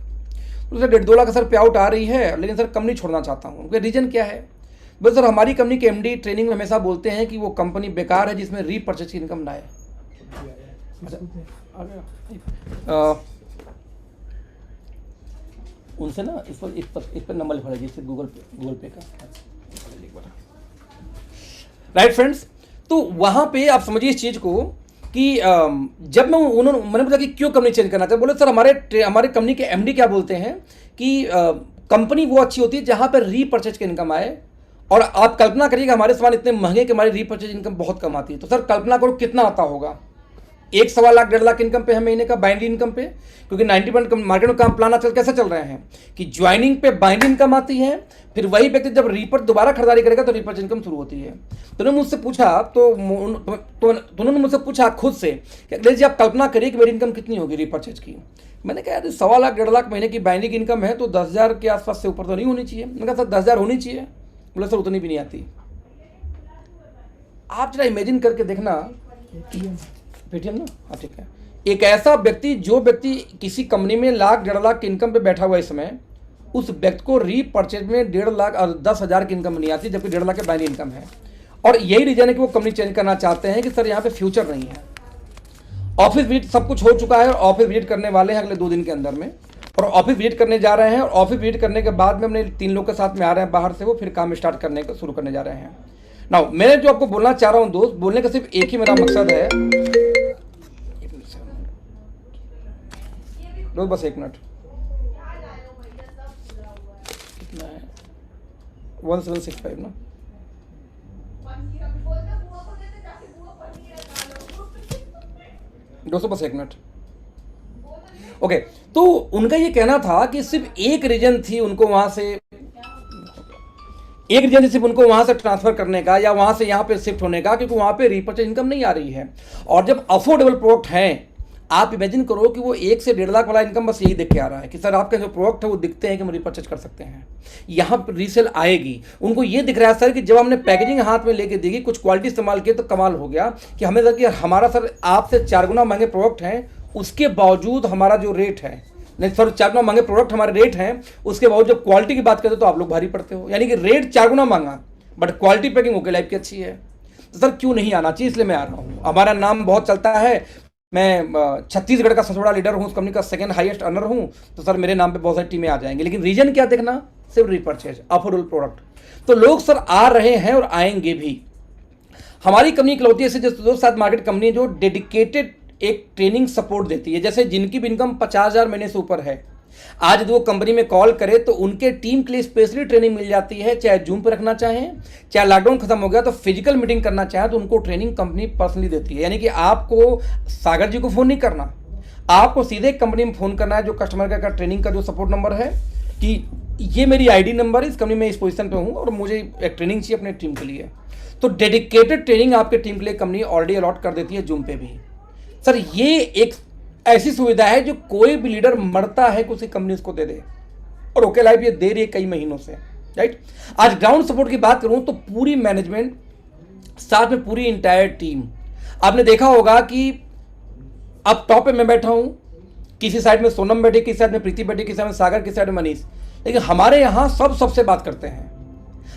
तो सर 1.5-2 लाख सर पे आउट आ रही है, लेकिन सर कंपनी छोड़ना चाहता हूँ। उनका रीजन क्या है? बस सर हमारी कंपनी के MD ट्रेनिंग में हमेशा बोलते हैं कि वो कंपनी बेकार है जिसमें रीपर्चेज की इनकम ना आए। उनसे ना इस पर नंबर लिखा है जिससे गूगल पे का। राइट फ्रेंड्स, तो वहां पे आप समझिए इस चीज को कि जब मैंने बोला कि क्यों कंपनी चेंज करना चाहिए, बोले सर हमारे कंपनी के MD क्या बोलते हैं कि कंपनी वो अच्छी होती है जहां पर रीपर्चेज की इनकम आए। और आप कल्पना करिएगा हमारे सामान इतने महंगे कि हमारी रीपर्चेज इनकम बहुत कम आती है। तो सर कल्पना करो कितना आता होगा, 1 सवा लाख 1.5 लाख इनकम पे है महीने का बाइंड इनकम पे, क्योंकि 90% मार्केट में काम प्लान आजकल कैसे चल रहे हैं कि ज्वाइनिंग पे बाइंड इनकम आती है, फिर वही व्यक्ति जब रीपर दोबारा खरीदारी करेगा तो रीपर इनकम शुरू होती है। तो उन्होंने मुझसे पूछा तो उन्होंने मुझसे पूछा खुद से कि अखिलेश जी आप कल्पना करिए कि मेरी इनकम कितनी होगी रीपर्चेज की। मैंने कहा यार 1.25 लाख 1.5 लाख महीने की बाइंडिंग इनकम है तो 10,000 के आसपास से ऊपर तो नहीं होनी चाहिए। मैंने कहा सर 10,000 होनी चाहिए। बोले सर उतनी भी नहीं आती। आप जरा इमेजिन करके देखना, पेटीएम ना, हाँ ठीक है, एक ऐसा व्यक्ति जो व्यक्ति किसी कंपनी में 1 लाख 1.5 लाख की इनकम पे बैठा हुआ है इस समय, उस व्यक्ति को रीपर्चेज में 1.5 लाख और 10,000 की इनकम नहीं आती, जबकि 1.5 लाख की बाइंडिंग इनकम है। और यही रीजन है कि वो कंपनी चेंज करना चाहते हैं कि सर यहाँ पे फ्यूचर नहीं है। ऑफिस विजिट सब कुछ हो चुका है और ऑफिस विजिट करने वाले हैं अगले 2 दिन के अंदर में, और ऑफिस विजिट करने जा रहे हैं। और ऑफिस विजिट करने के बाद में अपने 3 लोग के साथ में आ रहे हैं बाहर से, वो फिर काम स्टार्ट करने का शुरू करने जा रहे हैं। नाउ मैं जो आपको बोलना चाह रहा हूँ दोस्त, बोलने का सिर्फ एक ही मेरा मकसद है, दोस्त बस 1 मिनट, कितना है 1765 ना, दोस्तों बस 1 मिनट। ओके, तो उनका ये कहना था कि सिर्फ एक रीजन थी उनको वहां से, एक रीजन सिर्फ उनको वहां से ट्रांसफर करने का या वहां से यहाँ पे शिफ्ट होने का, क्योंकि वहां पे रीपर्चेज इनकम नहीं आ रही है। और जब अफोर्डेबल प्रोडक्ट हैं, आप इमेजिन करो कि वो 1 से 1.5 लाख वाला इनकम बस यही देख के आ रहा है कि सर आपके जो प्रोडक्ट है वो दिखते हैं कि हम रीपर्चेज कर सकते हैं, यहाँ पर रीसेल आएगी। उनको ये दिख रहा है सर कि जब हमने पैकेजिंग हाथ में लेके देगी, कुछ क्वालिटी इस्तेमाल की तो कमाल हो गया कि हमें सर कि हमारा सर आपसे 4 गुना महंगे प्रोडक्ट हैं, उसके बावजूद हमारा जो रेट है, नहीं सर 4 गुना महंगे प्रोडक्ट हमारे रेट हैं, उसके बावजूद जब क्वालिटी की बात करते हो तो आप लोग भारी पड़ते हो। यानी कि रेट 4 गुना महंगा but quality packing okay life की अच्छी है। तो सर क्यों नहीं आना चाहिए, इसलिए मैं आ रहा हूँ। हमारा नाम बहुत चलता है, मैं छत्तीसगढ़ का सबसे बड़ा लीडर हूँ, उस कंपनी का 2nd हाईएस्ट अर्नर हूँ, तो सर मेरे नाम पे बहुत सारी टीमें आ जाएंगी। लेकिन रीजन क्या देखना, सिर्फ रीपर्चेज, अफोर्डेबल प्रोडक्ट। तो लोग सर आ रहे हैं और आएंगे भी। हमारी कंपनी इकलौती ऐसे जो साथ मार्केट कंपनी जो डेडिकेटेड एक ट्रेनिंग सपोर्ट देती है। जैसे जिनकी भी इनकम 50,000 महीने से ऊपर है, आज यदि वो कंपनी में कॉल करे तो उनके टीम के लिए स्पेशली ट्रेनिंग मिल जाती है, चाहे जूम पर रखना चाहें, चाहे लॉकडाउन खत्म हो गया तो फिजिकल मीटिंग करना चाहें तो उनको ट्रेनिंग कंपनी पर्सनली देती है। यानी कि आपको सागर जी को फ़ोन नहीं करना, आपको सीधे कंपनी में फ़ोन करना है, जो कस्टमर का ट्रेनिंग का जो सपोर्ट नंबर है कि ये मेरी आईडी नंबर है, इस कंपनी में इस पोजीशन पे हूँ और मुझे एक ट्रेनिंग चाहिए अपने टीम के लिए। तो डेडिकेटेड ट्रेनिंग आपके टीम के लिए कंपनी ऑलरेडी अलॉट कर देती है जूम पे भी। सर ये एक ऐसी सुविधा है जो कोई भी लीडर मरता है कि उसी कंपनी उसको दे दे, और ओके लाइफ ये दे रही है कई महीनों से, राइट। आज ग्राउंड सपोर्ट की बात करूं तो पूरी मैनेजमेंट, साथ में पूरी इंटायर टीम, आपने देखा होगा कि अब टॉप पे मैं बैठा हूं, किसी साइड में सोनम बैठी, किसी साइड में प्रीति बैठी, किसी साइड में सागर, किसी साइड में मनीष, लेकिन हमारे यहाँ सब सबसे बात करते हैं।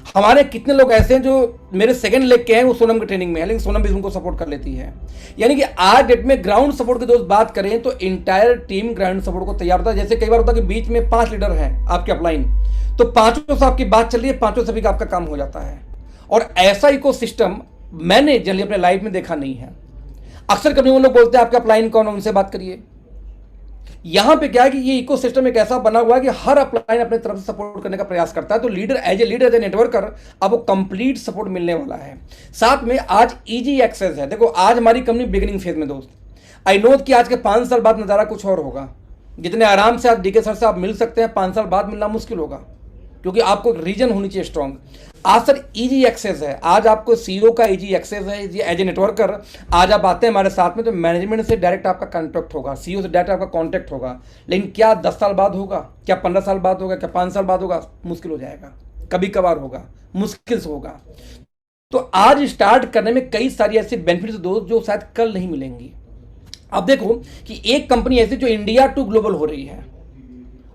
हमारे कितने लोग ऐसे हैं जो मेरे 2nd लेग के हैं, वो सोनम की ट्रेनिंग में है, लेकिन सोनम भी उनको सपोर्ट कर लेती है। यानी कि आज डेट में ग्राउंड सपोर्ट की दोस्त बात करें तो इंटायर टीम ग्राउंड सपोर्ट को तैयार होता है। जैसे कई बार होता है कि बीच में 5 लीडर हैं आपके अपलाइन, तो 5 से आपकी बात चल रही है, 5 से भी आपका काम हो जाता है। और ऐसा इकोसिस्टम मैंने जनरली अपने लाइफ में देखा नहीं है। अक्सर कभी वो लोग बोलते हैं आपका अपलाइन कौन है, उनसे बात करिए। यहां पे क्या है कि ये इकोसिस्टम एक ऐसा बना हुआ है कि हर अपलाइन अपने तरफ से सपोर्ट करने का प्रयास करता है। तो लीडर एज ए नेटवर्कर आपको कंप्लीट सपोर्ट मिलने वाला है। साथ में आज इजी एक्सेस है। देखो आज हमारी कंपनी बिगिनिंग फेज में दोस्त, आई नो कि आज के 5 साल बाद नज़ारा कुछ और होगा। जितने आराम से आप डीके सर से आप मिल सकते हैं, 5 साल बाद मिलना मुश्किल होगा, क्योंकि आपको रीजन होनी चाहिए स्ट्रॉन्ग। आज सर इजी एक्सेस है, आज आपको सीईओ का इजी एक्सेस है। एज ए नेटवर्कर आज आप आते हैं हमारे साथ में तो मैनेजमेंट से डायरेक्ट आपका कॉन्टैक्ट होगा, सीईओ से डायरेक्ट आपका कॉन्टैक्ट होगा। लेकिन क्या 10 साल बाद होगा, क्या 15 साल बाद होगा, क्या 5 साल बाद होगा, मुश्किल हो जाएगा, कभी कभार होगा, मुश्किल से होगा। तो आज स्टार्ट करने में कई सारी ऐसी बेनिफिट्स दोस्त जो शायद कल नहीं मिलेंगी। अब देखो कि एक कंपनी ऐसी जो इंडिया टू ग्लोबल हो रही है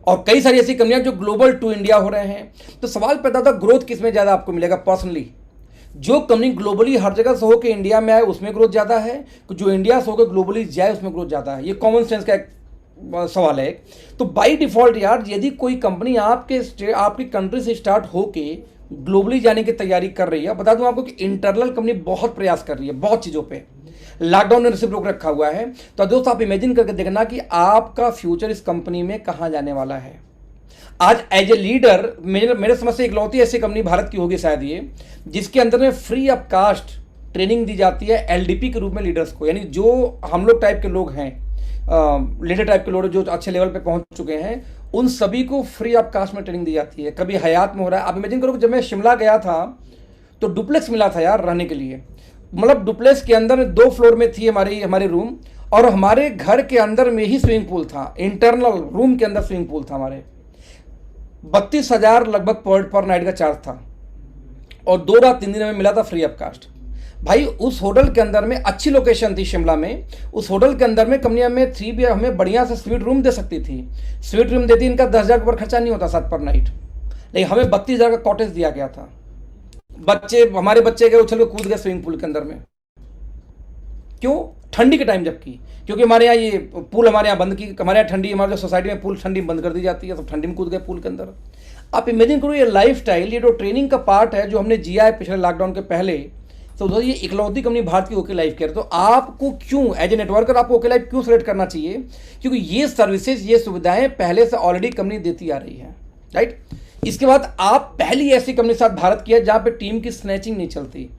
और कई सारी ऐसी कंपनियां जो ग्लोबल टू इंडिया हो रहे हैं, तो सवाल पैदा होता है ग्रोथ किस में ज़्यादा आपको मिलेगा। पर्सनली जो कंपनी ग्लोबली हर जगह से होकर इंडिया में आए उसमें ग्रोथ ज़्यादा है, जो इंडिया से होकर ग्लोबली जाए उसमें ग्रोथ ज़्यादा है। ये कॉमन सेंस का एक सवाल है। तो बाई डिफॉल्ट यार यदि कोई कंपनी आपकी कंट्री से स्टार्ट होके ग्लोबली जाने की तैयारी कर रही है, बता दूं आपको कि इंटरनल कंपनी बहुत प्रयास कर रही है बहुत चीज़ों पे। लॉकडाउन ने रिसिप्ट रोक रखा हुआ है। तो दोस्त आप इमेजिन करके देखना कि आपका फ्यूचर इस कंपनी में कहाँ जाने वाला है। आज एज ए लीडर मेरे समझ से इकलौती ऐसी कंपनी भारत की होगी शायद ये, जिसके अंदर में फ्री ऑफ कास्ट ट्रेनिंग दी जाती है एलडीपी के रूप में लीडर्स को, यानी जो हम लोग टाइप के लोग हैं, लीडर टाइप के लोग जो अच्छे लेवल पे पहुंच चुके हैं, उन सभी को फ्री ऑफ कास्ट में ट्रेनिंग दी जाती है। कभी हयात में हो रहा है। आप इमेजिन करो कि जब मैं शिमला गया था तो डुप्लेक्स मिला था यार रहने के लिए। मतलब डुप्लेक्स के अंदर 2 फ्लोर में थी हमारे रूम, और हमारे घर के अंदर में ही स्विमिंग पूल था, इंटरनल रूम के अंदर स्विमिंग पूल था हमारे। 32,000 लगभग पर नाइट का चार्ज था, और 2 रात 3 दिन में मिला था फ्री ऑफ कास्ट। भाई उस होटल के अंदर में अच्छी लोकेशन थी शिमला में, उस होटल के अंदर में कंपनियां में 3 हमें बढ़िया से स्वीट रूम दे सकती थी। स्वीट रूम देती, इनका 10,000 के ऊपर खर्चा नहीं होता 7 पर नाइट, लेकिन हमें 32,000 का कॉटेज दिया गया था। हमारे बच्चे गए उछल के कूद गए स्विमिंग पूल के अंदर में। क्यों? ठंडी के टाइम, जबकि क्योंकि हमारे यहाँ ये पूल हमारे यहाँ बंद की, हमारे यहाँ ठंडी, हमारे जो सोसाइटी में पूल ठंडी बंद कर दी जाती है, तो ठंडी में कूद गए पूल के अंदर। आप इमेजिन करो ये लाइफ स्टाइल, ये जो ट्रेनिंग का पार्ट है जो हमने जिया है पिछले लॉकडाउन के पहले, तो दोस्तों ये इकलौती कंपनी भारत की ओके लाइफ केयर। तो आपको क्यों एज ए नेटवर्कर आपको ओके लाइफ क्यों सेलेक्ट करना चाहिए? क्योंकि ये सर्विसेज, ये सुविधाएं पहले से ऑलरेडी कंपनी देती आ रही है, राइट। इसके बाद आप पहली ऐसी कंपनी साथ भारत की है जहां पे टीम की स्नैचिंग नहीं चलती।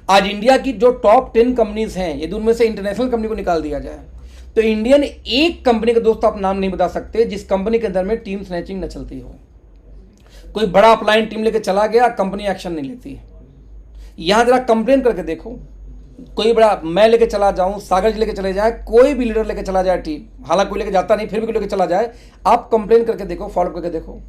आज इंडिया की जो टॉप 10 कंपनीज हैं, यदि उनमें से इंटरनेशनल कंपनी को निकाल दिया जाए तो इंडियन एक कंपनी का दोस्तों आप नाम नहीं बता सकते जिस कंपनी के अंदर में टीम स्नैचिंग न चलती हो। कोई बड़ा अपलाइन टीम लेके चला गया, कंपनी एक्शन नहीं लेती। यहां जरा कंप्लेन करके देखो, कोई बड़ा, मैं लेके चला जाऊं, सागर जी लेके चले जाए, कोई भी लीडर लेके चला जाए टीम, हालांकि कोई लेके जाता नहीं, फिर भी कोई लेके चला जाए, आप कंप्लेन करके देखो, फॉलो करके देखो।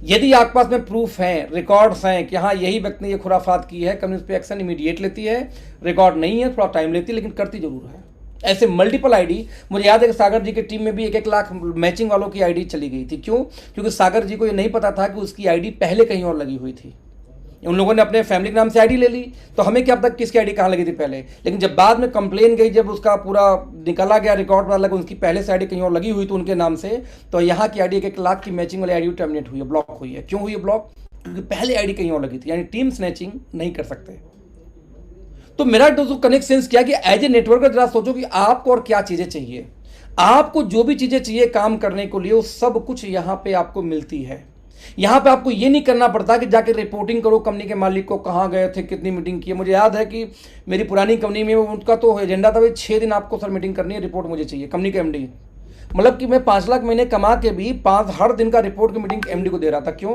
यदि आपके पास में प्रूफ हैं, रिकॉर्ड्स हैं कि हाँ यही व्यक्ति ने ये खुराफात की है, कंपनी उस पर एक्शन इमीडिएट लेती है। रिकॉर्ड नहीं है, थोड़ा टाइम लेती है, लेकिन करती जरूर है। ऐसे मल्टीपल आईडी, मुझे याद है कि सागर जी की टीम में भी 1-1 लाख मैचिंग वालों की आईडी चली गई थी। क्यों? क्योंकि सागर जी को ये नहीं पता था कि उसकी आईडी पहले कहीं और लगी हुई थी। उन लोगों ने अपने फैमिली के नाम से आईडी ले ली, तो हमें क्या पता किसकी आईडी कहाँ लगी थी पहले। लेकिन जब बाद में कंप्लेन गई, जब उसका पूरा निकाला गया रिकॉर्ड, पता लगा उनकी पहले से आईडी कहीं और लगी हुई थी उनके नाम से, तो यहाँ की आईडी 1-1 लाख की मैचिंग वाली आईडी टर्मिनेट हुई है, ब्लॉक हुई है। क्यों हुई है ब्लॉक? क्योंकि पहले आईडी कहीं और लगी थी। यानी टीम स्नैचिंग नहीं कर सकते। तो मेरा दोस्तों कनेक्ट सेंस किया कि एज ए नेटवर्कर जरा सोचो कि आपको और क्या चीजें चाहिए। आपको जो भी चीजें चाहिए काम करने को लिए, वो सब कुछ यहाँ पे आपको मिलती है। यहां पे आपको ये नहीं करना पड़ता कि जाके रिपोर्टिंग करो कंपनी के मालिक को, कहां गए थे, कितनी मीटिंग की है। मुझे याद है कि मेरी पुरानी कंपनी में उनका तो एजेंडा था, भाई 6 दिन आपको सर मीटिंग करनी है, रिपोर्ट मुझे चाहिए। कंपनी के एमडी, मतलब कि मैं 5 लाख महीने कमा के भी 5 हर दिन का रिपोर्ट की मीटिंग एमडी को दे रहा था। क्यों?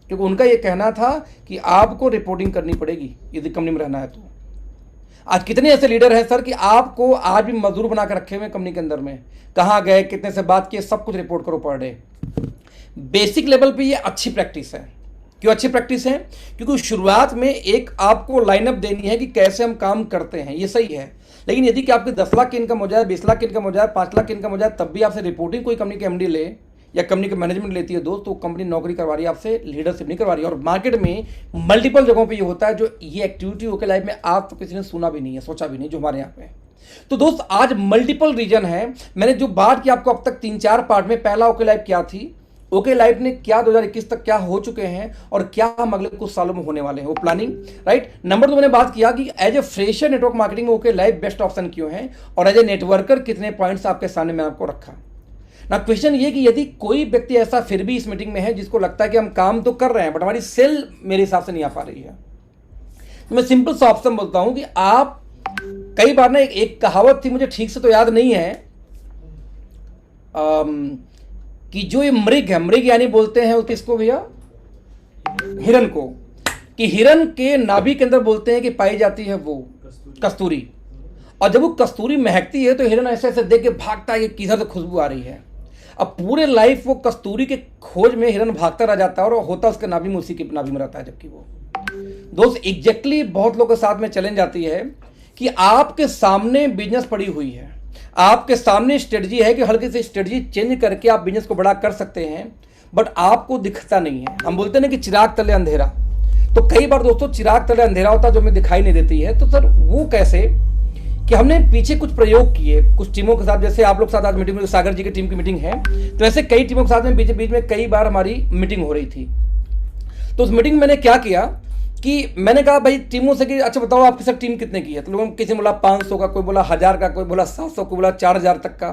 क्योंकि उनका ये कहना था कि आपको रिपोर्टिंग करनी पड़ेगी यदि कंपनी में रहना है तो। आज कितने ऐसे लीडर हैं सर कि आपको आज भी मजदूर बना कर रखे हुए कंपनी के अंदर में, कहां गए, कितने से बात किए, सब कुछ रिपोर्ट करो पर डे। बेसिक लेवल पे ये अच्छी प्रैक्टिस है। क्यों अच्छी प्रैक्टिस है? क्योंकि शुरुआत में एक आपको लाइनअप देनी है कि कैसे हम काम करते हैं, ये सही है। लेकिन यदि कि आपकी 10 लाख की इनकम हो जाए, 20 लाख की इनकम हो जाए, 5 लाख की इनकम हो जाए, तब भी आपसे रिपोर्टिंग कोई कंपनी के एमडी ले या कंपनी के मैनेजमेंट लेती है दोस्त, तो कंपनी नौकरी करवा रही है आपसे, लीडरशिप नहीं करवा रही है। और मार्केट में मल्टीपल जगहों पे ये होता है, जो ये एक्टिविटी ओके लाइफ में आप तो किसी ने सुना भी नहीं है, सोचा भी नहीं, जो हमारे यहाँ पे। तो दोस्त आज मल्टीपल रीजन है। मैंने जो बात की आपको अब तक 3-4 पार्ट में, पहला ओके लाइफ क्या थी, ओके लाइफ ने क्या 2021 तक क्या हो चुके हैं और क्या हम अगले कुछ सालों में होने वाले हैं, वो प्लानिंग, राइट। नंबर 2 मैंने बात किया कि as a fresher network marketing में ओके लाइफ बेस्ट ऑप्शन क्यों है, और एज ए नेटवर्कर कितने पॉइंट्स आपके सामने मैं आपको रखा ना। क्वेश्चन ये कि यदि कोई व्यक्ति ऐसा फिर भी इस मीटिंग में है जिसको लगता है कि हम काम तो कर रहे हैं बट हमारी सेल मेरे हिसाब से नहीं आ पा रही है, तो मैं सिंपल सा ऑप्शन बोलता हूं कि आप, कई बार ना एक कहावत थी, मुझे ठीक से तो याद नहीं है, कि जो ये मृग है, मृग यानी बोलते हैं किसको भैया, हिरन को, कि हिरन के नाभि के अंदर बोलते हैं कि पाई जाती है वो कस्तूरी, और जब वो कस्तूरी महकती है तो हिरन ऐसे ऐसे देख के भागता है कि किधर से खुशबू आ रही है। अब पूरे लाइफ वो कस्तूरी के खोज में हिरन भागता रह जाता है और होता उसके नाभि में, उसी के नाभि में रहता है। जबकि वो दोस्त एग्जैक्टली बहुत लोगों के साथ में चैलेंज आती है कि आपके सामने बिजनेस पड़ी हुई है, आपके सामने स्ट्रेटजी है कि हल्की सी स्ट्रेटजी चेंज करके आप बिजनेस को बड़ा कर सकते हैं, बट आपको दिखता नहीं है। हम बोलते हैं ना कि चिराग तले अंधेरा, तो कई बार दोस्तों चिराग तले अंधेरा होता है जो हमें दिखाई नहीं देती है। तो सर वो कैसे कि हमने पीछे कुछ प्रयोग किए कुछ टीमों के साथ, जैसे आप लोग साथ आज मीटिंग में, सागर जी की टीम की मीटिंग है, तो ऐसे कई टीमों के साथ में बीच में कई बार हमारी मीटिंग हो रही थी। तो उस मीटिंग में मैंने क्या किया कि मैंने कहा भाई टीमों से कि अच्छा बताओ आपकी सर टीम कितने की है, तो लोगों किसी ने बोला 500 का, कोई बोला 1000 का, कोई बोला 700, कोई बोला 4000 तक का,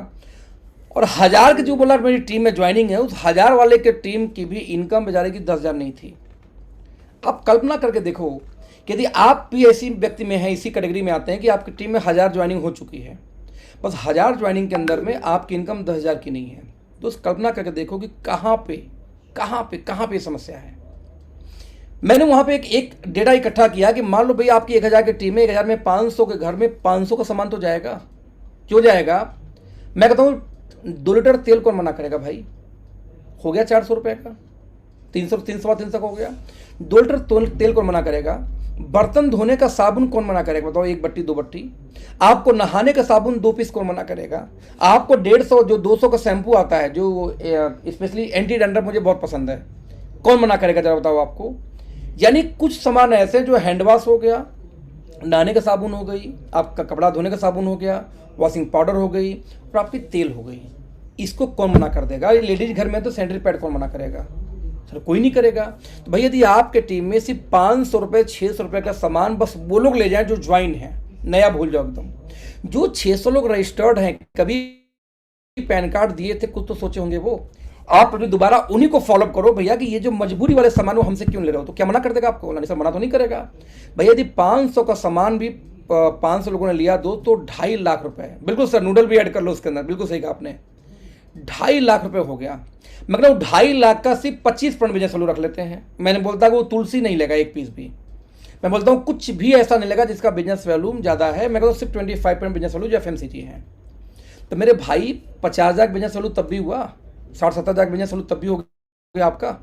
और 1000 के जो बोला मेरी टीम में ज्वाइनिंग है, उस 1000 वाले के टीम की भी इनकम बेचारे की 10,000 नहीं थी। आप कल्पना करके देखो कि यदि आप भी ऐसी व्यक्ति में हैं, इसी कैटेगरी में आते हैं कि आपकी टीम में 1000 ज्वाइनिंग हो चुकी है, बस 1000 ज्वाइनिंग के अंदर में आपकी इनकम 10,000 की नहीं है, तो कल्पना करके देखो कि कहाँ पे समस्या है। मैंने वहाँ पे एक डेटा इकट्ठा किया कि मान लो भाई आपकी 1000 की टीम है, 1000 में 500 के घर में 500 का सामान तो जाएगा। क्यों जाएगा? मैं कहता हूँ 2 लीटर तेल कौन मना करेगा भाई? हो गया 400 रुपये का, 300 हो गया। 2 लीटर तेल कौन मना करेगा? बर्तन धोने का साबुन कौन मना करेगा? बताओ, 1 बट्टी 2 बट्टी। आपको नहाने का साबुन 2 पीस कौन मना करेगा? आपको 150 जो 200 का शैम्पू आता है, जो स्पेशली एंटी डैंड्रफ मुझे बहुत पसंद है, कौन मना करेगा जरा बताओ आपको। यानी कुछ सामान ऐसे जो हैंड वॉश हो गया, नहाने का साबुन हो गई, आपका कपड़ा धोने का साबुन हो गया, वॉशिंग पाउडर हो गई और आपकी तेल हो गई, इसको कौन मना कर देगा? लेडीज घर में तो सैनिटरी पैड कौन मना करेगा? सर कोई नहीं करेगा। तो भाई यदि आपके टीम में सिर्फ 500 रुपये 600 रुपये का सामान बस वो लोग ले जाएं जो ज्वाइन है, नया भूल जाओ एकदम। जो 600 लोग रजिस्टर्ड हैं, कभी पैन कार्ड दिए थे, कुछ तो सोचे होंगे वो, आप अभी दोबारा उन्हीं को फॉलोअप करो भैया कि ये जो मजबूरी वाले सामान वो हमसे क्यों ले रहे हो। तो क्या मना कर देगा आपको? नहीं सर, मना तो नहीं करेगा भैया। यदि 500 का सामान भी 500 लोगों ने लिया दो तो 2.5 लाख रुपए, बिल्कुल सर, नूडल भी ऐड कर लो उसके अंदर, बिल्कुल सही कहा आपने, 2.5 लाख रुपए हो गया। मतलब 2.5 लाख का सिर्फ 25% बिजनेस वैल्यू रख लेते हैं। मैंने बोलता कि वो तुलसी नहीं लेगा 1 पीस भी, मैं बोलता हूँ कुछ भी ऐसा नहीं लगा जिसका बिजनेस वैल्यू ज़्यादा है। मैं कहता हूँ सिर्फ 25% बिजनेस वैल्यू जो FMCG है। तो मेरे भाई 50,000 बिजनेस वैल्यू तब भी हुआ, 60-70,000 बिजनेस वैल्यू तब भी हो गया आपका।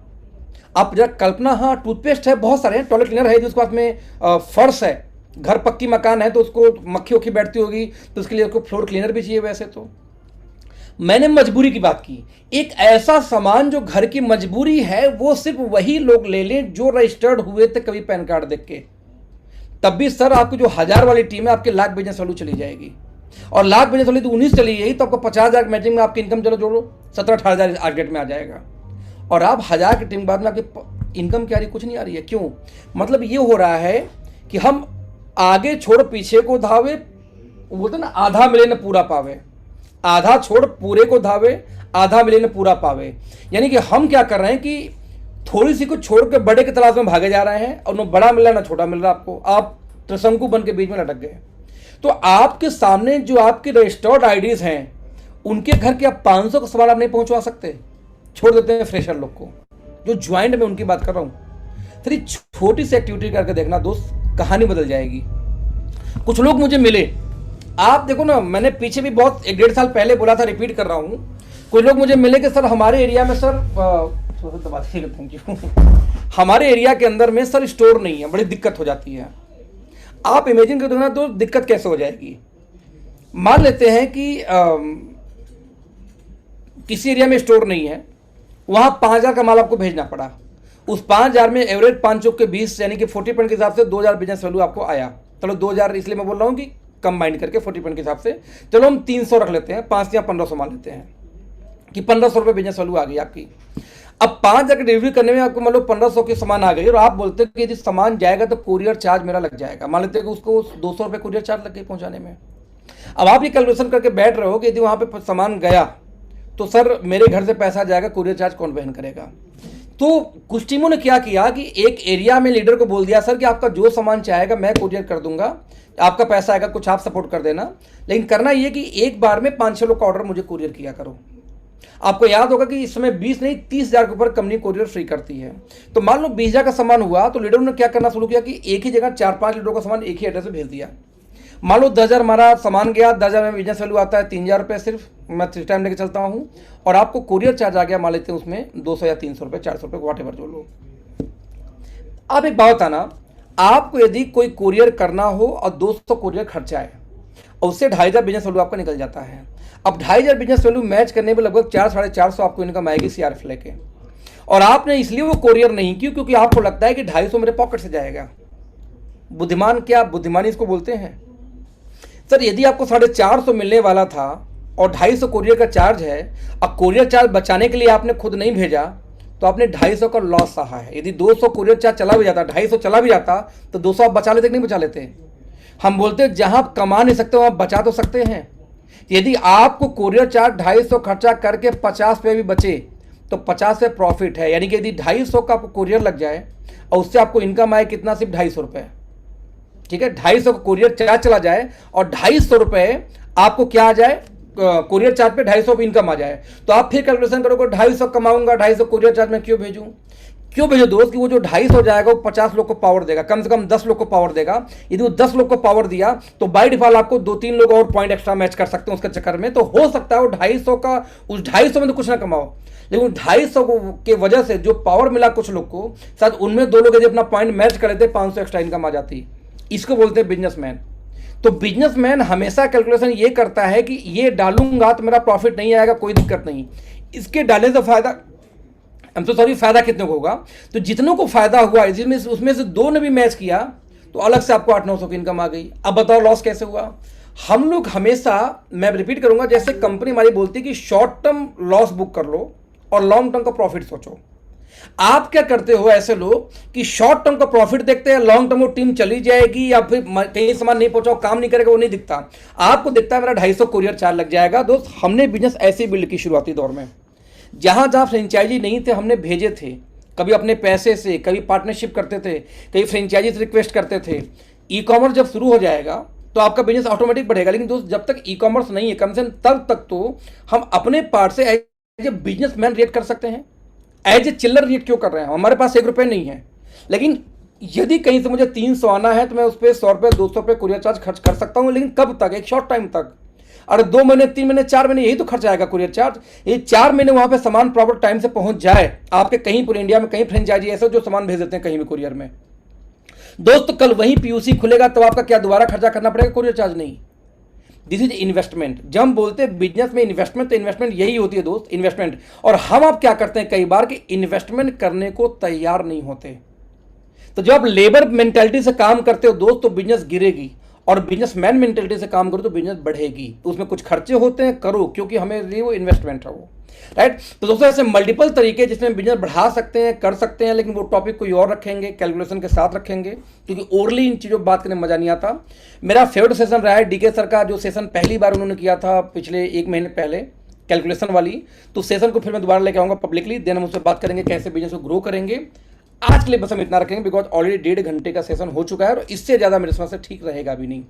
आप जरा कल्पना, हाँ टूथपेस्ट है, बहुत सारे हैं, टॉयलेट क्लीनर है, जिसके पास में फर्श है, घर पक्की मकान है तो उसको मक्खी वक्खी बैठती होगी तो उसके लिए उसको फ्लोर क्लीनर भी चाहिए। वैसे तो मैंने मजबूरी की बात की, एक ऐसा सामान जो घर की मजबूरी है वो सिर्फ वही लोग ले लें जो रजिस्टर्ड हुए थे कभी पैन कार्ड देख के। तब भी सर आपकी जो 1000 वाली टीम है आपके लाख बिजनेस वैल्यू चली जाएगी, और लाख बिजनेस वैल्यू तो 19 चली गई तो आपको 50,000 मैचिंग में आपकी इनकम चलो जोड़ो 17-18,000 टारगेट में आ जाएगा। और आप 1000 की टीम के बाद में आपकी इनकम क्या आ रही? कुछ नहीं आ रही है। क्यों? मतलब ये हो रहा है कि हम आगे छोड़ पीछे को धावे, बोलते ना आधा मिले न पूरा पावे, आधा छोड़ पूरे को धावे, आधा मिले न पूरा पावे। यानी कि हम क्या कर रहे हैं कि थोड़ी सी को छोड़ के बड़े की तलाश में भागे जा रहे हैं, और न बड़ा मिल रहा है न छोटा मिल रहा आपको, आप त्रिशंकु बन के बीच में लटक गए। तो आपके सामने जो आपके रजिस्टर्ड आईडीज हैं उनके घर के आप 500 का सवाल आप नहीं पहुंचवा सकते, छोड़ देते हैं फ्रेशर लोग को। जो ज्वाइंट में उनकी बात कर रहा हूं, थोड़ी छोटी सी एक्टिविटी करके देखना दोस्त, कहानी बदल जाएगी। कुछ लोग मुझे मिले, आप देखो ना, मैंने पीछे भी बहुत 1-1.5 साल पहले बोला था, रिपीट कर रहा हूं। कुछ लोग मुझे मिले कि सर हमारे एरिया में सर थैंक यू हमारे एरिया के अंदर में सर स्टोर नहीं है, बड़ी दिक्कत हो जाती है। आप इमेजिन कर दो ना, तो दिक्कत कैसे हो जाएगी। मान लेते हैं कि किसी एरिया में स्टोर नहीं है, वहां 5,000 का माल आपको भेजना पड़ा, उस 5,000 में एवरेज 5 चौक के 20 यानी कि 40% के हिसाब से 2,000 बिजनेस वैल्यू आपको आया। चलो 2,000 इसलिए मैं बोल रहा हूँ कि कंबाइंड करके 40% के हिसाब से, चलो हम 300 रख लेते हैं, 5 या 1500 मान लेते हैं कि 1500 रुपये बिजनेस वैल्यू आ गई आपकी। अब 5,000 की डिलीवरी करने में आपको मान लो 1500 के सामान आ गई, और आप बोलते हैं कि यदि सामान जाएगा तो कुरियर चार्ज मेरा लग जाएगा, मान लेते हैं कि उसको 200 रुपये कुरियर चार्ज लग गई पहुंचाने में। अब आप ये कैलकुलेशन करके बैठ रहे हो कि यदि वहां पे सामान गया तो सर मेरे घर से पैसा जाएगा, कुरियर चार्ज कौन वहन करेगा। तो कुछ टीमों ने क्या किया कि एक एरिया में लीडर को बोल दिया सर कि आपका जो सामान चाहेगा मैं कुरियर कर दूंगा, आपका पैसा आएगा, कुछ आप सपोर्ट कर देना, लेकिन करना ये कि एक बार में 5-6 लोग का ऑर्डर मुझे कुरियर किया करो। आपको याद होगा कि इस समय 20 नहीं 30,000 के ऊपर कंपनी कुरियर फ्री करती है। तो मान लो 20,000 का सामान हुआ तो लीडरों ने क्या करना शुरू किया कि एक ही जगह 4-5 लीडरों का सामान एक ही एड्रेस पे भेज दिया। मान लो 10,000 हमारा सामान गया, 10,000 में बिजनेस वैल्यू आता है 3,000 रुपये, सिर्फ मैं 3 टाइम लेके चलता हूँ, और आपको कुरियर चार्ज आ गया मान लेते हैं उसमें 200 या 300 रुपये, 400 रुपये, वॉट एवर जो लो। अब एक बात आना, आपको यदि कोई कुरियर करना हो और 200 कुरियर खर्चा है और उससे 2,500 बिजनेस वैल्यू आपका निकल जाता है। अब 2,500 बिजनेस वैल्यू मैच करने में लगभग 400-450 आपको इनकम आएगी CRF लेके, और आपने इसलिए वो कुरियर नहीं की क्योंकि आपको लगता है कि 250 मेरे पॉकेट से जाएगा। बुद्धिमान, क्या बुद्धिमानी इसको बोलते हैं सर। यदि आपको 450 मिलने वाला था और 250 कुरियर का चार्ज है, अब कुरियर चार्ज बचाने के लिए आपने खुद नहीं भेजा तो आपने 250 का लॉस सहा है। यदि 200 कुरियर चार्ज चला भी जाता, 250 चला भी जाता, तो 200 आप बचा लेते कि नहीं बचा लेते। हम बोलते हैं जहां आप कमा नहीं सकते वहां बचा तो सकते हैं। यदि आपको कुरियर चार्ज 250 खर्चा करके 50 रुपये भी बचे तो 50 से प्रॉफिट है। यानी कि यदि 250 का आपको कुरियर लग जाए और उससे आपको इनकम आए कितना, सिर्फ 250 रुपये, ठीक है, 250 का कुरियर चार्ज चला जाए और 250 रुपये आपको क्या आ जाए, कुरियर चार्ज पे 250 इनकम आ जाए, तो आप फिर कैलकुलेशन करोगे 250 कमाऊंगा, 250 कुरियर चार्ज में क्यों भेजूं? क्यों भेजो दोस्त? कि वो जो 250 हो जाएगा वो 50 लोग को पावर देगा, कम से कम 10 लोग को पावर देगा। यदि वो 10 लोग को पावर दिया तो बाय डिफॉल्ट आपको 2-3 लोग और पॉइंट एक्स्ट्रा मैच कर सकते हैं उसके चक्कर में। तो हो सकता है वो 250 का, उस 250 में तो कुछ ना कमाओ, लेकिन 250 के वजह से जो पावर मिला कुछ लोग को, शायद उनमें 2 लोग यदि अपना पॉइंट मैच कर लेते 500 एक्स्ट्रा इनकम आ जाती। इसको बोलते हैं बिजनेसमैन। तो बिजनेसमैन हमेशा कैलकुलेशन ये करता है कि ये डालूंगा तो मेरा प्रॉफिट नहीं आएगा, कोई दिक्कत नहीं, इसके डालने से फायदा, फायदा कितने को होगा? तो जितनों को फायदा हुआ जिसमें उसमें से 2 ने भी मैच किया तो अलग से आपको 800-900 की इनकम आ गई। अब बताओ लॉस कैसे हुआ? हम लोग हमेशा, मैं रिपीट करूंगा, जैसे कंपनी हमारी बोलती है कि शॉर्ट टर्म लॉस बुक कर लो और लॉन्ग टर्म का प्रॉफिट सोचो। आप क्या करते हो ऐसे लोग कि शॉर्ट टर्म का प्रॉफिट देखते हैं, लॉन्ग टर्म वो टीम चली जाएगी या फिर कहीं सामान नहीं पहुंचाओ, काम नहीं करेगा, वो नहीं दिखता। आपको दिखता है मेरा 250 कुरियर चार्ज लग जाएगा। दोस्त, हमने बिजनेस ऐसे बिल्ड की शुरुआती दौर में, जहां जहां फ्रेंचाइजी नहीं थे हमने भेजे थे, कभी अपने पैसे से, कभी पार्टनरशिप करते थे, कभी फ्रेंचाइजी से रिक्वेस्ट करते थे। ई कॉमर्स जब शुरू हो जाएगा तो आपका बिजनेस ऑटोमेटिक बढ़ेगा। लेकिन दोस्त, जब तक ई कॉमर्स नहीं है, कम से कम तब तक तो हम अपने पार्ट से एज ए बिजनेसमैन रेट कर सकते हैं। एज ए चिल्लर रेट क्यों कर रहे हैं? हमारे पास 1 रुपये नहीं है, लेकिन यदि कहीं से मुझे 300 आना है तो मैं उस पर 100 रुपये 200 रुपये कुरियर चार्ज खर्च कर सकता हूँ। लेकिन कब तक? एक शॉर्ट टाइम तक। अरे 2 महीने, 3 महीने, 4 महीने, यही तो खर्च आएगा कुरियर चार्ज। ये 4 महीने वहां पे सामान प्रॉपर टाइम से पहुंच जाए आपके, कहीं पूरे इंडिया में कहीं फ्रेंचाइजी ऐसे जो सामान भेज देते हैं कहीं भी कुरियर में। दोस्त, कल वहीं पीयूसी खुलेगा तो आपका क्या दोबारा खर्चा करना पड़ेगा? कुरियर चार्ज नहीं। This is investment. जब हम बोलते हैं बिजनेस में इन्वेस्टमेंट, तो इन्वेस्टमेंट यही होती है दोस्त, इन्वेस्टमेंट। और हम आप क्या करते हैं कई बार कि इन्वेस्टमेंट करने को तैयार नहीं होते। तो जब आप लेबर मेंटालिटी से काम करते हो दोस्त तो बिजनेस गिरेगी, और बिजनेसमैन मेंटालिटी से काम करो तो बिजनेस बढ़ेगी। तो उसमें कुछ खर्चे होते हैं, करो, क्योंकि हमें लिए वो इन्वेस्टमेंट है वो, राइट। तो दोस्तों, ऐसे मल्टीपल तरीके जिसमें बिजनेस बढ़ा सकते हैं, कर सकते हैं, लेकिन वो टॉपिक कोई और रखेंगे, कैलकुलेशन के साथ रखेंगे, क्योंकि ओरली इन चीज़ों पर बात करने में मजा नहीं आता। मेरा फेवरेट सेशन रहा है डीके सर का, जो सेशन पहली बार उन्होंने किया था पिछले 1 महीने पहले, कैलकुलेशन वाली। तो सेशन को फिर मैं दोबारा लेके आऊँगा पब्लिकली, देन हम उससे बात करेंगे कैसे बिजनेस को ग्रो करेंगे। आज के लिए बस हम इतना रखेंगे, बिकॉज ऑलरेडी 1.5 घंटे का सेशन हो चुका है और इससे ज़्यादा मेरे समझ से ठीक रहेगा भी नहीं।